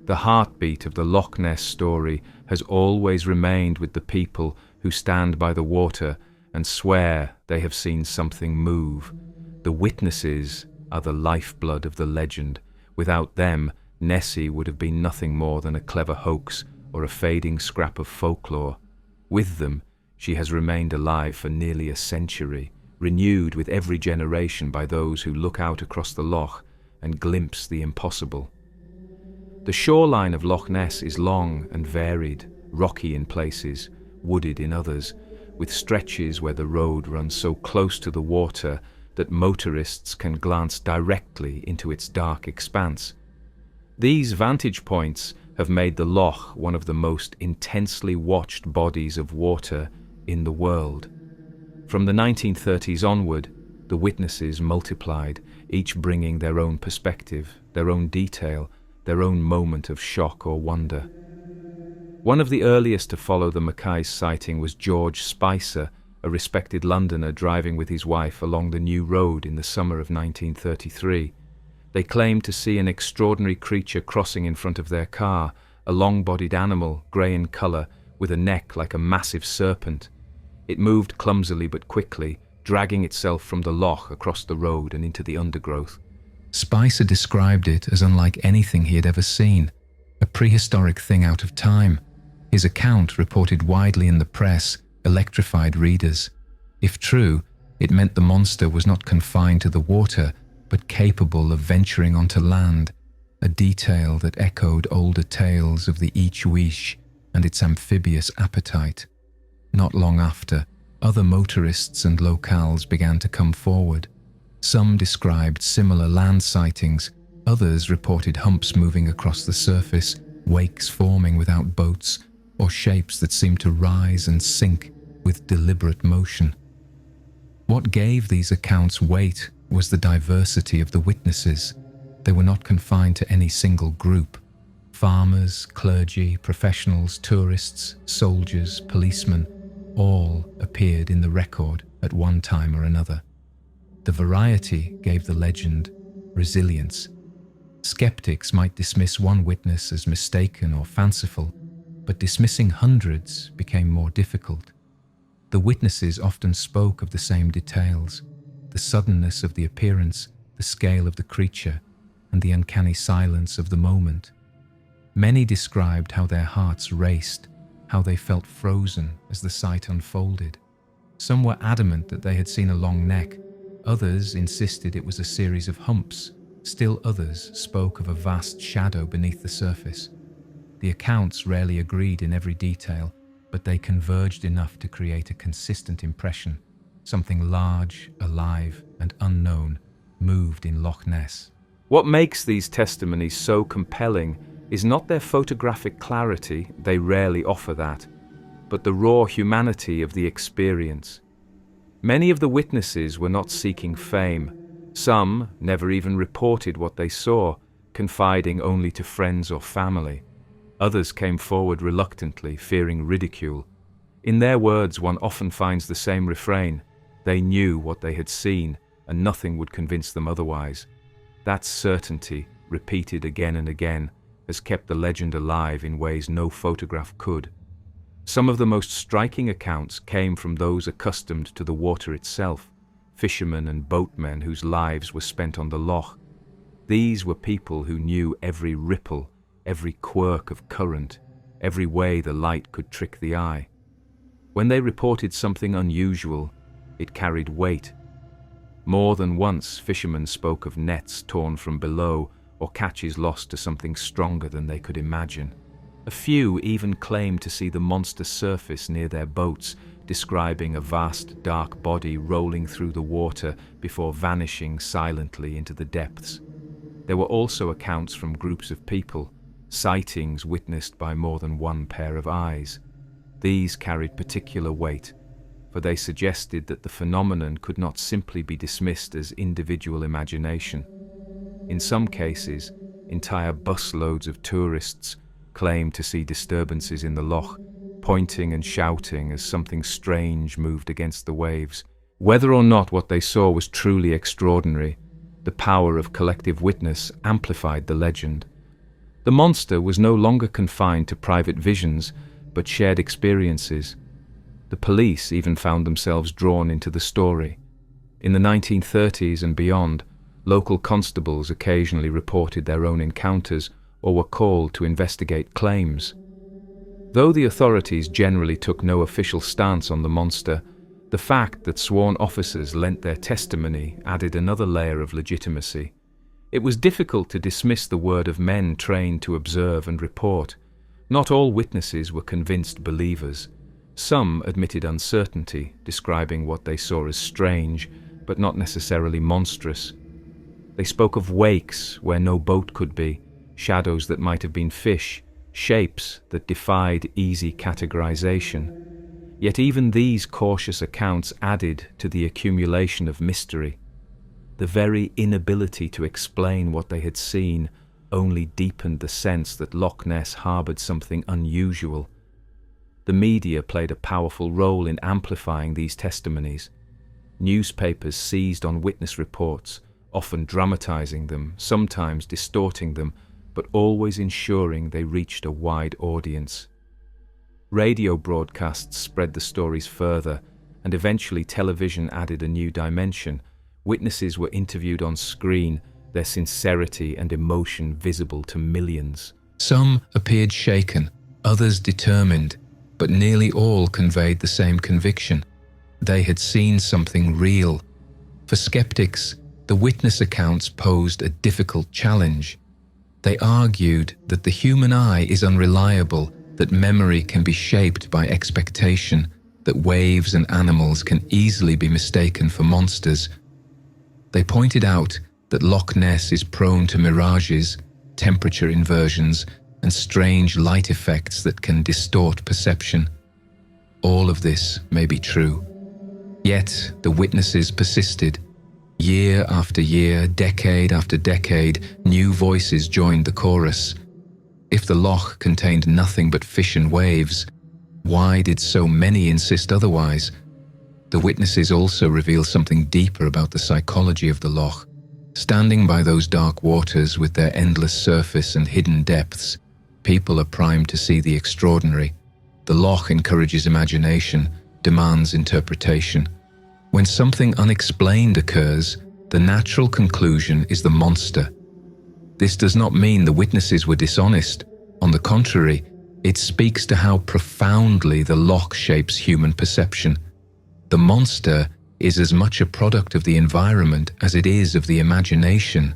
the heartbeat of the Loch Ness story has always remained with the people who stand by the water and swear they have seen something move. The witnesses are the lifeblood of the legend. Without them, Nessie would have been nothing more than a clever hoax or a fading scrap of folklore. With them, she has remained alive for nearly a century, renewed with every generation by those who look out across the loch and glimpse the impossible. The shoreline of Loch Ness is long and varied, rocky in places, wooded in others, with stretches where the road runs so close to the water that motorists can glance directly into its dark expanse. These vantage points have made the loch one of the most intensely watched bodies of water in the world. From the 1930s onward, The witnesses multiplied, each bringing their own perspective, their own detail, their own moment of shock or wonder. One of the earliest to follow the Mackay's sighting was George Spicer, a respected Londoner driving with his wife along the New Road in the summer of 1933. They claimed to see an extraordinary creature crossing in front of their car, a long-bodied animal, grey in colour, with a neck like a massive serpent. It moved clumsily but quickly, dragging itself from the loch across the road and into the undergrowth. Spicer described it as unlike anything he had ever seen, a prehistoric thing out of time. His account, reported widely in the press, electrified readers. If true, it meant the monster was not confined to the water, but capable of venturing onto land, a detail that echoed older tales of the Ichwish and its amphibious appetite. Not long after, other motorists and locals began to come forward. Some described similar land sightings, others reported humps moving across the surface, wakes forming without boats, or shapes that seemed to rise and sink with deliberate motion. What gave these accounts weight was the diversity of the witnesses. They were not confined to any single group. Farmers, clergy, professionals, tourists, soldiers, policemen, all appeared in the record at one time or another. The variety gave the legend resilience. Skeptics might dismiss one witness as mistaken or fanciful, but dismissing hundreds became more difficult. The witnesses often spoke of the same details: the suddenness of the appearance, the scale of the creature, and the uncanny silence of the moment. Many described how their hearts raced, how they felt frozen as the sight unfolded. Some were adamant that they had seen a long neck, others insisted it was a series of humps, still others spoke of a vast shadow beneath the surface. The accounts rarely agreed in every detail, but they converged enough to create a consistent impression. Something large, alive, and unknown moved in Loch Ness. What makes these testimonies so compelling is not their photographic clarity, they rarely offer that, but the raw humanity of the experience. Many of the witnesses were not seeking fame. Some never even reported what they saw, confiding only to friends or family. Others came forward reluctantly, fearing ridicule. In their words, one often finds the same refrain: they knew what they had seen, and nothing would convince them otherwise. That certainty, repeated again and again, has kept the legend alive in ways no photograph could. Some of the most striking accounts came from those accustomed to the water itself, fishermen and boatmen whose lives were spent on the loch. These were people who knew every ripple, every quirk of current, every way the light could trick the eye. When they reported something unusual, it carried weight. More than once, fishermen spoke of nets torn from below or catches lost to something stronger than they could imagine. A few even claimed to see the monster surface near their boats, describing a vast dark body rolling through the water before vanishing silently into the depths. There were also accounts from groups of people, sightings witnessed by more than one pair of eyes. These carried particular weight, for they suggested that the phenomenon could not simply be dismissed as individual imagination. In some cases, entire busloads of tourists claimed to see disturbances in the loch, pointing and shouting as something strange moved against the waves. Whether or not what they saw was truly extraordinary, the power of collective witness amplified the legend. The monster was no longer confined to private visions, but shared experiences. The police even found themselves drawn into the story. In the 1930s and beyond, local constables occasionally reported their own encounters or were called to investigate claims. Though the authorities generally took no official stance on the monster, the fact that sworn officers lent their testimony added another layer of legitimacy. It was difficult to dismiss the word of men trained to observe and report. Not all witnesses were convinced believers. Some admitted uncertainty, describing what they saw as strange, but not necessarily monstrous. They spoke of wakes where no boat could be, shadows that might have been fish, shapes that defied easy categorization. Yet even these cautious accounts added to the accumulation of mystery. The very inability to explain what they had seen only deepened the sense that Loch Ness harbored something unusual. The media played a powerful role in amplifying these testimonies. Newspapers seized on witness reports, often dramatizing them, sometimes distorting them, but always ensuring they reached a wide audience. Radio broadcasts spread the stories further, and eventually television added a new dimension. Witnesses were interviewed on screen, their sincerity and emotion visible to millions. Some appeared shaken, others determined, but nearly all conveyed the same conviction. They had seen something real. For skeptics, the witness accounts posed a difficult challenge. They argued that the human eye is unreliable, that memory can be shaped by expectation, that waves and animals can easily be mistaken for monsters. They pointed out that Loch Ness is prone to mirages, temperature inversions, and strange light effects that can distort perception. All of this may be true. Yet the witnesses persisted. Year after year, decade after decade, new voices joined the chorus. If the loch contained nothing but fish and waves, why did so many insist otherwise? The witnesses also reveal something deeper about the psychology of the loch. Standing by those dark waters with their endless surface and hidden depths, people are primed to see the extraordinary. The loch encourages imagination, demands interpretation. When something unexplained occurs, the natural conclusion is the monster. This does not mean the witnesses were dishonest. On the contrary, it speaks to how profoundly the loch shapes human perception. The monster is as much a product of the environment as it is of the imagination.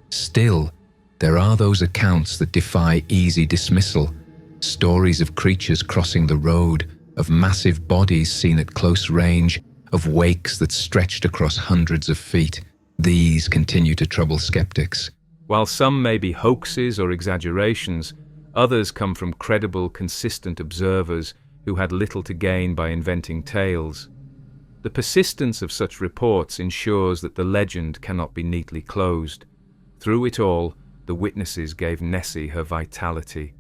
Still, there are those accounts that defy easy dismissal. Stories of creatures crossing the road, of massive bodies seen at close range, of wakes that stretched across hundreds of feet. These continue to trouble skeptics. While some may be hoaxes or exaggerations, others come from credible, consistent observers who had little to gain by inventing tales. The persistence of such reports ensures that the legend cannot be neatly closed. Through it all, the witnesses gave Nessie her vitality.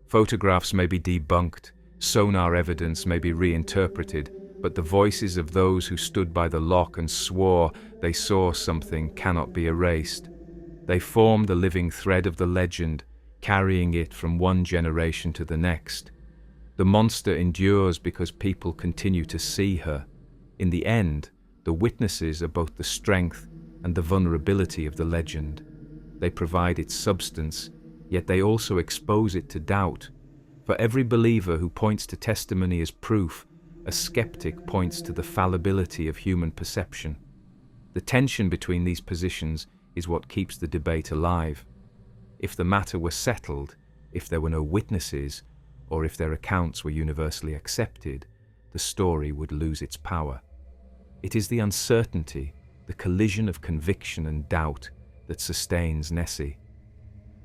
Photographs may be debunked, sonar evidence may be reinterpreted, but the voices of those who stood by the loch and swore they saw something cannot be erased. They form the living thread of the legend, carrying it from one generation to the next. The monster endures because people continue to see her. In the end, the witnesses are both the strength and the vulnerability of the legend. They provide its substance, yet they also expose it to doubt. For every believer who points to testimony as proof, a skeptic points to the fallibility of human perception. The tension between these positions is what keeps the debate alive. If the matter were settled, if there were no witnesses, or if their accounts were universally accepted, the story would lose its power. It is the uncertainty, the collision of conviction and doubt that sustains Nessie.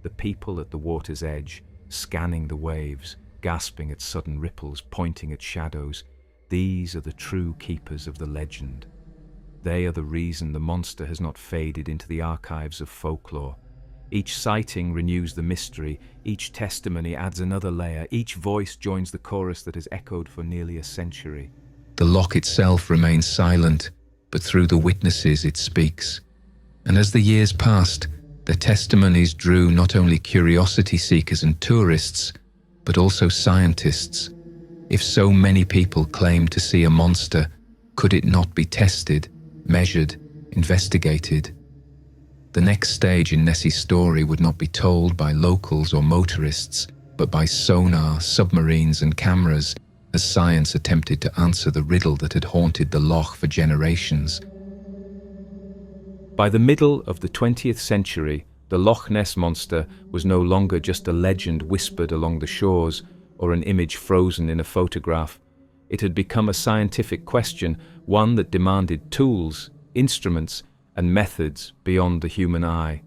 The people at the water's edge, scanning the waves, gasping at sudden ripples, pointing at shadows, these are the true keepers of the legend. They are the reason the monster has not faded into the archives of folklore. Each sighting renews the mystery, each testimony adds another layer, each voice joins the chorus that has echoed for nearly a century. The loch itself remains silent, but through the witnesses it speaks. And as the years passed, their testimonies drew not only curiosity seekers and tourists, but also scientists. If so many people claimed to see a monster, could it not be tested, measured, investigated? The next stage in Nessie's story would not be told by locals or motorists, but by sonar, submarines and cameras, as science attempted to answer the riddle that had haunted the loch for generations. By the middle of the 20th century, the Loch Ness Monster was no longer just a legend whispered along the shores or an image frozen in a photograph. It had become a scientific question, one that demanded tools, instruments, and methods beyond the human eye.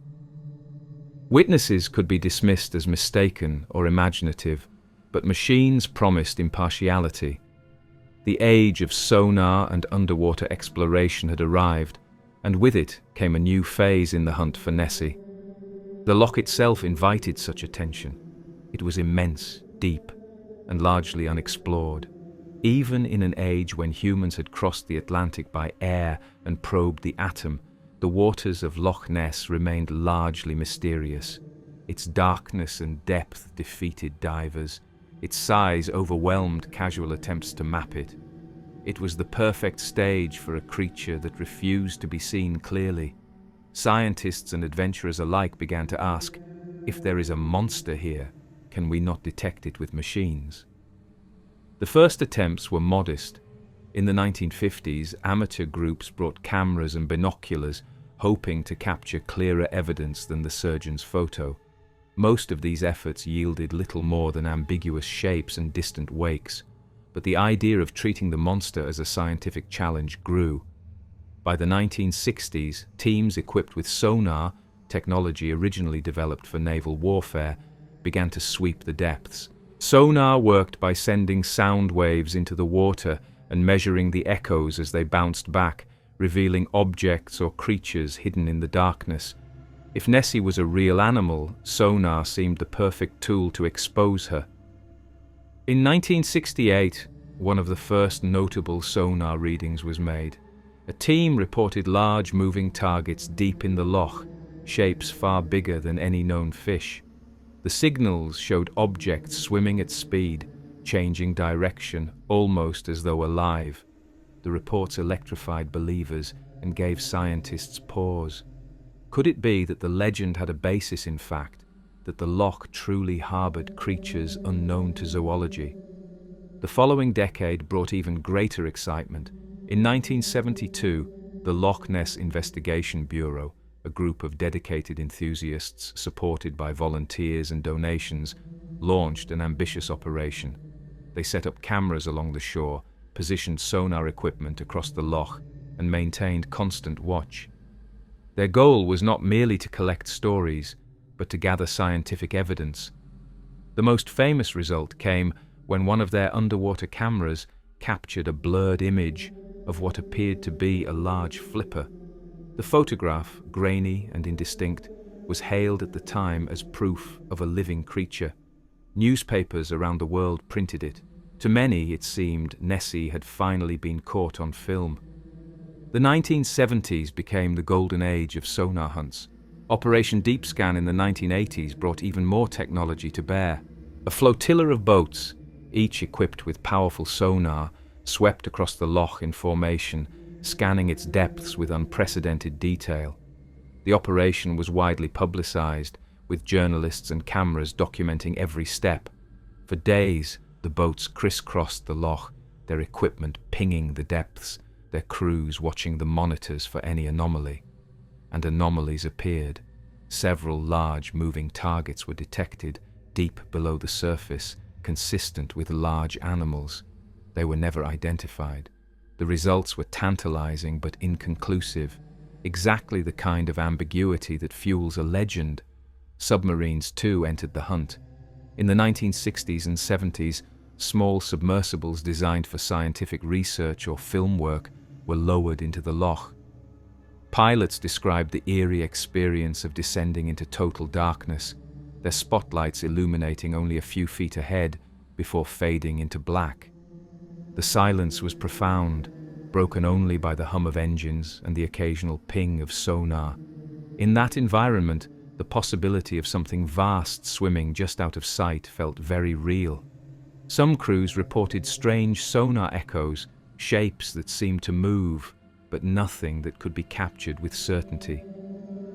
Witnesses could be dismissed as mistaken or imaginative, but machines promised impartiality. The age of sonar and underwater exploration had arrived, and with it came a new phase in the hunt for Nessie. The loch itself invited such attention. It was immense, deep, and largely unexplored. Even in an age when humans had crossed the Atlantic by air and probed the atom, the waters of Loch Ness remained largely mysterious. Its darkness and depth defeated divers. Its size overwhelmed casual attempts to map it. It was the perfect stage for a creature that refused to be seen clearly. Scientists and adventurers alike began to ask, if there is a monster here, can we not detect it with machines? The first attempts were modest. In the 1950s, amateur groups brought cameras and binoculars, hoping to capture clearer evidence than the surgeon's photo. Most of these efforts yielded little more than ambiguous shapes and distant wakes, but the idea of treating the monster as a scientific challenge grew. By the 1960s, teams equipped with sonar, technology originally developed for naval warfare, began to sweep the depths. Sonar worked by sending sound waves into the water and measuring the echoes as they bounced back, revealing objects or creatures hidden in the darkness. If Nessie was a real animal, sonar seemed the perfect tool to expose her. In 1968, one of the first notable sonar readings was made. A team reported large moving targets deep in the loch, shapes far bigger than any known fish. The signals showed objects swimming at speed, changing direction, almost as though alive. The reports electrified believers and gave scientists pause. Could it be that the legend had a basis in fact, that the loch truly harbored creatures unknown to zoology? The following decade brought even greater excitement. In 1972, the Loch Ness Investigation Bureau, a group of dedicated enthusiasts supported by volunteers and donations, launched an ambitious operation. They set up cameras along the shore, positioned sonar equipment across the loch, and maintained constant watch. Their goal was not merely to collect stories, but to gather scientific evidence. The most famous result came when one of their underwater cameras captured a blurred image of what appeared to be a large flipper. The photograph, grainy and indistinct, was hailed at the time as proof of a living creature. Newspapers around the world printed it. To many, it seemed Nessie had finally been caught on film. The 1970s became the golden age of sonar hunts. Operation Deep Scan in the 1980s brought even more technology to bear. A flotilla of boats, each equipped with powerful sonar, swept across the loch in formation, scanning its depths with unprecedented detail. The operation was widely publicized, with journalists and cameras documenting every step. For days, the boats crisscrossed the loch, their equipment pinging the depths, their crews watching the monitors for any anomaly. And anomalies appeared. Several large moving targets were detected, deep below the surface, consistent with large animals. They were never identified. The results were tantalizing but inconclusive, exactly the kind of ambiguity that fuels a legend. Submarines, too, entered the hunt. In the 1960s and 70s, small submersibles designed for scientific research or film work were lowered into the loch. Pilots described the eerie experience of descending into total darkness, their spotlights illuminating only a few feet ahead before fading into black. The silence was profound, broken only by the hum of engines and the occasional ping of sonar. In that environment, the possibility of something vast swimming just out of sight felt very real. Some crews reported strange sonar echoes, shapes that seemed to move, but nothing that could be captured with certainty.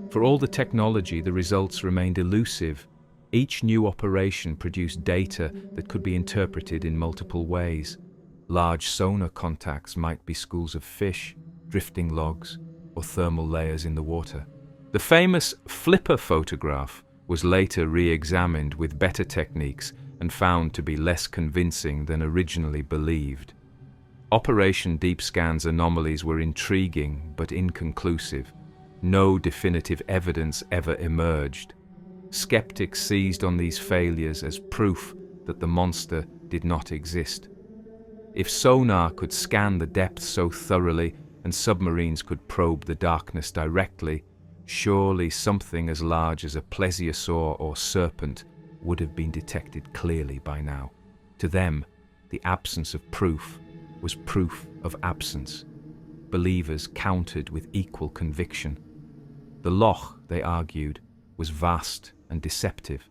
For all the technology, the results remained elusive. Each new operation produced data that could be interpreted in multiple ways. Large sonar contacts might be schools of fish, drifting logs, or thermal layers in the water. The famous flipper photograph was later re-examined with better techniques and found to be less convincing than originally believed. Operation Deep Scan's anomalies were intriguing but inconclusive. No definitive evidence ever emerged. Skeptics seized on these failures as proof that the monster did not exist. If sonar could scan the depths so thoroughly and submarines could probe the darkness directly, surely something as large as a plesiosaur or serpent would have been detected clearly by now. To them, the absence of proof was proof of absence. Believers countered with equal conviction. The Loch, they argued, was vast and deceptive.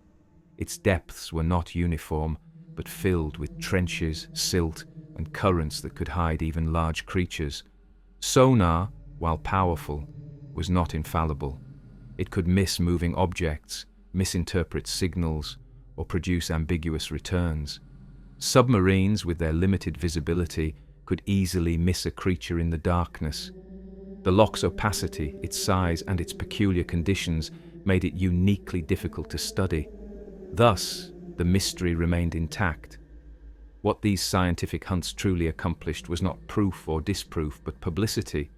Its depths were not uniform, but filled with trenches, silt, and currents that could hide even large creatures. Sonar, while powerful, was not infallible. It could miss moving objects, misinterpret signals, or produce ambiguous returns. Submarines, with their limited visibility, could easily miss a creature in the darkness. The Loch's opacity, its size, and its peculiar conditions made it uniquely difficult to study. Thus, the mystery remained intact. What these scientific hunts truly accomplished was not proof or disproof, but publicity.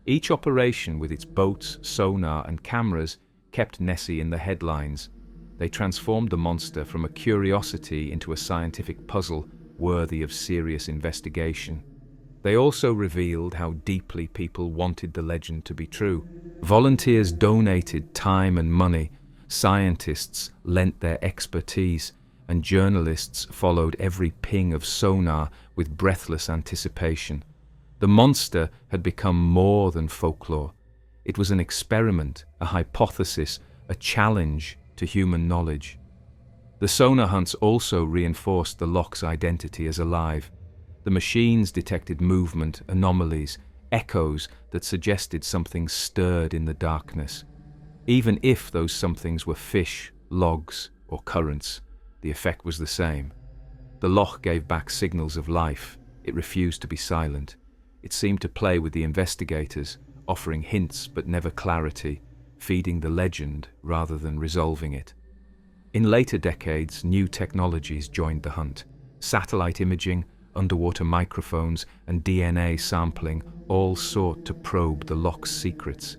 Each operation, with its boats, sonar, and cameras, kept Nessie in the headlines. They transformed the monster from a curiosity into a scientific puzzle worthy of serious investigation. They also revealed how deeply people wanted the legend to be true. Volunteers donated time and money, scientists lent their expertise, and journalists followed every ping of sonar with breathless anticipation. The monster had become more than folklore. It was an experiment, a hypothesis, a challenge to human knowledge. The sonar hunts also reinforced the Loch's identity as alive. The machines detected movement, anomalies, echoes that suggested something stirred in the darkness. Even if those somethings were fish, logs, or currents, the effect was the same. The Loch gave back signals of life. It refused to be silent. It seemed to play with the investigators, offering hints but never clarity, feeding the legend rather than resolving it. In later decades, new technologies joined the hunt. Satellite imaging, underwater microphones, and DNA sampling all sought to probe the Loch's secrets.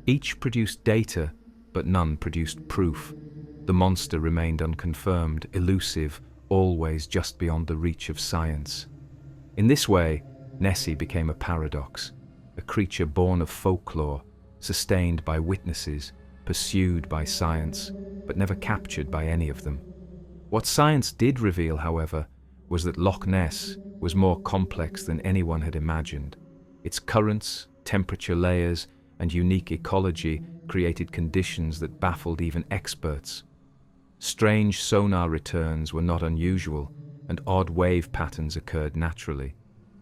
Each produced data, but none produced proof. The monster remained unconfirmed, elusive, always just beyond the reach of science. In this way, Nessie became a paradox, a creature born of folklore, sustained by witnesses, pursued by science, but never captured by any of them. What science did reveal, however, was that Loch Ness was more complex than anyone had imagined. Its currents, temperature layers, and unique ecology created conditions that baffled even experts. Strange sonar returns were not unusual, and odd wave patterns occurred naturally.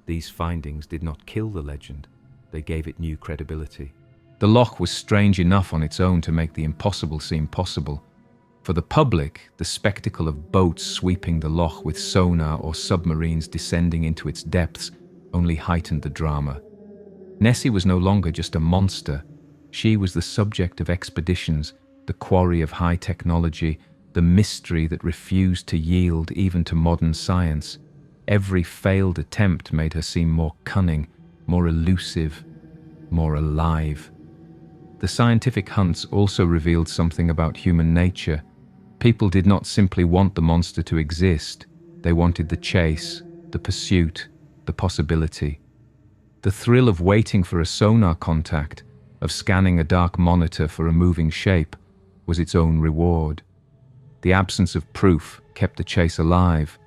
These findings did not kill the legend, they gave it new credibility. The Loch was strange enough on its own to make the impossible seem possible. For the public, the spectacle of boats sweeping the Loch with sonar or submarines descending into its depths only heightened the drama. Nessie was no longer just a monster. She was the subject of expeditions, the quarry of high technology, the mystery that refused to yield even to modern science. Every failed attempt made her seem more cunning, more elusive, more alive. The scientific hunts also revealed something about human nature. People did not simply want the monster to exist. They wanted the chase, the pursuit, the possibility. The thrill of waiting for a sonar contact, of scanning a dark monitor for a moving shape, was its own reward. The absence of proof kept the chase alive.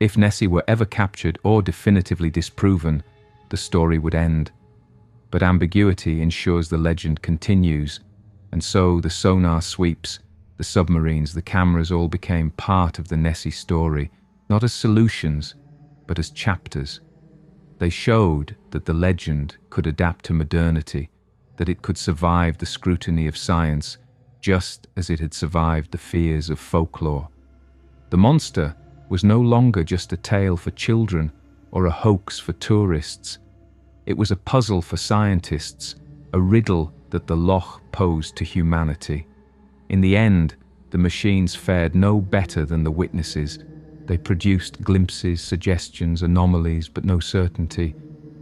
If Nessie were ever captured or definitively disproven, the story would end. But ambiguity ensures the legend continues, and so the sonar sweeps, the submarines, the cameras all became part of the Nessie story, not as solutions, but as chapters. They showed that the legend could adapt to modernity, that it could survive the scrutiny of science, just as it had survived the fears of folklore. The monster was no longer just a tale for children or a hoax for tourists. It was a puzzle for scientists, a riddle that the Loch posed to humanity. In the end, the machines fared no better than the witnesses. They produced glimpses, suggestions, anomalies, but no certainty.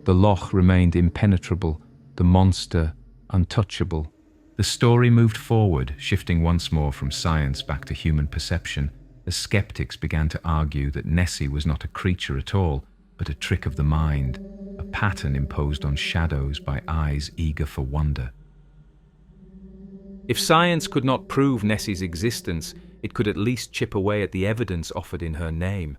The Loch remained impenetrable, the monster untouchable. The story moved forward, shifting once more from science back to human perception, as skeptics began to argue that Nessie was not a creature at all, but a trick of the mind, a pattern imposed on shadows by eyes eager for wonder. If science could not prove Nessie's existence, it could at least chip away at the evidence offered in her name.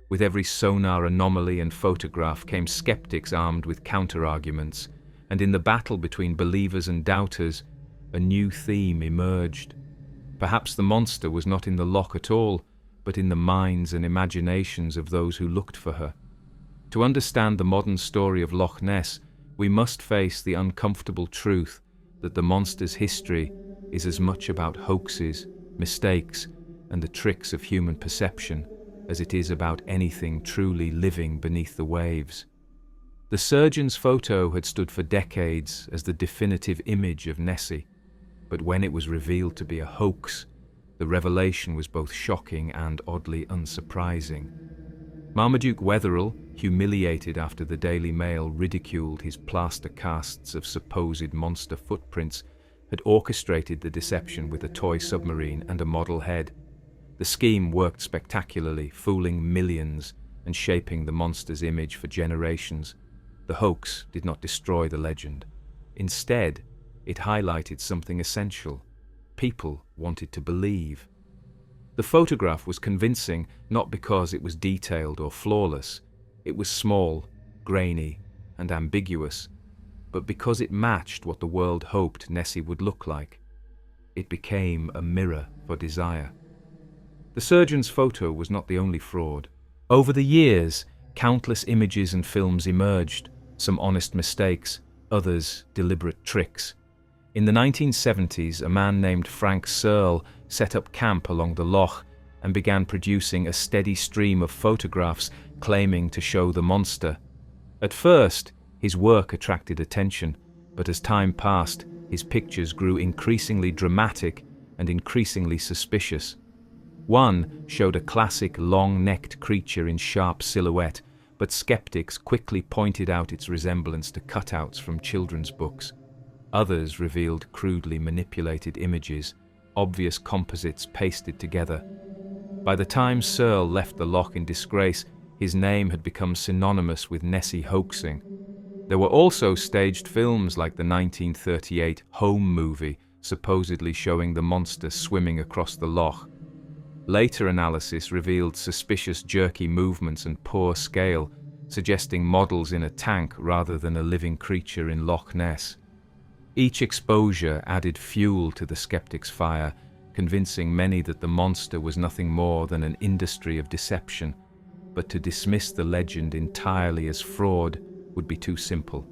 With every sonar anomaly and photograph came skeptics armed with counter-arguments, and in the battle between believers and doubters, a new theme emerged. Perhaps the monster was not in the loch at all, but in the minds and imaginations of those who looked for her. To understand the modern story of Loch Ness, we must face the uncomfortable truth that the monster's history is as much about hoaxes, mistakes, and the tricks of human perception as it is about anything truly living beneath the waves. The surgeon's photo had stood for decades as the definitive image of Nessie, but when it was revealed to be a hoax, the revelation was both shocking and oddly unsurprising. Marmaduke Wetherell, humiliated after the Daily Mail ridiculed his plaster casts of supposed monster footprints, had orchestrated the deception with a toy submarine and a model head. The scheme worked spectacularly, fooling millions and shaping the monster's image for generations. The hoax did not destroy the legend. Instead, it highlighted something essential. People wanted to believe. The photograph was convincing not because it was detailed or flawless. It was small, grainy, and ambiguous, but because it matched what the world hoped Nessie would look like. It became a mirror for desire. The surgeon's photo was not the only fraud. Over the years, countless images and films emerged, some honest mistakes, others deliberate tricks. In the 1970s, a man named Frank Searle set up camp along the loch and began producing a steady stream of photographs claiming to show the monster. At first, his work attracted attention, but as time passed, his pictures grew increasingly dramatic and increasingly suspicious. One showed a classic long-necked creature in sharp silhouette, but skeptics quickly pointed out its resemblance to cutouts from children's books. Others revealed crudely manipulated images, obvious composites pasted together. By the time Searle left the loch in disgrace, his name had become synonymous with Nessie hoaxing. There were also staged films like the 1938 Home movie, supposedly showing the monster swimming across the loch. Later analysis revealed suspicious jerky movements and poor scale, suggesting models in a tank rather than a living creature in Loch Ness. Each exposure added fuel to the skeptics' fire, convincing many that the monster was nothing more than an industry of deception, but to dismiss the legend entirely as fraud would be too simple.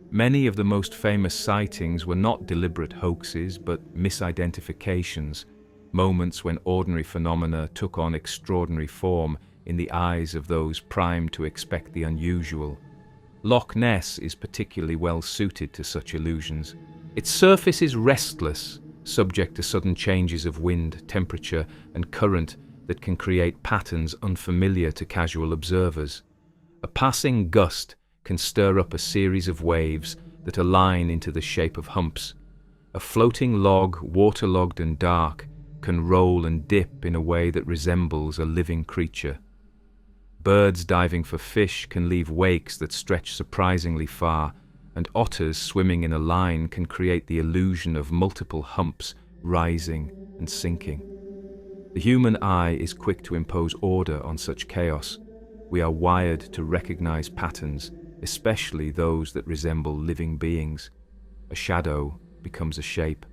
Many of the most famous sightings were not deliberate hoaxes, but misidentifications, moments when ordinary phenomena took on extraordinary form in the eyes of those primed to expect the unusual. Loch Ness is particularly well suited to such illusions. Its surface is restless, subject to sudden changes of wind, temperature, and current that can create patterns unfamiliar to casual observers. A passing gust can stir up a series of waves that align into the shape of humps. A floating log, waterlogged and dark, can roll and dip in a way that resembles a living creature. Birds diving for fish can leave wakes that stretch surprisingly far, and otters swimming in a line can create the illusion of multiple humps rising and sinking. The human eye is quick to impose order on such chaos. We are wired to recognize patterns, especially those that resemble living beings. A shadow becomes a shape,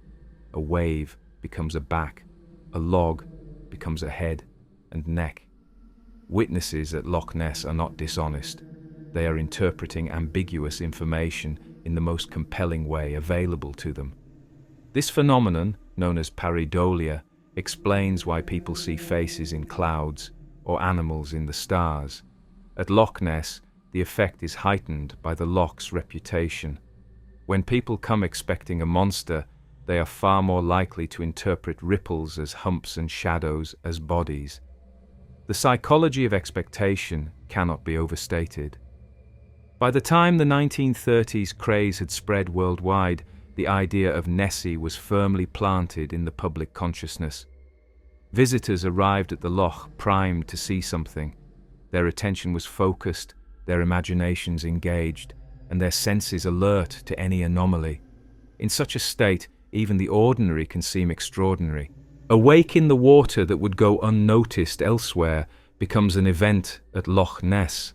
a wave becomes a back, a log becomes a head and neck. Witnesses at Loch Ness are not dishonest. They are interpreting ambiguous information in the most compelling way available to them. This phenomenon, known as pareidolia, explains why people see faces in clouds or animals in the stars. At Loch Ness, the effect is heightened by the loch's reputation. When people come expecting a monster, they are far more likely to interpret ripples as humps and shadows as bodies. The psychology of expectation cannot be overstated. By the time the 1930s craze had spread worldwide, the idea of Nessie was firmly planted in the public consciousness. Visitors arrived at the loch primed to see something. Their attention was focused, their imaginations engaged, and their senses alert to any anomaly. In such a state, even the ordinary can seem extraordinary. A wake in the water that would go unnoticed elsewhere becomes an event at Loch Ness.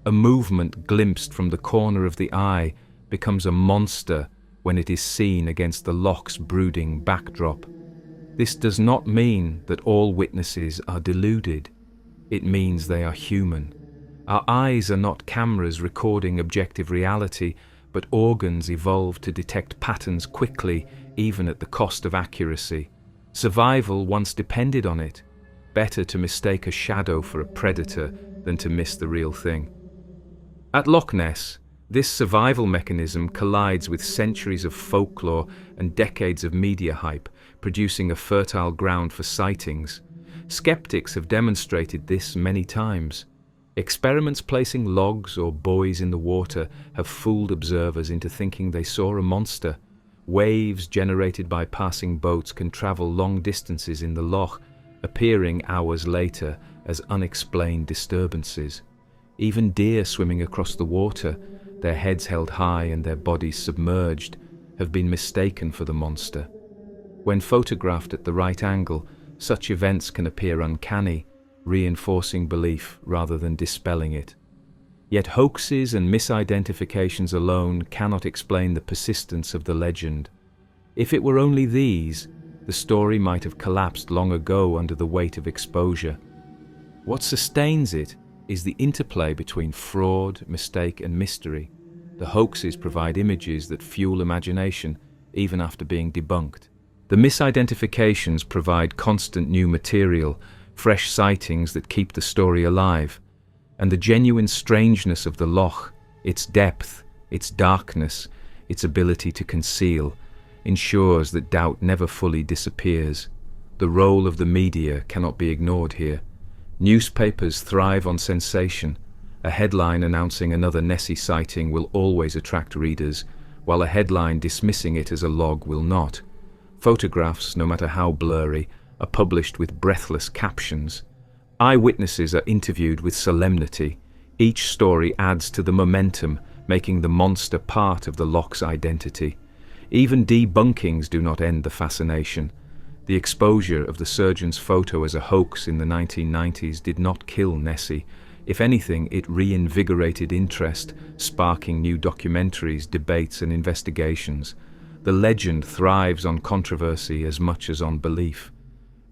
A movement glimpsed from the corner of the eye becomes a monster when it is seen against the loch's brooding backdrop. This does not mean that all witnesses are deluded. It means they are human. Our eyes are not cameras recording objective reality, but organs evolved to detect patterns quickly, even at the cost of accuracy. Survival once depended on it. Better to mistake a shadow for a predator than to miss the real thing. At Loch Ness, this survival mechanism collides with centuries of folklore and decades of media hype, producing a fertile ground for sightings. Skeptics have demonstrated this many times. Experiments placing logs or buoys in the water have fooled observers into thinking they saw a monster. Waves generated by passing boats can travel long distances in the loch, appearing hours later as unexplained disturbances. Even deer swimming across the water, their heads held high and their bodies submerged, have been mistaken for the monster. When photographed at the right angle, such events can appear uncanny, reinforcing belief rather than dispelling it. Yet hoaxes and misidentifications alone cannot explain the persistence of the legend. If it were only these, the story might have collapsed long ago under the weight of exposure. What sustains it is the interplay between fraud, mistake, and mystery. The hoaxes provide images that fuel imagination, even after being debunked. The misidentifications provide constant new material, fresh sightings that keep the story alive. And the genuine strangeness of the loch, its depth, its darkness, its ability to conceal, ensures that doubt never fully disappears. The role of the media cannot be ignored here. Newspapers thrive on sensation. A headline announcing another Nessie sighting will always attract readers, while a headline dismissing it as a log will not. Photographs, no matter how blurry, are published with breathless captions. Eyewitnesses are interviewed with solemnity. Each story adds to the momentum, making the monster part of the loch's identity. Even debunkings do not end the fascination. The exposure of the surgeon's photo as a hoax in the 1990s did not kill Nessie. If anything, it reinvigorated interest, sparking new documentaries, debates, and investigations. The legend thrives on controversy as much as on belief.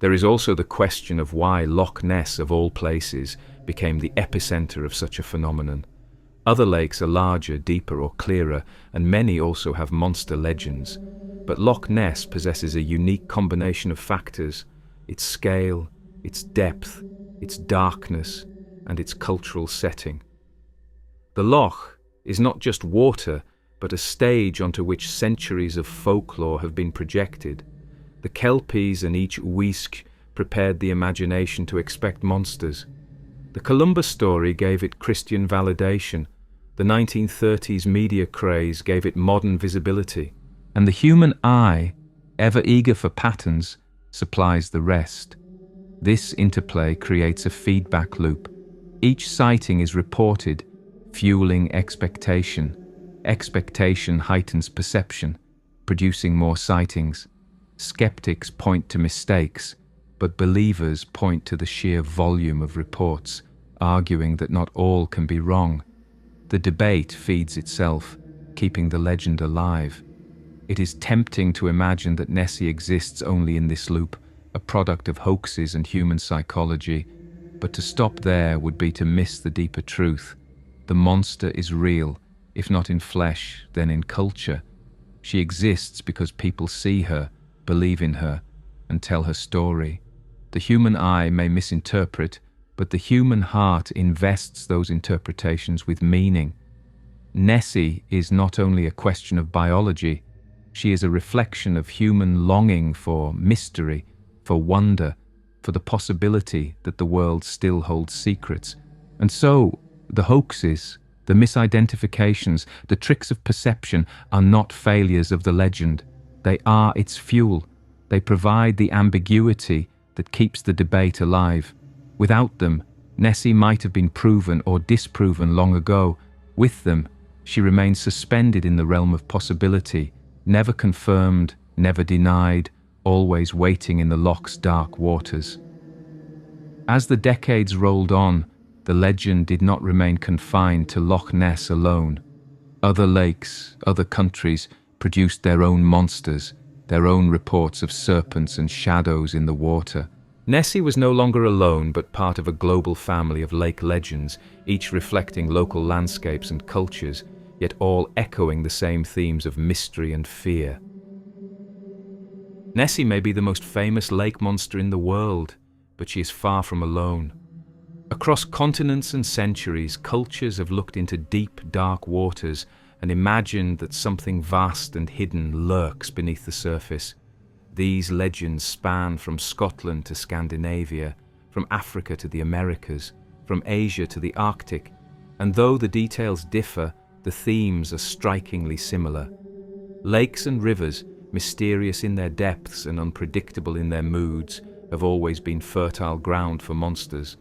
There is also the question of why Loch Ness, of all places, became the epicenter of such a phenomenon. Other lakes are larger, deeper, or clearer, and many also have monster legends. But Loch Ness possesses a unique combination of factors: its scale, its depth, its darkness, and its cultural setting. The loch is not just water, but a stage onto which centuries of folklore have been projected. The Kelpies and each Uisg prepared the imagination to expect monsters. The Columbus story gave it Christian validation. The 1930s media craze gave it modern visibility. And the human eye, ever eager for patterns, supplies the rest. This interplay creates a feedback loop. Each sighting is reported, fueling expectation. Expectation heightens perception, producing more sightings. Skeptics point to mistakes, but believers point to the sheer volume of reports, arguing that not all can be wrong. The debate feeds itself, keeping the legend alive. It is tempting to imagine that Nessie exists only in this loop, a product of hoaxes and human psychology, but to stop there would be to miss the deeper truth. The monster is real, if not in flesh, then in culture. She exists because people see her, believe in her, and tell her story. The human eye may misinterpret, but the human heart invests those interpretations with meaning. Nessie is not only a question of biology, she is a reflection of human longing for mystery, for wonder, for the possibility that the world still holds secrets. And so, the hoaxes, the misidentifications, the tricks of perception are not failures of the legend. They are its fuel. They provide the ambiguity that keeps the debate alive. Without them, Nessie might have been proven or disproven long ago. With them, she remains suspended in the realm of possibility, never confirmed, never denied, always waiting in the loch's dark waters. As the decades rolled on, the legend did not remain confined to Loch Ness alone. Other lakes, other countries produced their own monsters, their own reports of serpents and shadows in the water. Nessie was no longer alone, but part of a global family of lake legends, each reflecting local landscapes and cultures, yet all echoing the same themes of mystery and fear. Nessie may be the most famous lake monster in the world, but she is far from alone. Across continents and centuries, cultures have looked into deep, dark waters and imagined that something vast and hidden lurks beneath the surface. These legends span from Scotland to Scandinavia, from Africa to the Americas, from Asia to the Arctic, and though the details differ, the themes are strikingly similar. Lakes and rivers, mysterious in their depths and unpredictable in their moods, have always been fertile ground for monsters.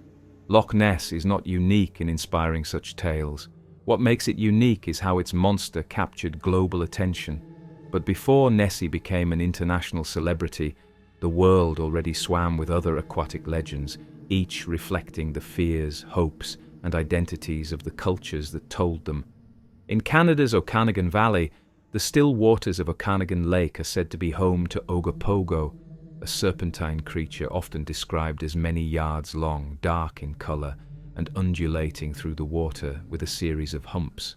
Loch Ness is not unique in inspiring such tales. What makes it unique is how its monster captured global attention. But before Nessie became an international celebrity, the world already swam with other aquatic legends, each reflecting the fears, hopes, and identities of the cultures that told them. In Canada's Okanagan Valley, the still waters of Okanagan Lake are said to be home to Ogopogo, a serpentine creature often described as many yards long, dark in colour, and undulating through the water with a series of humps.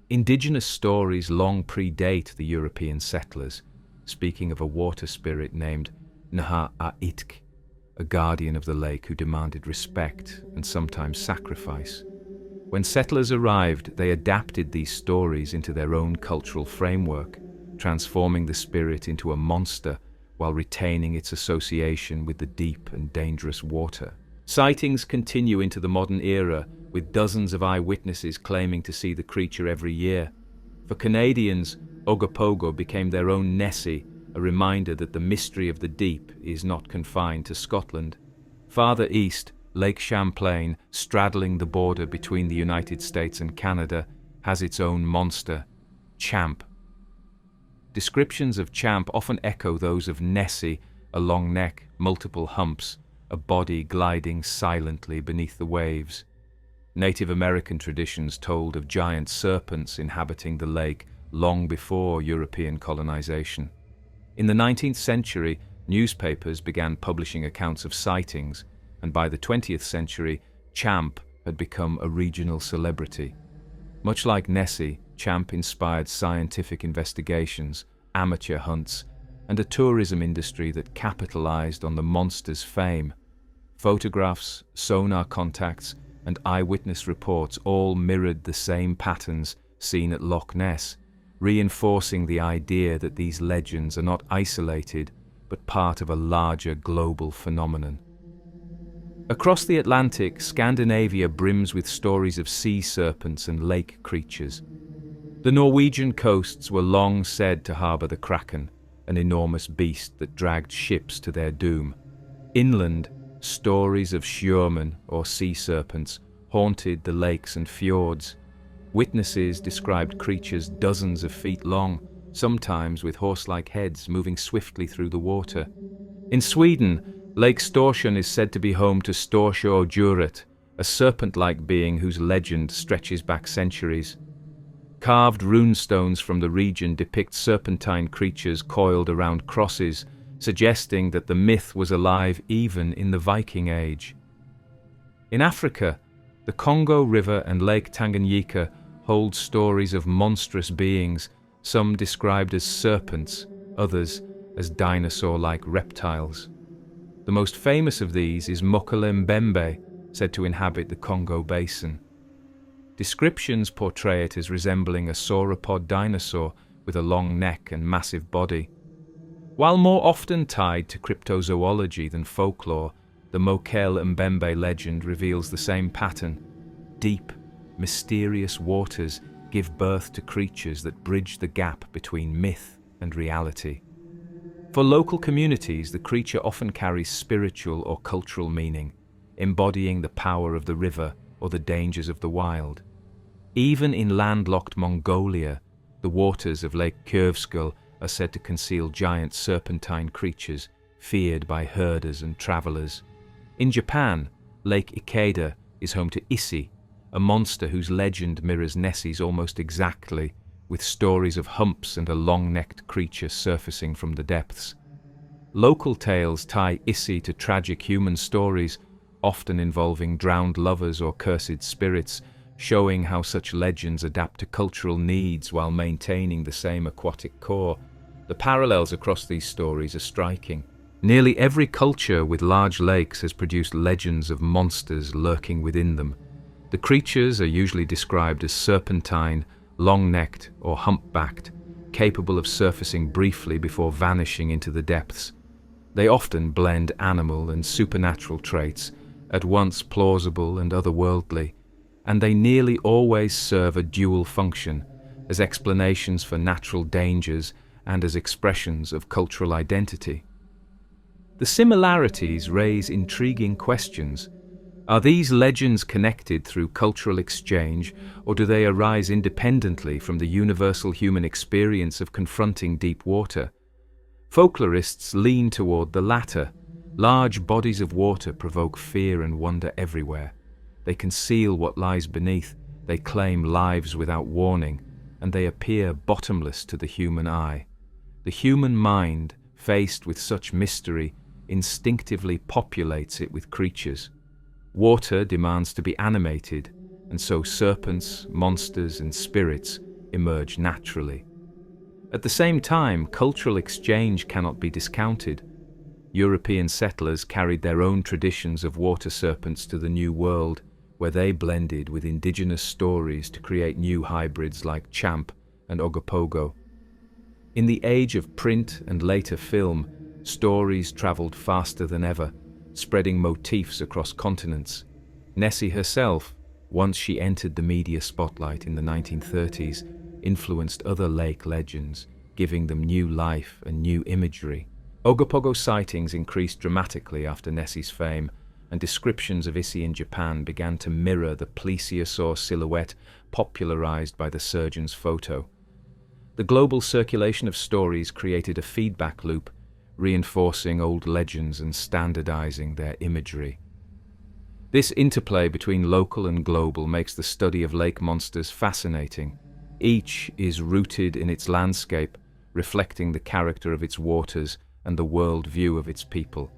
Indigenous stories long predate the European settlers, speaking of a water spirit named Naha-Aitk, a guardian of the lake who demanded respect and sometimes sacrifice. When settlers arrived, they adapted these stories into their own cultural framework, transforming the spirit into a monster while retaining its association with the deep and dangerous water. Sightings continue into the modern era, with dozens of eyewitnesses claiming to see the creature every year. For Canadians, Ogopogo became their own Nessie, a reminder that the mystery of the deep is not confined to Scotland. Farther east, Lake Champlain, straddling the border between the United States and Canada, has its own monster, Champ. Descriptions of Champ often echo those of Nessie, a long neck, multiple humps, a body gliding silently beneath the waves. Native American traditions told of giant serpents inhabiting the lake long before European colonization. In the 19th century, newspapers began publishing accounts of sightings, and by the 20th century, Champ had become a regional celebrity. Much like Nessie, Champ inspired scientific investigations, amateur hunts, and a tourism industry that capitalized on the monster's fame. Photographs, sonar contacts, and eyewitness reports all mirrored the same patterns seen at Loch Ness, reinforcing the idea that these legends are not isolated, but part of a larger global phenomenon. Across the Atlantic, Scandinavia brims with stories of sea serpents and lake creatures. The Norwegian coasts were long said to harbour the kraken, an enormous beast that dragged ships to their doom. Inland, stories of sjømenn, or sea serpents, haunted the lakes and fjords. Witnesses described creatures dozens of feet long, sometimes with horse-like heads moving swiftly through the water. In Sweden, Lake Storsjön is said to be home to Storsjöodjuret, a serpent-like being whose legend stretches back centuries. Carved runestones from the region depict serpentine creatures coiled around crosses, suggesting that the myth was alive even in the Viking Age. In Africa, the Congo River and Lake Tanganyika hold stories of monstrous beings, some described as serpents, others as dinosaur-like reptiles. The most famous of these is Mokele Mbembe, said to inhabit the Congo Basin. Descriptions portray it as resembling a sauropod dinosaur with a long neck and massive body. While more often tied to cryptozoology than folklore, the Mokele Mbembe legend reveals the same pattern. Deep, mysterious waters give birth to creatures that bridge the gap between myth and reality. For local communities, the creature often carries spiritual or cultural meaning. embodying the power of the river or the dangers of the wild. Even in landlocked Mongolia, the waters of Lake Kyrgyzstan are said to conceal giant serpentine creatures feared by herders and travelers. In Japan, Lake Ikeda is home to Issy, a monster whose legend mirrors Nessie's almost exactly, with stories of humps and a long-necked creature surfacing from the depths. Local tales tie Issy to tragic human stories, often involving drowned lovers or cursed spirits, showing how such legends adapt to cultural needs while maintaining the same aquatic core. The parallels across these stories are striking. Nearly every culture with large lakes has produced legends of monsters lurking within them. The creatures are usually described as serpentine, long-necked or humpbacked, capable of surfacing briefly before vanishing into the depths. They often blend animal and supernatural traits, at once plausible and otherworldly, and they nearly always serve a dual function, as explanations for natural dangers and as expressions of cultural identity. The similarities raise intriguing questions. Are these legends connected through cultural exchange, or do they arise independently from the universal human experience of confronting deep water? Folklorists lean toward the latter. Large bodies of water provoke fear and wonder everywhere. They conceal what lies beneath, they claim lives without warning, and they appear bottomless to the human eye. The human mind, faced with such mystery, instinctively populates it with creatures. Water demands to be animated, and so serpents, monsters, and spirits emerge naturally. At the same time, cultural exchange cannot be discounted. European settlers carried their own traditions of water serpents to the New World, where they blended with indigenous stories to create new hybrids like Champ and Ogopogo. In the age of print and later film, stories traveled faster than ever, spreading motifs across continents. Nessie herself, once she entered the media spotlight in the 1930s, influenced other lake legends, giving them new life and new imagery. Ogopogo sightings increased dramatically after Nessie's fame, and descriptions of Issy in Japan began to mirror the plesiosaur silhouette popularized by the surgeon's photo. The global circulation of stories created a feedback loop, reinforcing old legends and standardizing their imagery. This interplay between local and global makes the study of lake monsters fascinating. Each is rooted in its landscape, reflecting the character of its waters and the world view of its people.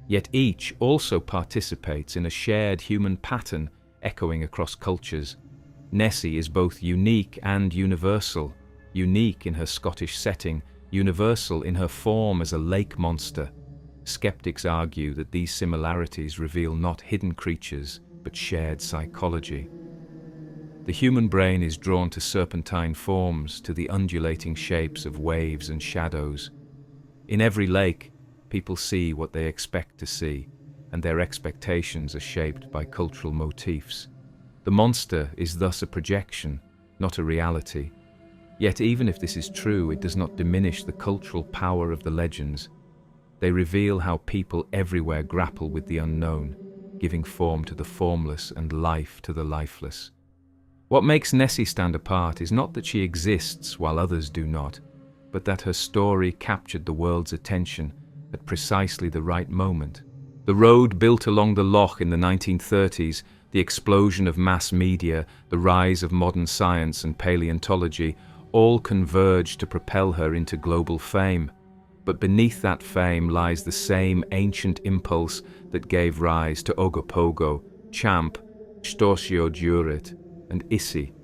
Yet each also participates in a shared human pattern echoing across cultures. Nessie is both unique and universal, unique in her Scottish setting, universal in her form as a lake monster. Skeptics argue that these similarities reveal not hidden creatures, but shared psychology. The human brain is drawn to serpentine forms, to the undulating shapes of waves and shadows. In every lake, people see what they expect to see, and their expectations are shaped by cultural motifs. The monster is thus a projection, not a reality. Yet even if this is true, it does not diminish the cultural power of the legends. They reveal how people everywhere grapple with the unknown, giving form to the formless and life to the lifeless. What makes Nessie stand apart is not that she exists while others do not, but that her story captured the world's attention at precisely the right moment. The road built along the Loch in the 1930s, the explosion of mass media, the rise of modern science and paleontology, all converged to propel her into global fame. But beneath that fame lies the same ancient impulse that gave rise to Ogopogo, Champ, Storsio Juret, and Issy.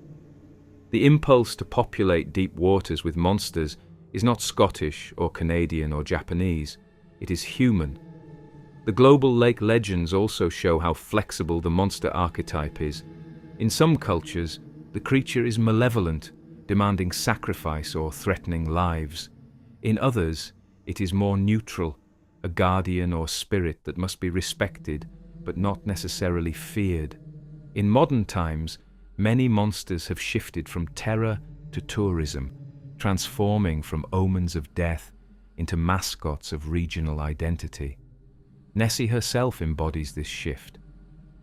The impulse to populate deep waters with monsters is not Scottish or Canadian or Japanese. It is human. The global lake legends also show how flexible the monster archetype is. In some cultures, the creature is malevolent, demanding sacrifice or threatening lives. In others, it is more neutral, a guardian or spirit that must be respected, but not necessarily feared. In modern times, many monsters have shifted from terror to tourism, transforming from omens of death into mascots of regional identity. Nessie herself embodies this shift.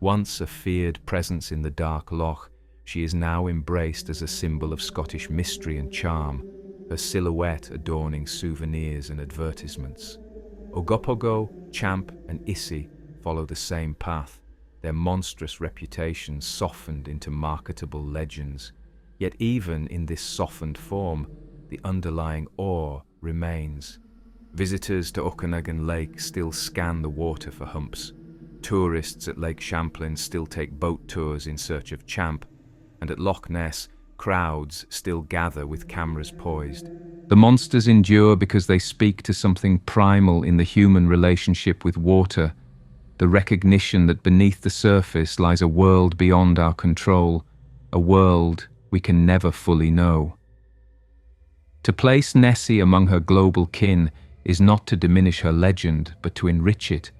Once a feared presence in the dark loch, she is now embraced as a symbol of Scottish mystery and charm, her silhouette adorning souvenirs and advertisements. Ogopogo, Champ, and Issy follow the same path, their monstrous reputations softened into marketable legends. Yet even in this softened form, the underlying awe remains. Visitors to Okanagan Lake still scan the water for humps. Tourists at Lake Champlain still take boat tours in search of Champ, and at Loch Ness, crowds still gather with cameras poised. The monsters endure because they speak to something primal in the human relationship with water, the recognition that beneath the surface lies a world beyond our control, a world we can never fully know. To place Nessie among her global kin is not to diminish her legend, but to enrich it.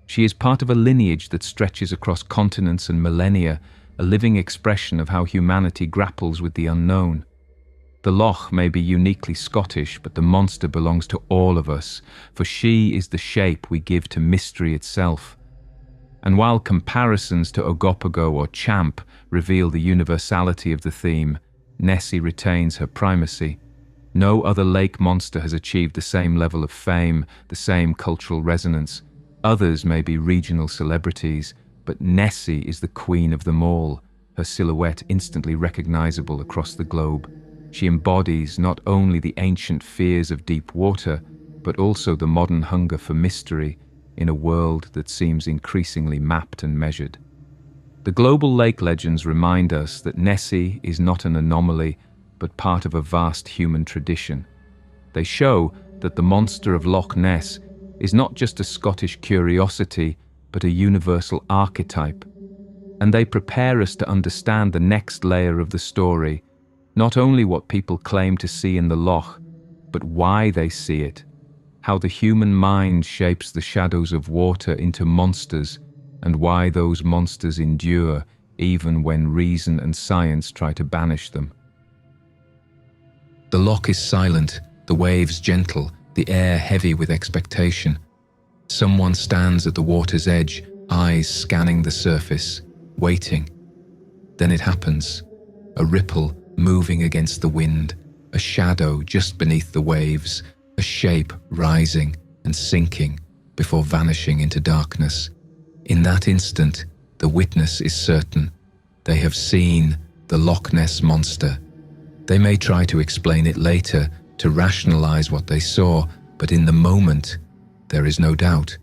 She is part of a lineage that stretches across continents and millennia, a living expression of how humanity grapples with the unknown. The Loch may be uniquely Scottish, but the monster belongs to all of us, for she is the shape we give to mystery itself. And while comparisons to Ogopogo or Champ reveal the universality of the theme, Nessie retains her primacy. No other lake monster has achieved the same level of fame, the same cultural resonance. Others may be regional celebrities, but Nessie is the queen of them all, her silhouette instantly recognizable across the globe. She embodies not only the ancient fears of deep water, but also the modern hunger for mystery in a world that seems increasingly mapped and measured. The global lake legends remind us that Nessie is not an anomaly, but part of a vast human tradition. They show that the monster of Loch Ness is not just a Scottish curiosity, but a universal archetype. And they prepare us to understand the next layer of the story, not only what people claim to see in the Loch, but why they see it, how the human mind shapes the shadows of water into monsters, and why those monsters endure even when reason and science try to banish them. The loch is silent, the waves gentle, the air heavy with expectation. Someone stands at the water's edge, eyes scanning the surface, waiting. Then it happens. A ripple moving against the wind, a shadow just beneath the waves, a shape rising and sinking before vanishing into darkness. In that instant, the witness is certain. They have seen the Loch Ness Monster. They may try to explain it later, to rationalize what they saw, but in the moment, there is no doubt.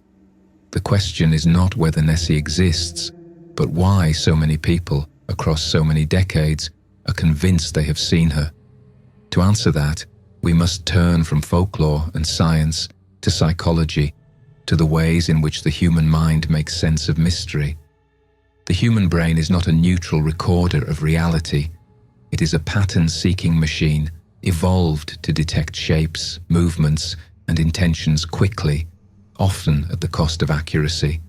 The question is not whether Nessie exists, but why so many people, across so many decades, are convinced they have seen her. To answer that, we must turn from folklore and science to psychology, to the ways in which the human mind makes sense of mystery. The human brain is not a neutral recorder of reality. It is a pattern-seeking machine, evolved to detect shapes, movements, and intentions quickly, often at the cost of accuracy.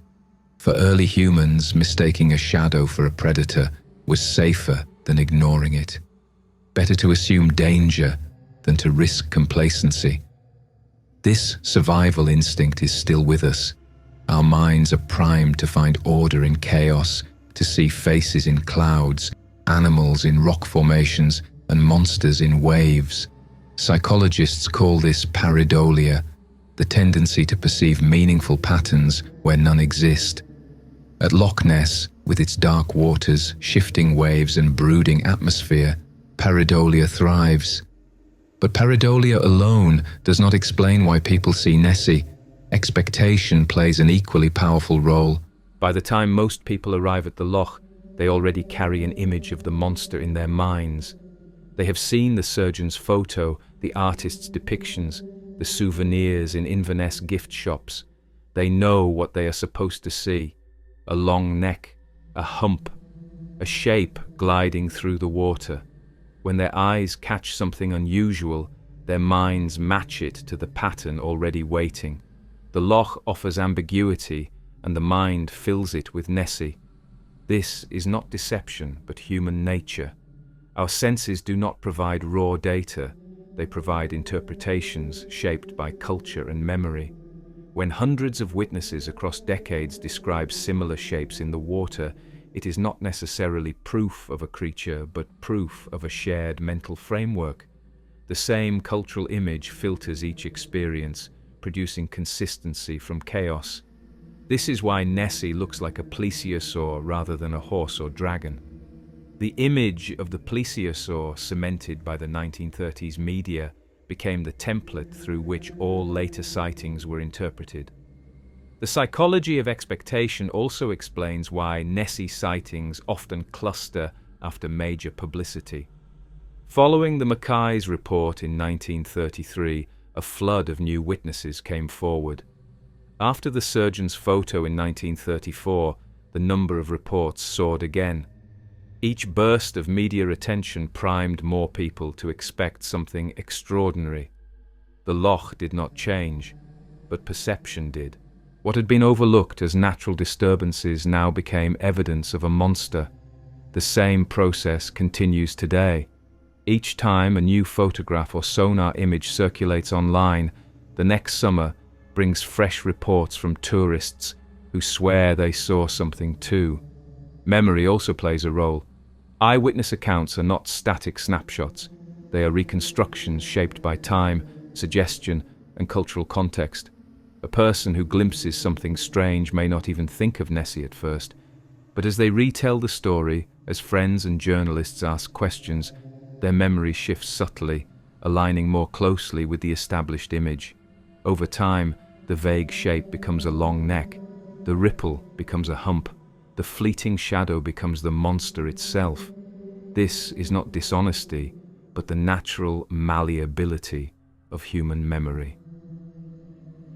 For early humans, mistaking a shadow for a predator was safer than ignoring it. Better to assume danger than to risk complacency. This survival instinct is still with us. Our minds are primed to find order in chaos, to see faces in clouds, animals in rock formations, and monsters in waves. Psychologists call this pareidolia, the tendency to perceive meaningful patterns where none exist. At Loch Ness, with its dark waters, shifting waves, and brooding atmosphere, pareidolia thrives. But pareidolia alone does not explain why people see Nessie. Expectation plays an equally powerful role. By the time most people arrive at the Loch, they already carry an image of the monster in their minds. They have seen the surgeon's photo, the artist's depictions, the souvenirs in Inverness gift shops. They know what they are supposed to see: a long neck, a hump, a shape gliding through the water. When their eyes catch something unusual, their minds match it to the pattern already waiting. The Loch offers ambiguity, and the mind fills it with Nessie. This is not deception, but human nature. Our senses do not provide raw data, they provide interpretations shaped by culture and memory. When hundreds of witnesses across decades describe similar shapes in the water, it is not necessarily proof of a creature, but proof of a shared mental framework. The same cultural image filters each experience, producing consistency from chaos. This is why Nessie looks like a plesiosaur rather than a horse or dragon. The image of the plesiosaur, cemented by the 1930s media, became the template through which all later sightings were interpreted. The psychology of expectation also explains why Nessie sightings often cluster after major publicity. Following the Mackay's report in 1933, a flood of new witnesses came forward. After the surgeon's photo in 1934, the number of reports soared again. Each burst of media attention primed more people to expect something extraordinary. The loch did not change, but perception did. What had been overlooked as natural disturbances now became evidence of a monster. The same process continues today. Each time a new photograph or sonar image circulates online, the next summer brings fresh reports from tourists who swear they saw something too. Memory also plays a role. Eyewitness accounts are not static snapshots. They are reconstructions shaped by time, suggestion, and cultural context. A person who glimpses something strange may not even think of Nessie at first, but as they retell the story, as friends and journalists ask questions, their memory shifts subtly, aligning more closely with the established image. Over time, the vague shape becomes a long neck, the ripple becomes a hump, the fleeting shadow becomes the monster itself. This is not dishonesty, but the natural malleability of human memory.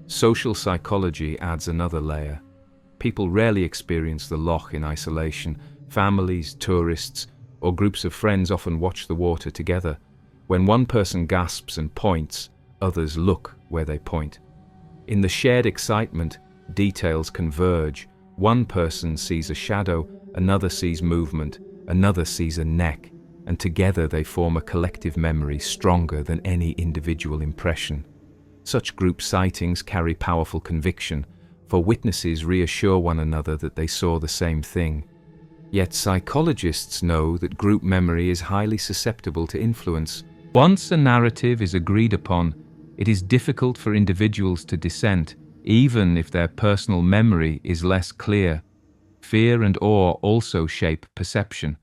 Social psychology adds another layer. People rarely experience the loch in isolation. Families, tourists, or groups of friends often watch the water together. When one person gasps and points, others look where they point. In the shared excitement, details converge. One person sees a shadow, another sees movement, another sees a neck, and together they form a collective memory stronger than any individual impression. Such group sightings carry powerful conviction, for witnesses reassure one another that they saw the same thing. Yet psychologists know that group memory is highly susceptible to influence. Once a narrative is agreed upon, it is difficult for individuals to dissent, even if their personal memory is less clear. Fear and awe also shape perception.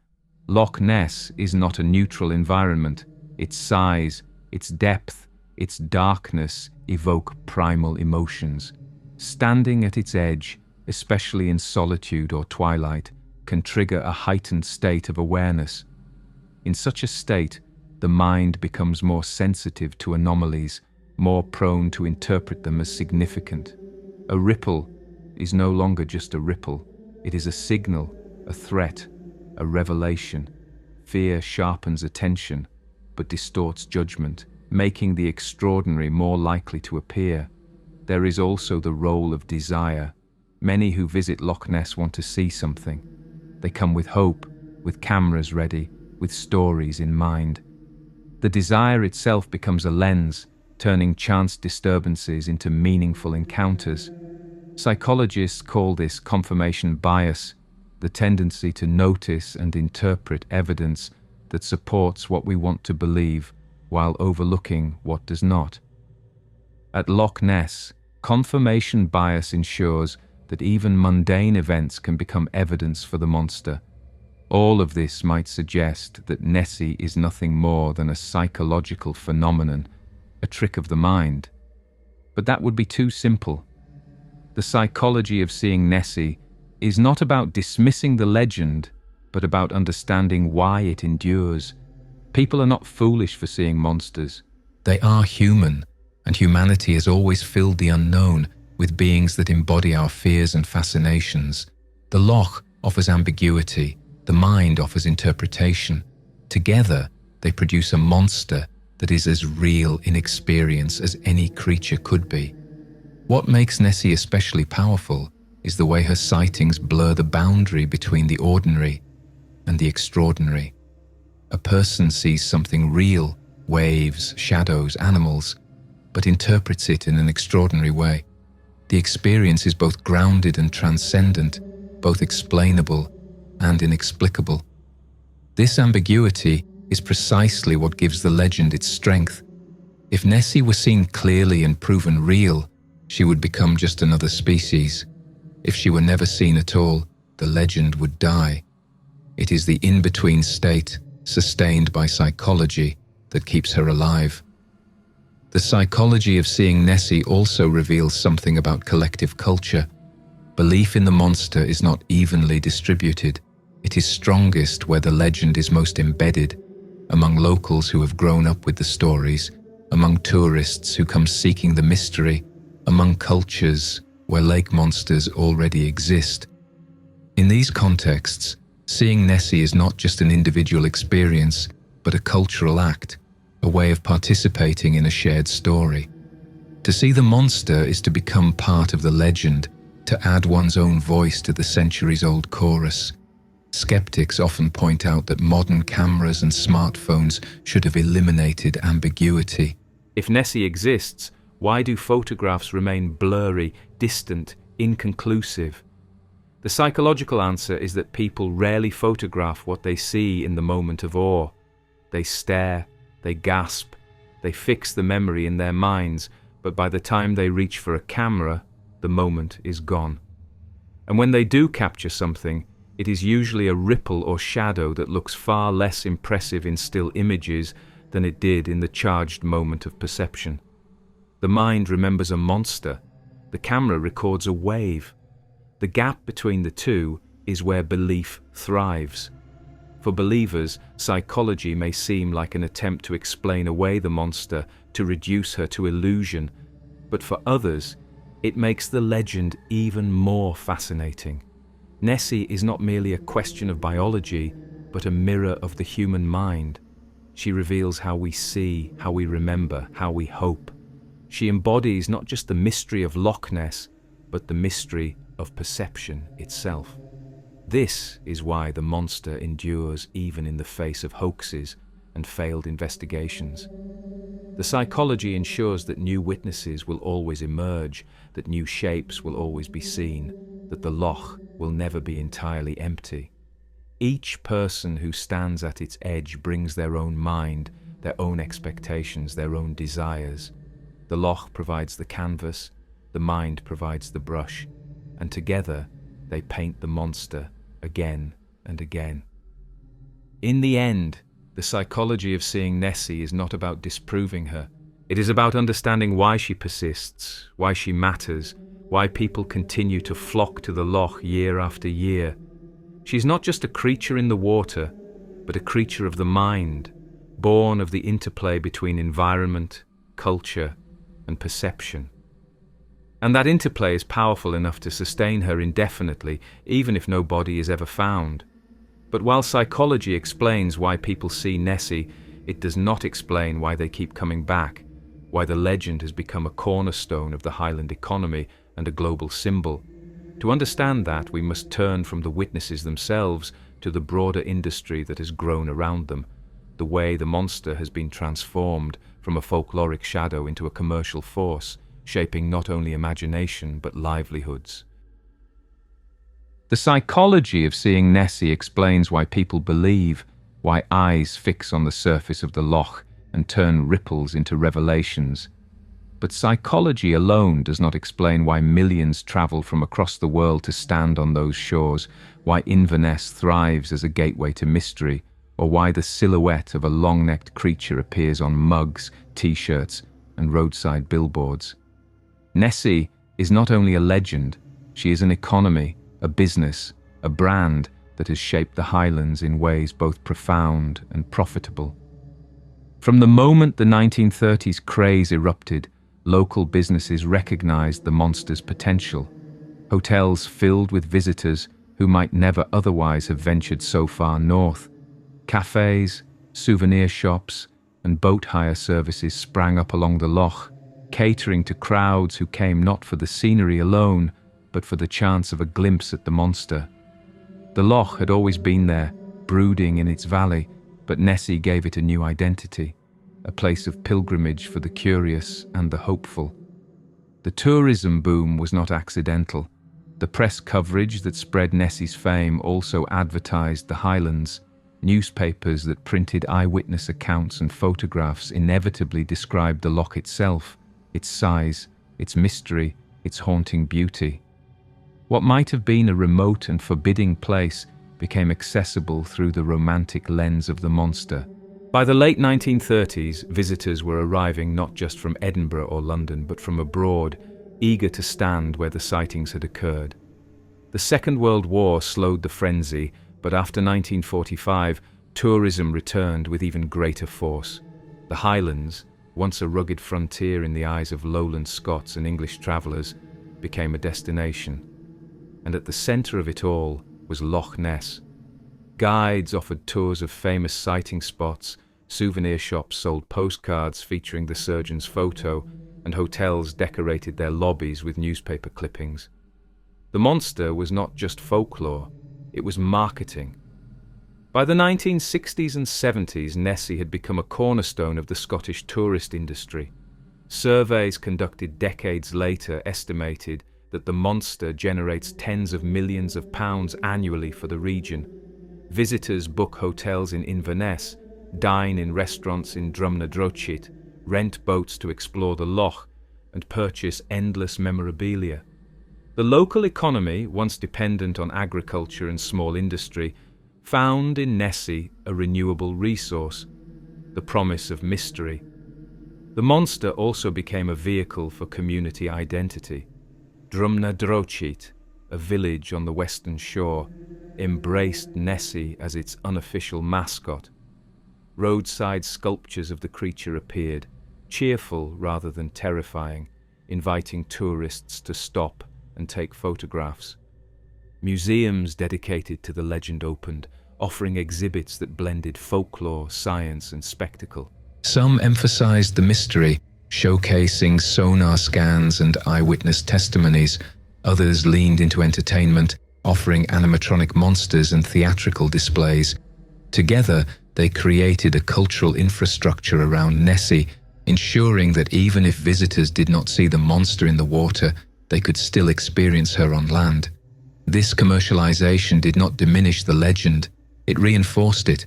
Loch Ness is not a neutral environment. Its size, its depth, its darkness evoke primal emotions. Standing at its edge, especially in solitude or twilight, can trigger a heightened state of awareness. In such a state, the mind becomes more sensitive to anomalies, more prone to interpret them as significant. A ripple is no longer just a ripple. It is a signal, a threat, a revelation. Fear sharpens attention, but distorts judgment, making the extraordinary more likely to appear. There is also the role of desire. Many who visit Loch Ness want to see something. They come with hope, with cameras ready, with stories in mind. The desire itself becomes a lens, turning chance disturbances into meaningful encounters. Psychologists call this confirmation bias, the tendency to notice and interpret evidence that supports what we want to believe, while overlooking what does not. At Loch Ness, confirmation bias ensures that even mundane events can become evidence for the monster. All of this might suggest that Nessie is nothing more than a psychological phenomenon, a trick of the mind. But that would be too simple. The psychology of seeing Nessie is not about dismissing the legend, but about understanding why it endures. People are not foolish for seeing monsters. They are human, and humanity has always filled the unknown with beings that embody our fears and fascinations. The loch offers ambiguity, the mind offers interpretation. Together, they produce a monster that is as real in experience as any creature could be. What makes Nessie especially powerful is the way her sightings blur the boundary between the ordinary and the extraordinary. A person sees something real, waves, shadows, animals, but interprets it in an extraordinary way. The experience is both grounded and transcendent, both explainable and inexplicable. This ambiguity is precisely what gives the legend its strength. If Nessie were seen clearly and proven real, she would become just another species. If she were never seen at all, the legend would die. It is the in-between state, sustained by psychology, that keeps her alive. The psychology of seeing Nessie also reveals something about collective culture. Belief in the monster is not evenly distributed. It is strongest where the legend is most embedded, among locals who have grown up with the stories, among tourists who come seeking the mystery, among cultures where lake monsters already exist. In these contexts, seeing Nessie is not just an individual experience, but a cultural act, a way of participating in a shared story. To see the monster is to become part of the legend, to add one's own voice to the centuries-old chorus. Skeptics often point out that modern cameras and smartphones should have eliminated ambiguity. If Nessie exists, why do photographs remain blurry, distant, inconclusive? The psychological answer is that people rarely photograph what they see in the moment of awe. They stare, they gasp, they fix the memory in their minds, but by the time they reach for a camera, the moment is gone. And when they do capture something, it is usually a ripple or shadow that looks far less impressive in still images than it did in the charged moment of perception. The mind remembers a monster, the camera records a wave. The gap between the two is where belief thrives. For believers, psychology may seem like an attempt to explain away the monster, to reduce her to illusion, but for others, it makes the legend even more fascinating. Nessie is not merely a question of biology, but a mirror of the human mind. She reveals how we see, how we remember, how we hope. She embodies not just the mystery of Loch Ness, but the mystery of perception itself. This is why the monster endures even in the face of hoaxes and failed investigations. The psychology ensures that new witnesses will always emerge, that new shapes will always be seen, that the loch will never be entirely empty. Each person who stands at its edge brings their own mind, their own expectations, their own desires. The loch provides the canvas, the mind provides the brush, and together they paint the monster again and again. In the end, the psychology of seeing Nessie is not about disproving her. It is about understanding why she persists, why she matters, why people continue to flock to the loch year after year. She's not just a creature in the water, but a creature of the mind, born of the interplay between environment, culture, and perception. And that interplay is powerful enough to sustain her indefinitely, even if no body is ever found. But while psychology explains why people see Nessie, it does not explain why they keep coming back, why the legend has become a cornerstone of the Highland economy and a global symbol. To understand that, we must turn from the witnesses themselves to the broader industry that has grown around them, the way the monster has been transformed from a folkloric shadow into a commercial force, shaping not only imagination but livelihoods. The psychology of seeing Nessie explains why people believe, why eyes fix on the surface of the loch and turn ripples into revelations. But psychology alone does not explain why millions travel from across the world to stand on those shores, why Inverness thrives as a gateway to mystery, or why the silhouette of a long-necked creature appears on mugs, t-shirts, and roadside billboards. Nessie is not only a legend, she is an economy, a business, a brand that has shaped the Highlands in ways both profound and profitable. From the moment the 1930s craze erupted, local businesses recognized the monster's potential. Hotels filled with visitors who might never otherwise have ventured so far north. Cafes, souvenir shops, and boat hire services sprang up along the loch, catering to crowds who came not for the scenery alone, but for the chance of a glimpse at the monster. The loch had always been there, brooding in its valley, but Nessie gave it a new identity, a place of pilgrimage for the curious and the hopeful. The tourism boom was not accidental. The press coverage that spread Nessie's fame also advertised the Highlands. Newspapers that printed eyewitness accounts and photographs inevitably described the loch itself, its size, its mystery, its haunting beauty. What might have been a remote and forbidding place became accessible through the romantic lens of the monster. By the late 1930s, visitors were arriving not just from Edinburgh or London, but from abroad, eager to stand where the sightings had occurred. The Second World War slowed the frenzy, but after 1945, tourism returned with even greater force. The Highlands, once a rugged frontier in the eyes of lowland Scots and English travellers, became a destination. And at the centre of it all was Loch Ness. Guides offered tours of famous sighting spots, souvenir shops sold postcards featuring the surgeon's photo, and hotels decorated their lobbies with newspaper clippings. The monster was not just folklore, it was marketing. By the 1960s and 70s, Nessie had become a cornerstone of the Scottish tourist industry. Surveys conducted decades later estimated that the monster generates tens of millions of pounds annually for the region. Visitors book hotels in Inverness, dine in restaurants in Drumnadrochit, rent boats to explore the loch, and purchase endless memorabilia. The local economy, once dependent on agriculture and small industry, found in Nessie a renewable resource, the promise of mystery. The monster also became a vehicle for community identity. Drumnadrochit, a village on the western shore, embraced Nessie as its unofficial mascot. Roadside sculptures of the creature appeared, cheerful rather than terrifying, inviting tourists to stop and take photographs. Museums dedicated to the legend opened, offering exhibits that blended folklore, science, and spectacle. Some emphasized the mystery, showcasing sonar scans and eyewitness testimonies. Others leaned into entertainment, offering animatronic monsters and theatrical displays. Together, they created a cultural infrastructure around Nessie, ensuring that even if visitors did not see the monster in the water, they could still experience her on land. This commercialization did not diminish the legend, it reinforced it.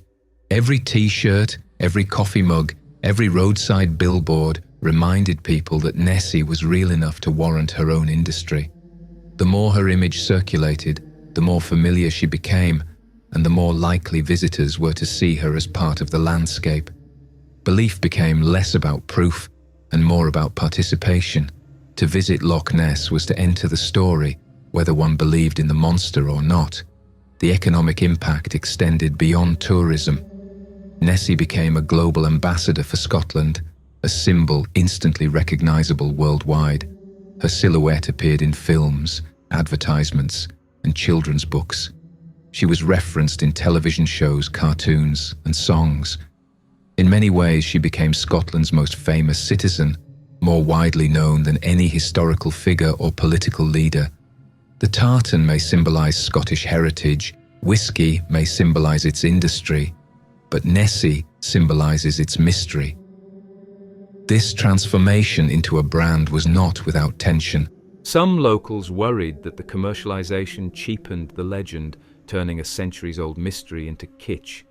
Every t-shirt, every coffee mug, every roadside billboard reminded people that Nessie was real enough to warrant her own industry. The more her image circulated, the more familiar she became, and the more likely visitors were to see her as part of the landscape. Belief became less about proof and more about participation. To visit Loch Ness was to enter the story, whether one believed in the monster or not. The economic impact extended beyond tourism. Nessie became a global ambassador for Scotland, a symbol instantly recognizable worldwide. Her silhouette appeared in films, advertisements, and children's books. She was referenced in television shows, cartoons, and songs. In many ways, she became Scotland's most famous citizen, more widely known than any historical figure or political leader. The tartan may symbolize Scottish heritage, whiskey may symbolize its industry, but Nessie symbolizes its mystery. This transformation into a brand was not without tension. Some locals worried that the commercialization cheapened the legend, turning a centuries-old mystery into kitsch.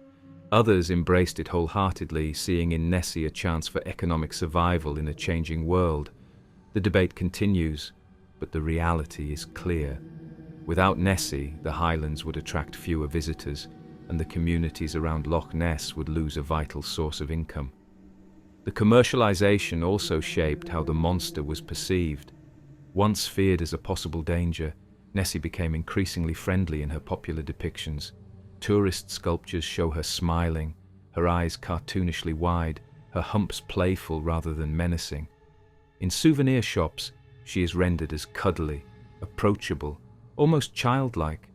Others embraced it wholeheartedly, seeing in Nessie a chance for economic survival in a changing world. The debate continues, but the reality is clear. Without Nessie, the Highlands would attract fewer visitors, and the communities around Loch Ness would lose a vital source of income. The commercialization also shaped how the monster was perceived. Once feared as a possible danger, Nessie became increasingly friendly in her popular depictions. Tourist sculptures show her smiling, her eyes cartoonishly wide, her humps playful rather than menacing. In souvenir shops, she is rendered as cuddly, approachable, almost childlike.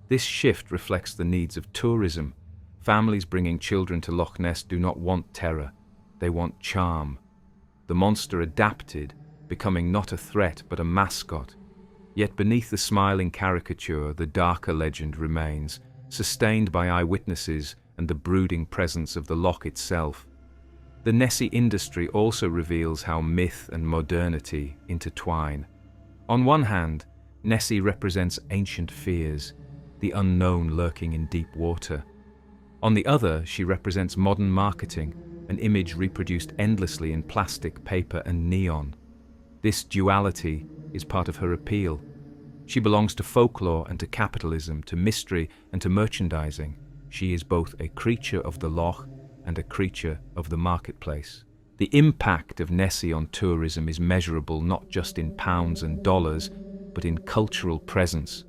This shift reflects the needs of tourism. Families bringing children to Loch Ness do not want terror, they want charm. The monster adapted, becoming not a threat but a mascot. Yet beneath the smiling caricature, the darker legend remains, sustained by eyewitnesses and the brooding presence of the loch itself. The Nessie industry also reveals how myth and modernity intertwine. On one hand, Nessie represents ancient fears, the unknown lurking in deep water. On the other, she represents modern marketing, an image reproduced endlessly in plastic, paper, and neon. This duality is part of her appeal. She belongs to folklore and to capitalism, to mystery and to merchandising. She is both a creature of the Loch and a creature of the marketplace. The impact of Nessie on tourism is measurable not just in pounds and dollars, but in cultural presence.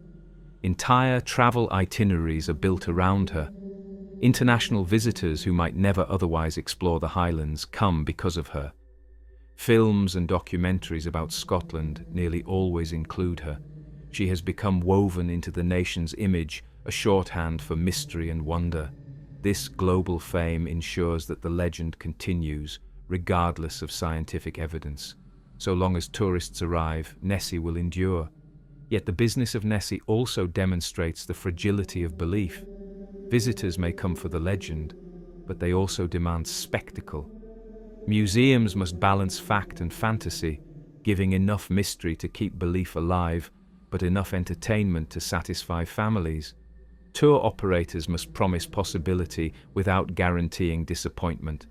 Entire travel itineraries are built around her. International visitors who might never otherwise explore the Highlands come because of her. Films and documentaries about Scotland nearly always include her. She has become woven into the nation's image, a shorthand for mystery and wonder. This global fame ensures that the legend continues, regardless of scientific evidence. So long as tourists arrive, Nessie will endure. Yet the business of Nessie also demonstrates the fragility of belief. Visitors may come for the legend, but they also demand spectacle. Museums must balance fact and fantasy, giving enough mystery to keep belief alive, but enough entertainment to satisfy families. Tour operators must promise possibility without guaranteeing disappointment.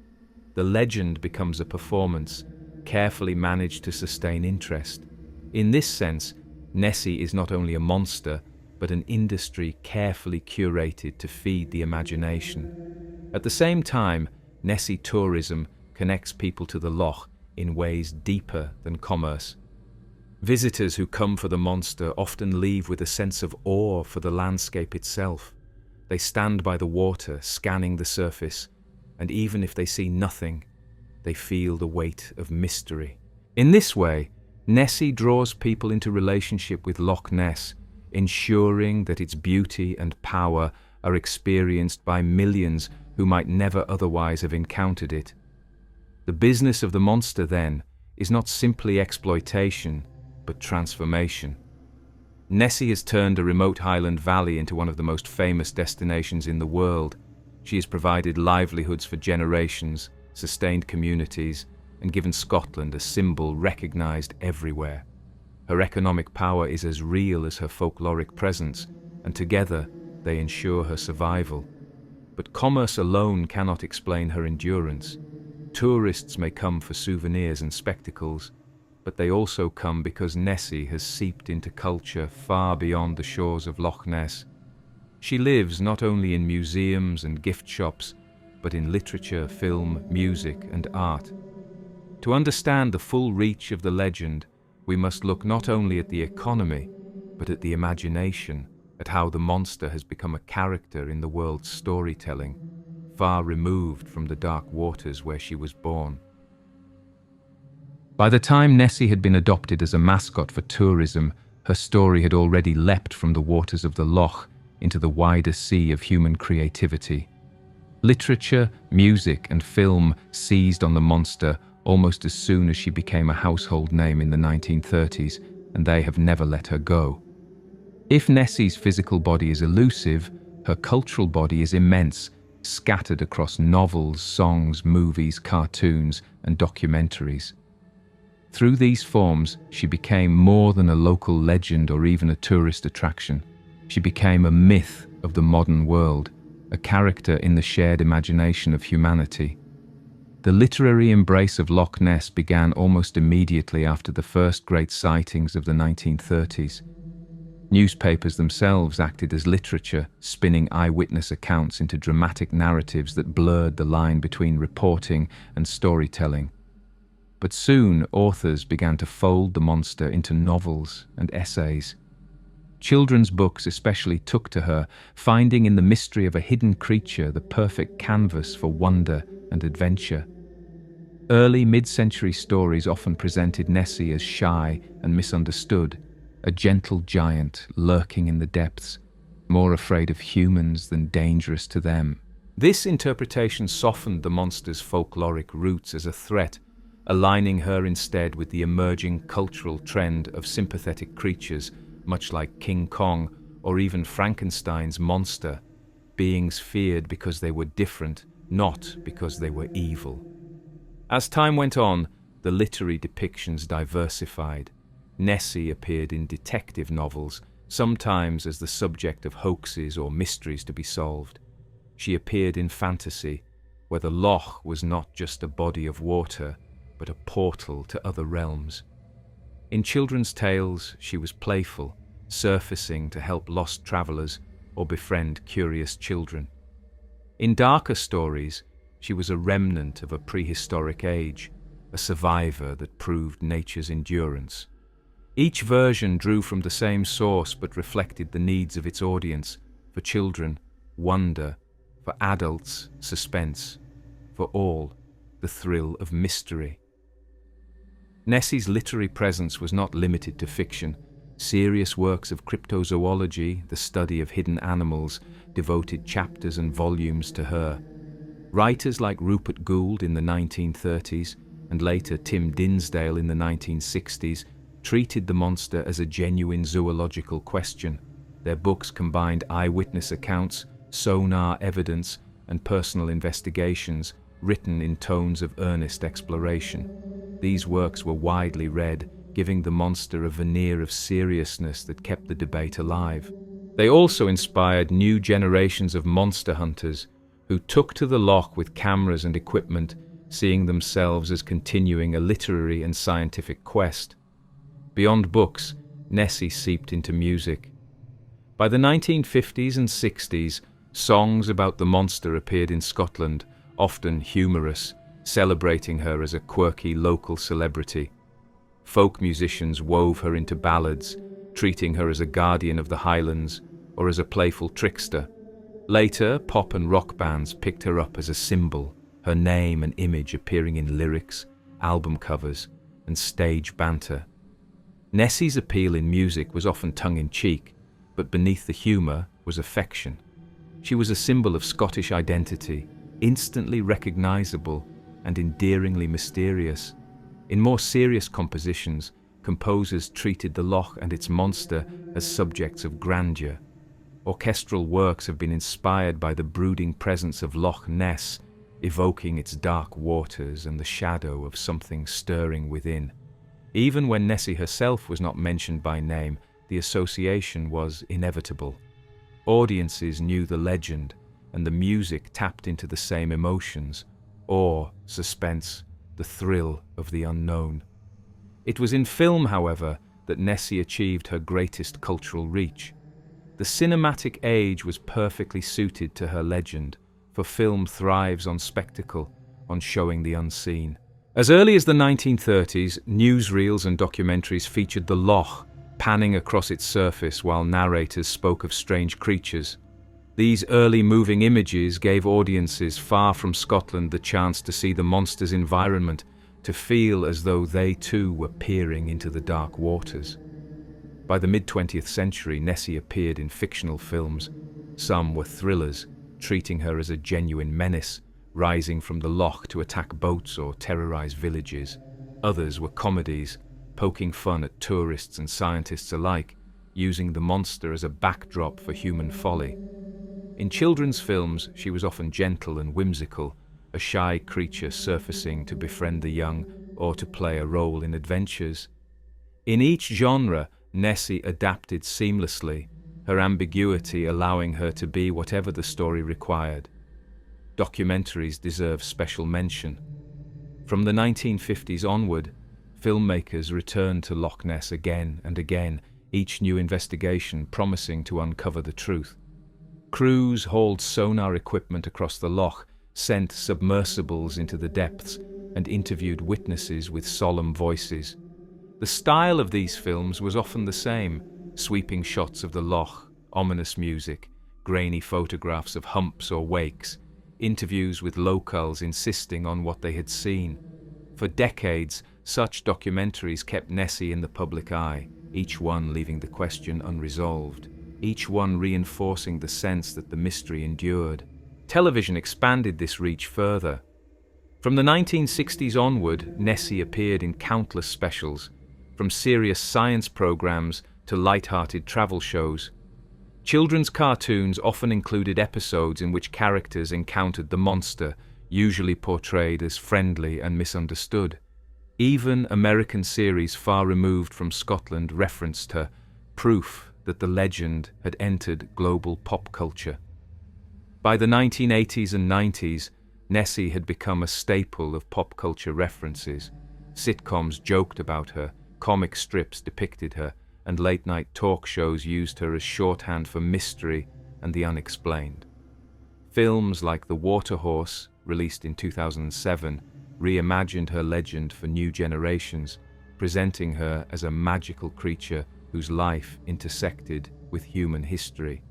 The legend becomes a performance, carefully managed to sustain interest. In this sense, Nessie is not only a monster, but an industry carefully curated to feed the imagination. At the same time, Nessie tourism connects people to the Loch in ways deeper than commerce. Visitors who come for the monster often leave with a sense of awe for the landscape itself. They stand by the water, scanning the surface, and even if they see nothing, they feel the weight of mystery. In this way, Nessie draws people into relationship with Loch Ness, ensuring that its beauty and power are experienced by millions who might never otherwise have encountered it. The business of the monster, then, is not simply exploitation, but transformation. Nessie has turned a remote highland valley into one of the most famous destinations in the world. She has provided livelihoods for generations, sustained communities, and given Scotland a symbol recognized everywhere. Her economic power is as real as her folkloric presence, and together they ensure her survival. But commerce alone cannot explain her endurance. Tourists may come for souvenirs and spectacles, but they also come because Nessie has seeped into culture far beyond the shores of Loch Ness. She lives not only in museums and gift shops, but in literature, film, music, and art. To understand the full reach of the legend, we must look not only at the economy, but at the imagination, at how the monster has become a character in the world's storytelling, far removed from the dark waters where she was born. By the time Nessie had been adopted as a mascot for tourism, her story had already leapt from the waters of the Loch into the wider sea of human creativity. Literature, music, and film seized on the monster almost as soon as she became a household name in the 1930s, and they have never let her go. If Nessie's physical body is elusive, her cultural body is immense, scattered across novels, songs, movies, cartoons, and documentaries. Through these forms, she became more than a local legend or even a tourist attraction. She became a myth of the modern world, a character in the shared imagination of humanity. The literary embrace of Loch Ness began almost immediately after the first great sightings of the 1930s. Newspapers themselves acted as literature, spinning eyewitness accounts into dramatic narratives that blurred the line between reporting and storytelling. But soon, authors began to fold the monster into novels and essays. Children's books especially took to her, finding in the mystery of a hidden creature the perfect canvas for wonder and adventure. Early mid-century stories often presented Nessie as shy and misunderstood, a gentle giant lurking in the depths, more afraid of humans than dangerous to them. This interpretation softened the monster's folkloric roots as a threat, aligning her instead with the emerging cultural trend of sympathetic creatures, much like King Kong or even Frankenstein's monster, beings feared because they were different, not because they were evil. As time went on, the literary depictions diversified. Nessie appeared in detective novels, sometimes as the subject of hoaxes or mysteries to be solved. She appeared in fantasy, where the loch was not just a body of water, but a portal to other realms. In children's tales, she was playful, surfacing to help lost travelers or befriend curious children. In darker stories, she was a remnant of a prehistoric age, a survivor that proved nature's endurance. Each version drew from the same source but reflected the needs of its audience: for children, wonder; for adults, suspense; for all, the thrill of mystery. Nessie's literary presence was not limited to fiction. Serious works of cryptozoology, the study of hidden animals, devoted chapters and volumes to her. Writers like Rupert Gould in the 1930s and later Tim Dinsdale in the 1960s treated the monster as a genuine zoological question. Their books combined eyewitness accounts, sonar evidence, and personal investigations, written in tones of earnest exploration. These works were widely read, giving the monster a veneer of seriousness that kept the debate alive. They also inspired new generations of monster hunters who took to the loch with cameras and equipment, seeing themselves as continuing a literary and scientific quest. Beyond books, Nessie seeped into music. By the 1950s and 60s, songs about the monster appeared in Scotland, often humorous, celebrating her as a quirky local celebrity. Folk musicians wove her into ballads, treating her as a guardian of the Highlands or as a playful trickster. Later, pop and rock bands picked her up as a symbol, her name and image appearing in lyrics, album covers, and stage banter. Nessie's appeal in music was often tongue-in-cheek, but beneath the humour was affection. She was a symbol of Scottish identity, instantly recognisable and endearingly mysterious. In more serious compositions, composers treated the loch and its monster as subjects of grandeur. Orchestral works have been inspired by the brooding presence of Loch Ness, evoking its dark waters and the shadow of something stirring within. Even when Nessie herself was not mentioned by name, the association was inevitable. Audiences knew the legend, and the music tapped into the same emotions: awe, suspense, the thrill of the unknown. It was in film, however, that Nessie achieved her greatest cultural reach. The cinematic age was perfectly suited to her legend, for film thrives on spectacle, on showing the unseen. As early as the 1930s, newsreels and documentaries featured the loch, panning across its surface while narrators spoke of strange creatures. These early moving images gave audiences far from Scotland the chance to see the monster's environment, to feel as though they too were peering into the dark waters. By the mid-20th century, Nessie appeared in fictional films. Some were thrillers, treating her as a genuine menace, rising from the loch to attack boats or terrorize villages. Others were comedies, poking fun at tourists and scientists alike, using the monster as a backdrop for human folly. In children's films, she was often gentle and whimsical, a shy creature surfacing to befriend the young or to play a role in adventures. In each genre, Nessie adapted seamlessly, her ambiguity allowing her to be whatever the story required. Documentaries deserve special mention. From the 1950s onward, filmmakers returned to Loch Ness again and again, each new investigation promising to uncover the truth. Crews hauled sonar equipment across the loch, sent submersibles into the depths, and interviewed witnesses with solemn voices. The style of these films was often the same: sweeping shots of the loch, ominous music, grainy photographs of humps or wakes, interviews with locals insisting on what they had seen. For decades, such documentaries kept Nessie in the public eye, each one leaving the question unresolved, each one reinforcing the sense that the mystery endured. Television expanded this reach further. From the 1960s onward, Nessie appeared in countless specials, from serious science programs to light-hearted travel shows. Children's cartoons often included episodes in which characters encountered the monster, usually portrayed as friendly and misunderstood. Even American series far removed from Scotland referenced her, proof that the legend had entered global pop culture. By the 1980s and 90s, Nessie had become a staple of pop culture references. Sitcoms joked about her, comic strips depicted her, and late-night talk shows used her as shorthand for mystery and the unexplained. Films like The Water Horse, released in 2007, reimagined her legend for new generations, presenting her as a magical creature whose life intersected with human history.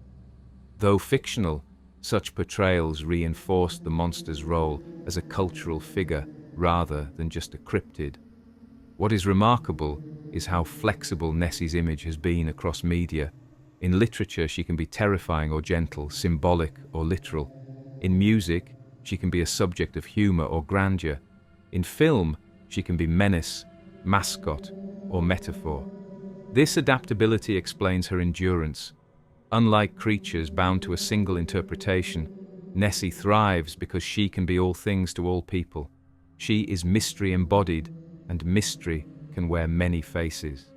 Though fictional, such portrayals reinforced the monster's role as a cultural figure rather than just a cryptid. What is remarkable is how flexible Nessie's image has been across media. In literature, she can be terrifying or gentle, symbolic or literal. In music, she can be a subject of humor or grandeur. In film, she can be menace, mascot, or metaphor. This adaptability explains her endurance. Unlike creatures bound to a single interpretation, Nessie thrives because she can be all things to all people. She is mystery embodied, and mystery can wear many faces.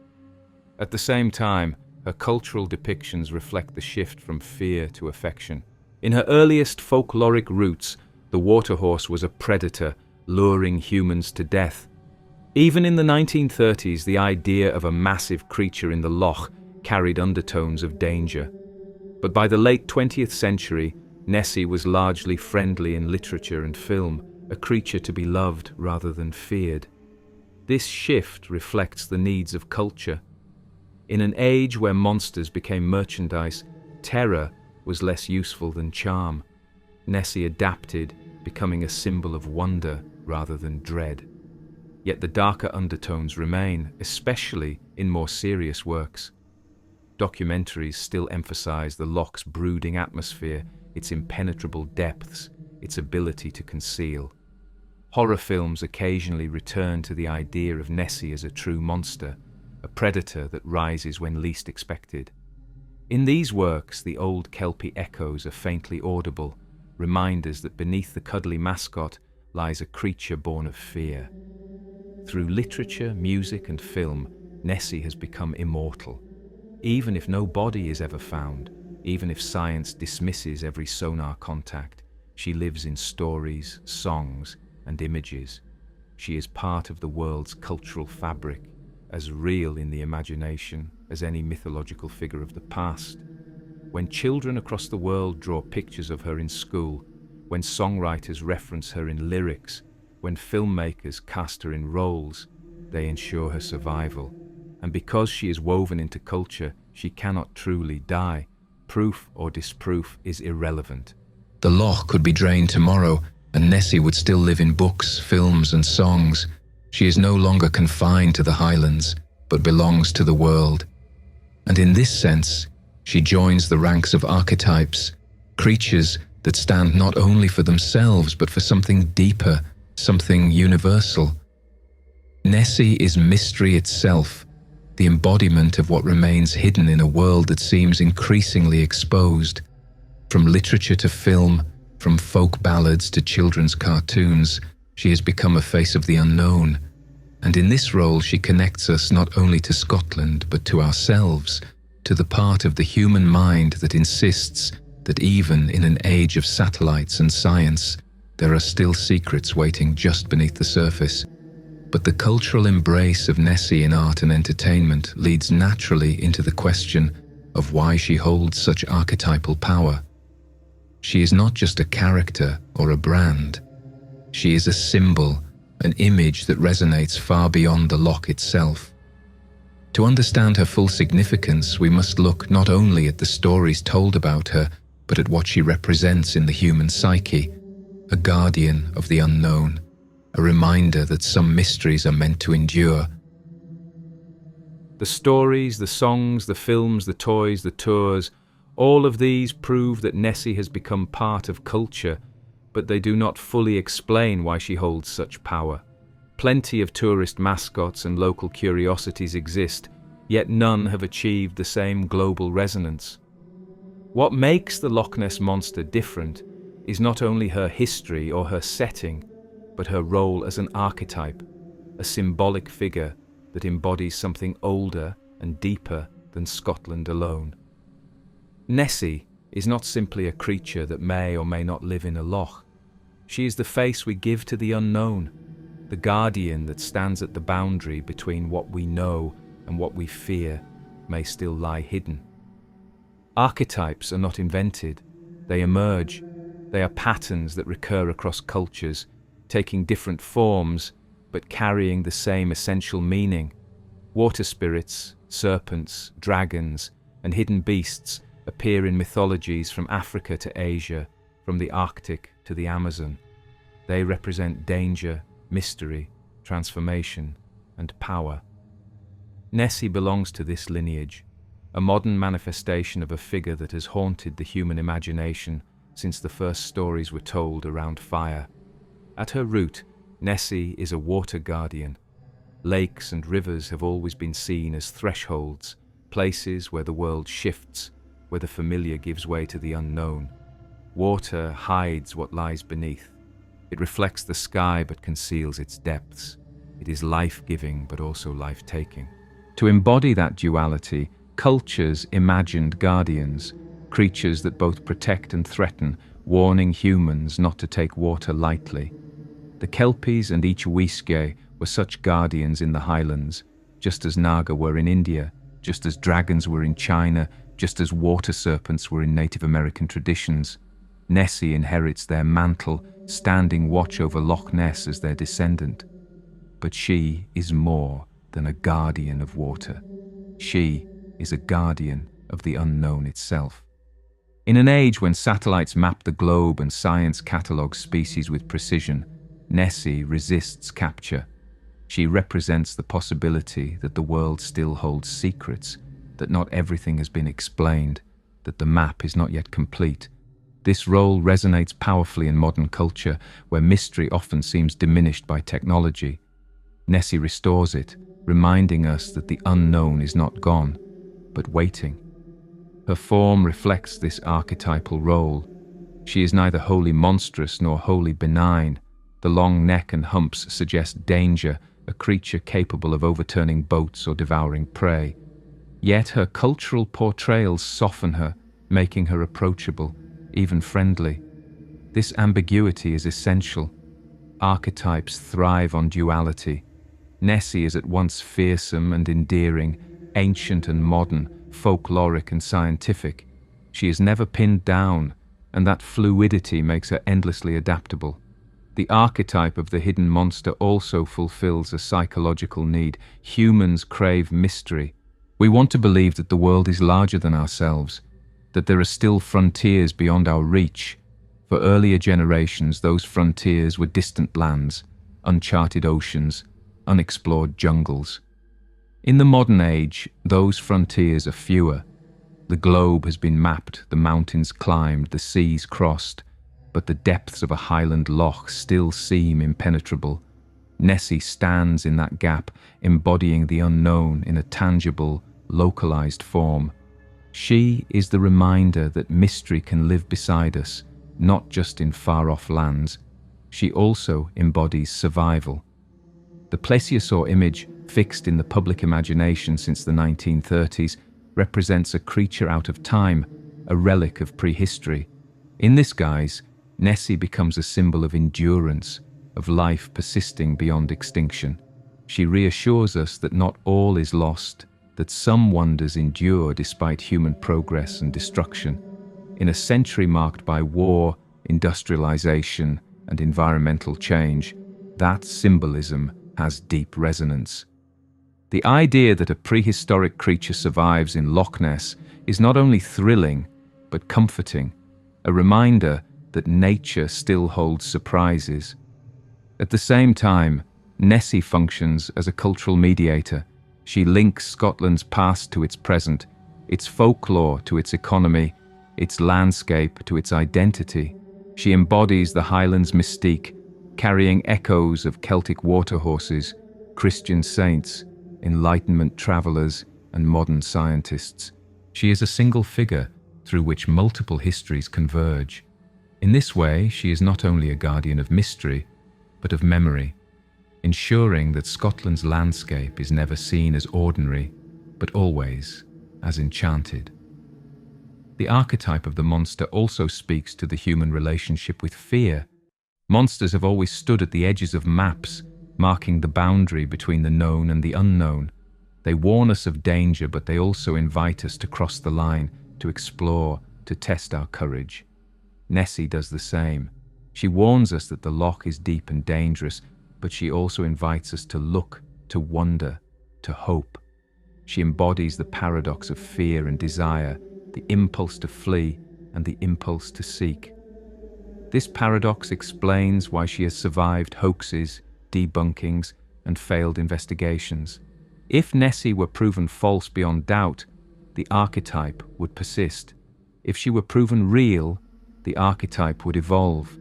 At the same time, her cultural depictions reflect the shift from fear to affection. In her earliest folkloric roots, the water horse was a predator, luring humans to death. Even in the 1930s, the idea of a massive creature in the loch carried undertones of danger. But by the late 20th century, Nessie was largely friendly in literature and film, a creature to be loved rather than feared. This shift reflects the needs of culture. In an age where monsters became merchandise, terror was less useful than charm. Nessie adapted, becoming a symbol of wonder rather than dread. Yet the darker undertones remain, especially in more serious works. Documentaries still emphasize the loch's brooding atmosphere, its impenetrable depths, its ability to conceal. Horror films occasionally return to the idea of Nessie as a true monster, a predator that rises when least expected. In these works, the old Kelpie echoes are faintly audible, reminders that beneath the cuddly mascot lies a creature born of fear. Through literature, music, and film, Nessie has become immortal. Even if no body is ever found, even if science dismisses every sonar contact, she lives in stories, songs, and images. She is part of the world's cultural fabric, as real in the imagination as any mythological figure of the past. When children across the world draw pictures of her in school, when songwriters reference her in lyrics, when filmmakers cast her in roles, they ensure her survival. And because she is woven into culture, she cannot truly die. Proof or disproof is irrelevant. The loch could be drained tomorrow, and Nessie would still live in books, films, and songs. She is no longer confined to the Highlands, but belongs to the world. And in this sense, she joins the ranks of archetypes, creatures that stand not only for themselves, but for something deeper, something universal. Nessie is mystery itself, the embodiment of what remains hidden in a world that seems increasingly exposed. From literature to film, from folk ballads to children's cartoons, she has become a face of the unknown. And in this role, she connects us not only to Scotland, but to ourselves, to the part of the human mind that insists that even in an age of satellites and science, there are still secrets waiting just beneath the surface. But the cultural embrace of Nessie in art and entertainment leads naturally into the question of why she holds such archetypal power. She is not just a character or a brand. She is a symbol, an image that resonates far beyond the loch itself. To understand her full significance, we must look not only at the stories told about her, but at what she represents in the human psyche, a guardian of the unknown, a reminder that some mysteries are meant to endure. The stories, the songs, the films, the toys, the tours, all of these prove that Nessie has become part of culture, but they do not fully explain why she holds such power. Plenty of tourist mascots and local curiosities exist, yet none have achieved the same global resonance. What makes the Loch Ness Monster different is not only her history or her setting, but her role as an archetype, a symbolic figure that embodies something older and deeper than Scotland alone. Nessie is not simply a creature that may or may not live in a loch. She is the face we give to the unknown, the guardian that stands at the boundary between what we know and what we fear may still lie hidden. Archetypes are not invented, they emerge. They are patterns that recur across cultures, taking different forms but carrying the same essential meaning. Water spirits, serpents, dragons, and hidden beasts appear in mythologies from Africa to Asia, from the Arctic to the Amazon. They represent danger, mystery, transformation, and power. Nessie belongs to this lineage, a modern manifestation of a figure that has haunted the human imagination since the first stories were told around fire. At her root, Nessie is a water guardian. Lakes and rivers have always been seen as thresholds, places where the world shifts, where the familiar gives way to the unknown. Water hides what lies beneath. It reflects the sky but conceals its depths. It is life-giving but also life-taking. To embody that duality, cultures imagined guardians, creatures that both protect and threaten, warning humans not to take water lightly. The Kelpies and Ichwisque were such guardians in the highlands, just as Naga were in India, just as dragons were in China, just as water serpents were in Native American traditions. Nessie inherits their mantle, standing watch over Loch Ness as their descendant. But she is more than a guardian of water. She is a guardian of the unknown itself. In an age when satellites map the globe and science catalogues species with precision, Nessie resists capture. She represents the possibility that the world still holds secrets, that not everything has been explained, that the map is not yet complete. This role resonates powerfully in modern culture, where mystery often seems diminished by technology. Nessie restores it, reminding us that the unknown is not gone, but waiting. Her form reflects this archetypal role. She is neither wholly monstrous nor wholly benign. The long neck and humps suggest danger, a creature capable of overturning boats or devouring prey. Yet her cultural portrayals soften her, making her approachable, even friendly. This ambiguity is essential. Archetypes thrive on duality. Nessie is at once fearsome and endearing, ancient and modern, folkloric and scientific. She is never pinned down, and that fluidity makes her endlessly adaptable. The archetype of the hidden monster also fulfills a psychological need. Humans crave mystery. We want to believe that the world is larger than ourselves, that there are still frontiers beyond our reach. For earlier generations, those frontiers were distant lands, uncharted oceans, unexplored jungles. In the modern age, those frontiers are fewer. The globe has been mapped, the mountains climbed, the seas crossed, but the depths of a highland loch still seem impenetrable. Nessie stands in that gap, embodying the unknown in a tangible, localized form. She is the reminder that mystery can live beside us, not just in far-off lands. She also embodies survival. The plesiosaur image, fixed in the public imagination since the 1930s, represents a creature out of time, a relic of prehistory. In this guise, Nessie becomes a symbol of endurance, of life persisting beyond extinction. She reassures us that not all is lost, that some wonders endure despite human progress and destruction. In a century marked by war, industrialization, and environmental change, that symbolism has deep resonance. The idea that a prehistoric creature survives in Loch Ness is not only thrilling, but comforting, a reminder that nature still holds surprises. At the same time, Nessie functions as a cultural mediator. She links Scotland's past to its present, its folklore to its economy, its landscape to its identity. She embodies the Highlands' mystique, carrying echoes of Celtic water horses, Christian saints, Enlightenment travelers, and modern scientists. She is a single figure through which multiple histories converge. In this way, she is not only a guardian of mystery, but of memory, ensuring that Scotland's landscape is never seen as ordinary, but always as enchanted. The archetype of the monster also speaks to the human relationship with fear. Monsters have always stood at the edges of maps, marking the boundary between the known and the unknown. They warn us of danger, but they also invite us to cross the line, to explore, to test our courage. Nessie does the same. She warns us that the loch is deep and dangerous, but she also invites us to look, to wonder, to hope. She embodies the paradox of fear and desire, the impulse to flee and the impulse to seek. This paradox explains why she has survived hoaxes, debunkings, and failed investigations. If Nessie were proven false beyond doubt, the archetype would persist. If she were proven real, the archetype would evolve.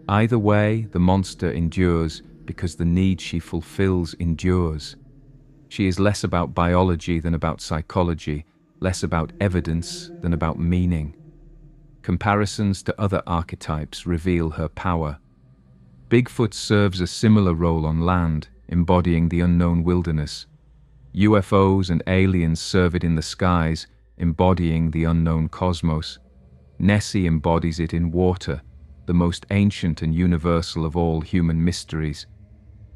Either way, the monster endures because the need she fulfills endures. She is less about biology than about psychology, less about evidence than about meaning. Comparisons to other archetypes reveal her power. Bigfoot serves a similar role on land, embodying the unknown wilderness. UFOs and aliens serve it in the skies, embodying the unknown cosmos. Nessie embodies it in water, the most ancient and universal of all human mysteries.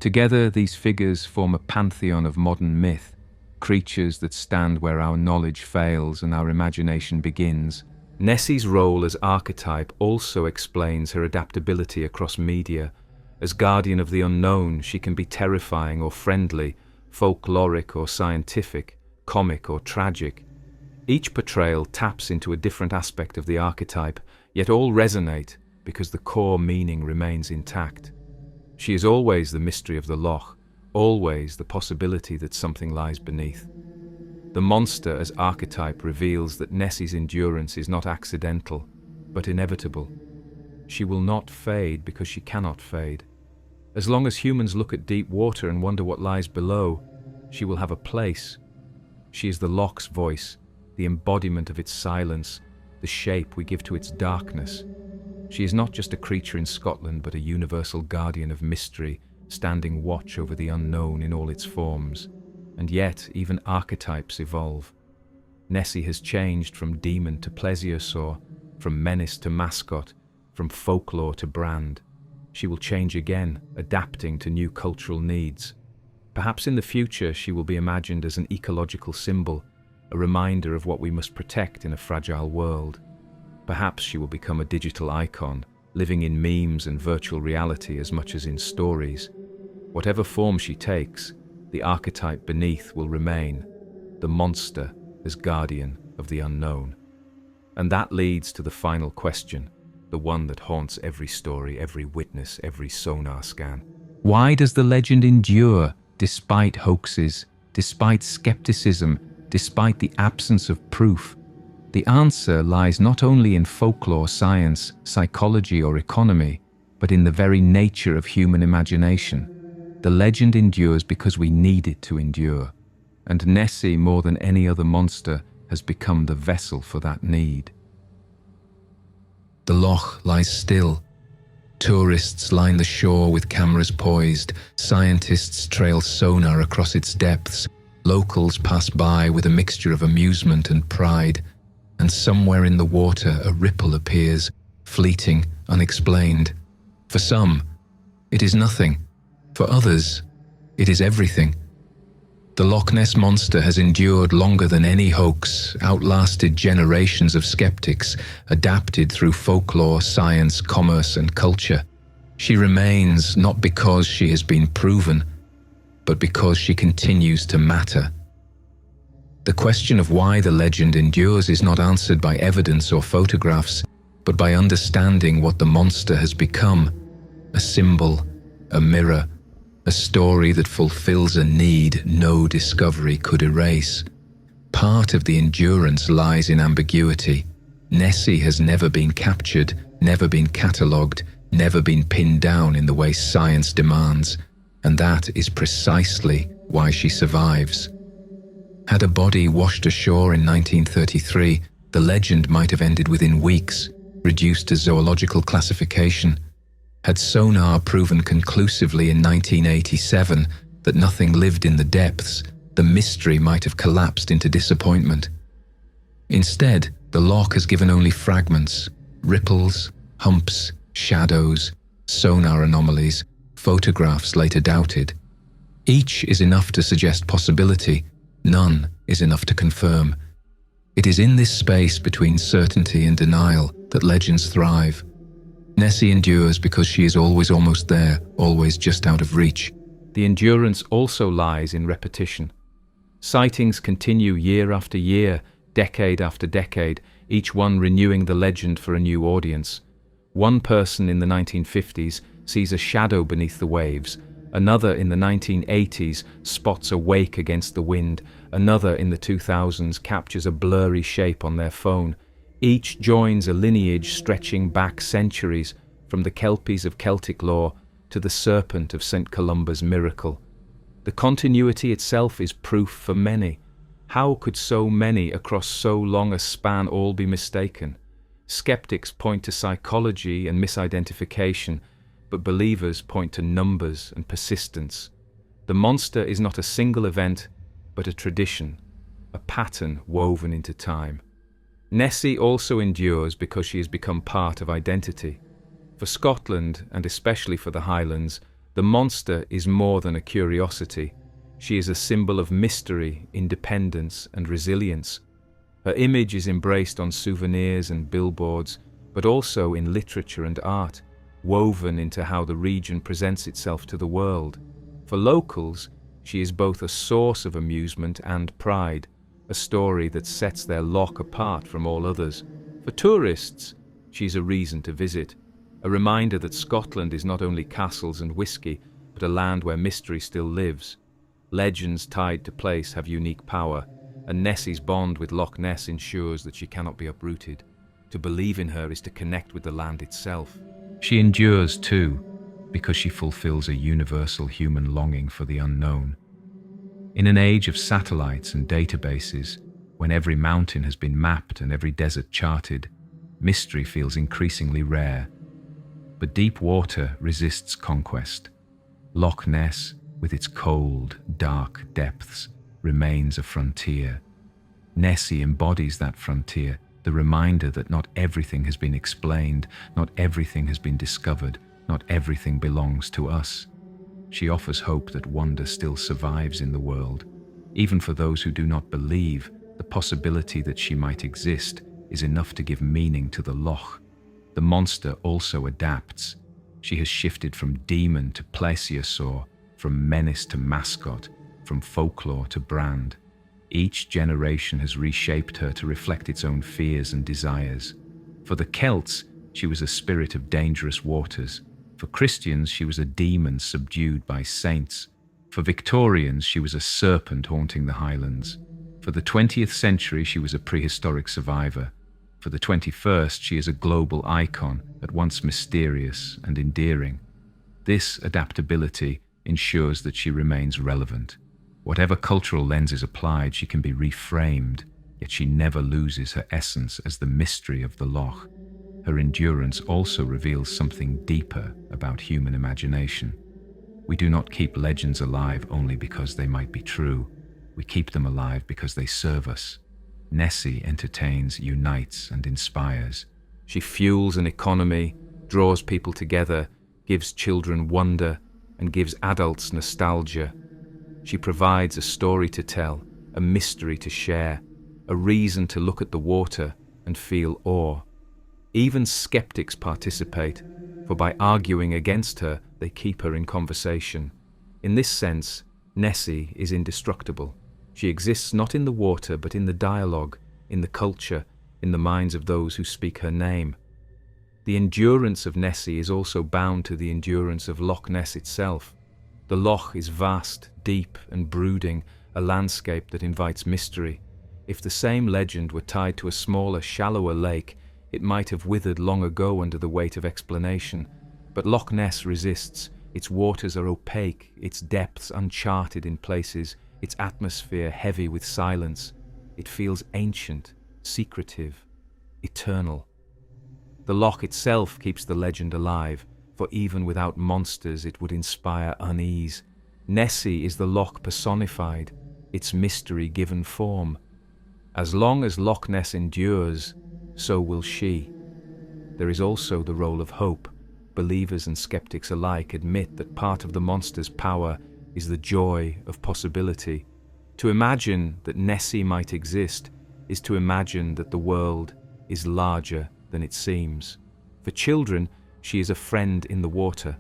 Together, these figures form a pantheon of modern myth, creatures that stand where our knowledge fails and our imagination begins. Nessie's role as archetype also explains her adaptability across media. As guardian of the unknown, she can be terrifying or friendly, folkloric or scientific, comic or tragic. Each portrayal taps into a different aspect of the archetype, yet all resonate because the core meaning remains intact. She is always the mystery of the loch, always the possibility that something lies beneath. The monster as archetype reveals that Nessie's endurance is not accidental, but inevitable. She will not fade because she cannot fade. As long as humans look at deep water and wonder what lies below, she will have a place. She is the loch's voice, the embodiment of its silence, the shape we give to its darkness. She is not just a creature in Scotland, but a universal guardian of mystery, standing watch over the unknown in all its forms. And yet, even archetypes evolve. Nessie has changed from demon to plesiosaur, from menace to mascot, from folklore to brand. She will change again, adapting to new cultural needs. Perhaps in the future she will be imagined as an ecological symbol, a reminder of what we must protect in a fragile world. Perhaps she will become a digital icon, living in memes and virtual reality as much as in stories. Whatever form she takes, the archetype beneath will remain, the monster as guardian of the unknown. And that leads to the final question, the one that haunts every story, every witness, every sonar scan. Why does the legend endure, despite hoaxes, despite skepticism, despite the absence of proof? The answer lies not only in folklore, science, psychology, or economy, but in the very nature of human imagination. The legend endures because we need it to endure, and Nessie, more than any other monster, has become the vessel for that need. The loch lies still. Tourists line the shore with cameras poised, scientists trail sonar across its depths, locals pass by with a mixture of amusement and pride, and somewhere in the water a ripple appears, fleeting, unexplained. For some, it is nothing. For others, it is everything. The Loch Ness Monster has endured longer than any hoax, outlasted generations of skeptics, adapted through folklore, science, commerce, and culture. She remains not because she has been proven, but because she continues to matter. The question of why the legend endures is not answered by evidence or photographs, but by understanding what the monster has become: a symbol, a mirror, a story that fulfills a need no discovery could erase. Part of the endurance lies in ambiguity. Nessie has never been captured, never been catalogued, never been pinned down in the way science demands, and that is precisely why she survives. Had a body washed ashore in 1933, the legend might have ended within weeks. reduced to zoological classification. Had sonar proven conclusively in 1987 that nothing lived in the depths, the mystery might have collapsed into disappointment. Instead, the loch has given only fragments, ripples, humps, shadows, sonar anomalies, photographs later doubted. Each is enough to suggest possibility, none is enough to confirm. It is in this space between certainty and denial that legends thrive. Nessie endures because she is always almost there, always just out of reach. The endurance also lies in repetition. Sightings continue year after year, decade after decade, each one renewing the legend for a new audience. One person in the 1950s sees a shadow beneath the waves. Another in the 1980s spots a wake against the wind. Another in the 2000s captures a blurry shape on their phone. Each joins a lineage stretching back centuries, from the Kelpies of Celtic lore to the serpent of St. Columba's miracle. The continuity itself is proof for many. How could so many across so long a span all be mistaken? Skeptics point to psychology and misidentification, but believers point to numbers and persistence. The monster is not a single event, but a tradition, a pattern woven into time. Nessie also endures because she has become part of identity. For Scotland, and especially for the Highlands, the monster is more than a curiosity. She is a symbol of mystery, independence, and resilience. Her image is embraced on souvenirs and billboards, but also in literature and art, woven into how the region presents itself to the world. For locals, she is both a source of amusement and pride, a story that sets their loch apart from all others. For tourists, she's a reason to visit, a reminder that Scotland is not only castles and whiskey, but a land where mystery still lives. Legends tied to place have unique power, and Nessie's bond with Loch Ness ensures that she cannot be uprooted. To believe in her is to connect with the land itself. She endures too, because she fulfills a universal human longing for the unknown. In an age of satellites and databases, when every mountain has been mapped and every desert charted, mystery feels increasingly rare. But deep water resists conquest. Loch Ness, with its cold, dark depths, remains a frontier. Nessie embodies that frontier, the reminder that not everything has been explained, not everything has been discovered, not everything belongs to us. She offers hope that wonder still survives in the world. Even for those who do not believe, the possibility that she might exist is enough to give meaning to the loch. The monster also adapts. She has shifted from demon to plesiosaur, from menace to mascot, from folklore to brand. Each generation has reshaped her to reflect its own fears and desires. For the Celts, she was a spirit of dangerous waters. For Christians, she was a demon subdued by saints. For Victorians, she was a serpent haunting the Highlands. For the 20th century, she was a prehistoric survivor. For the 21st, she is a global icon, at once mysterious and endearing. This adaptability ensures that she remains relevant. Whatever cultural lens is applied, she can be reframed, yet she never loses her essence as the mystery of the loch. Her endurance also reveals something deeper about human imagination. We do not keep legends alive only because they might be true. We keep them alive because they serve us. Nessie entertains, unites, and inspires. She fuels an economy, draws people together, gives children wonder, and gives adults nostalgia. She provides a story to tell, a mystery to share, a reason to look at the water and feel awe. Even skeptics participate, for by arguing against her, they keep her in conversation. In this sense, Nessie is indestructible. She exists not in the water, but in the dialogue, in the culture, in the minds of those who speak her name. The endurance of Nessie is also bound to the endurance of Loch Ness itself. The loch is vast, deep, and brooding, a landscape that invites mystery. If the same legend were tied to a smaller, shallower lake, it might have withered long ago under the weight of explanation. But Loch Ness resists. Its waters are opaque, its depths uncharted in places, its atmosphere heavy with silence. It feels ancient, secretive, eternal. The loch itself keeps the legend alive, for even without monsters it would inspire unease. Nessie is the loch personified, its mystery given form. As long as Loch Ness endures, so will she. There is also the role of hope. Believers and skeptics alike admit that part of the monster's power is the joy of possibility. To imagine that Nessie might exist is to imagine that the world is larger than it seems. For children, she is a friend in the water.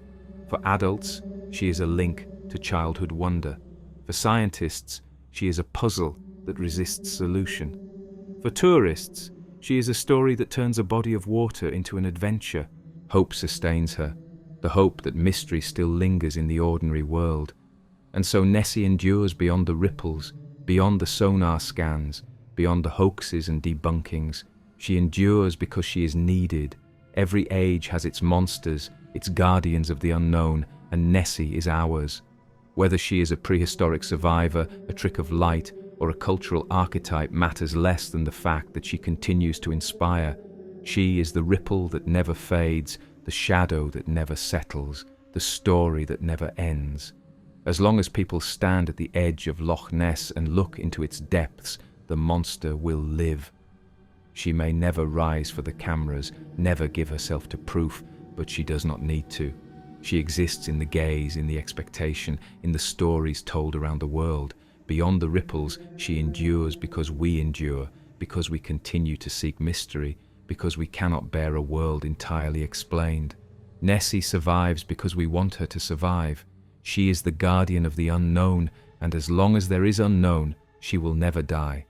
For adults, she is a link to childhood wonder. For scientists, she is a puzzle that resists solution. For tourists, she is a story that turns a body of water into an adventure. Hope sustains her, the hope that mystery still lingers in the ordinary world. And so Nessie endures beyond the ripples, beyond the sonar scans, beyond the hoaxes and debunkings. She endures because she is needed. Every age has its monsters, its guardians of the unknown, and Nessie is ours. Whether she is a prehistoric survivor, a trick of light, or a cultural archetype matters less than the fact that she continues to inspire. She is the ripple that never fades, the shadow that never settles, the story that never ends. As long as people stand at the edge of Loch Ness and look into its depths, the monster will live. She may never rise for the cameras, never give herself to proof, but she does not need to. She exists in the gaze, in the expectation, in the stories told around the world. Beyond the ripples, she endures because we endure, because we continue to seek mystery, because we cannot bear a world entirely explained. Nessie survives because we want her to survive. She is the guardian of the unknown, and as long as there is unknown, she will never die.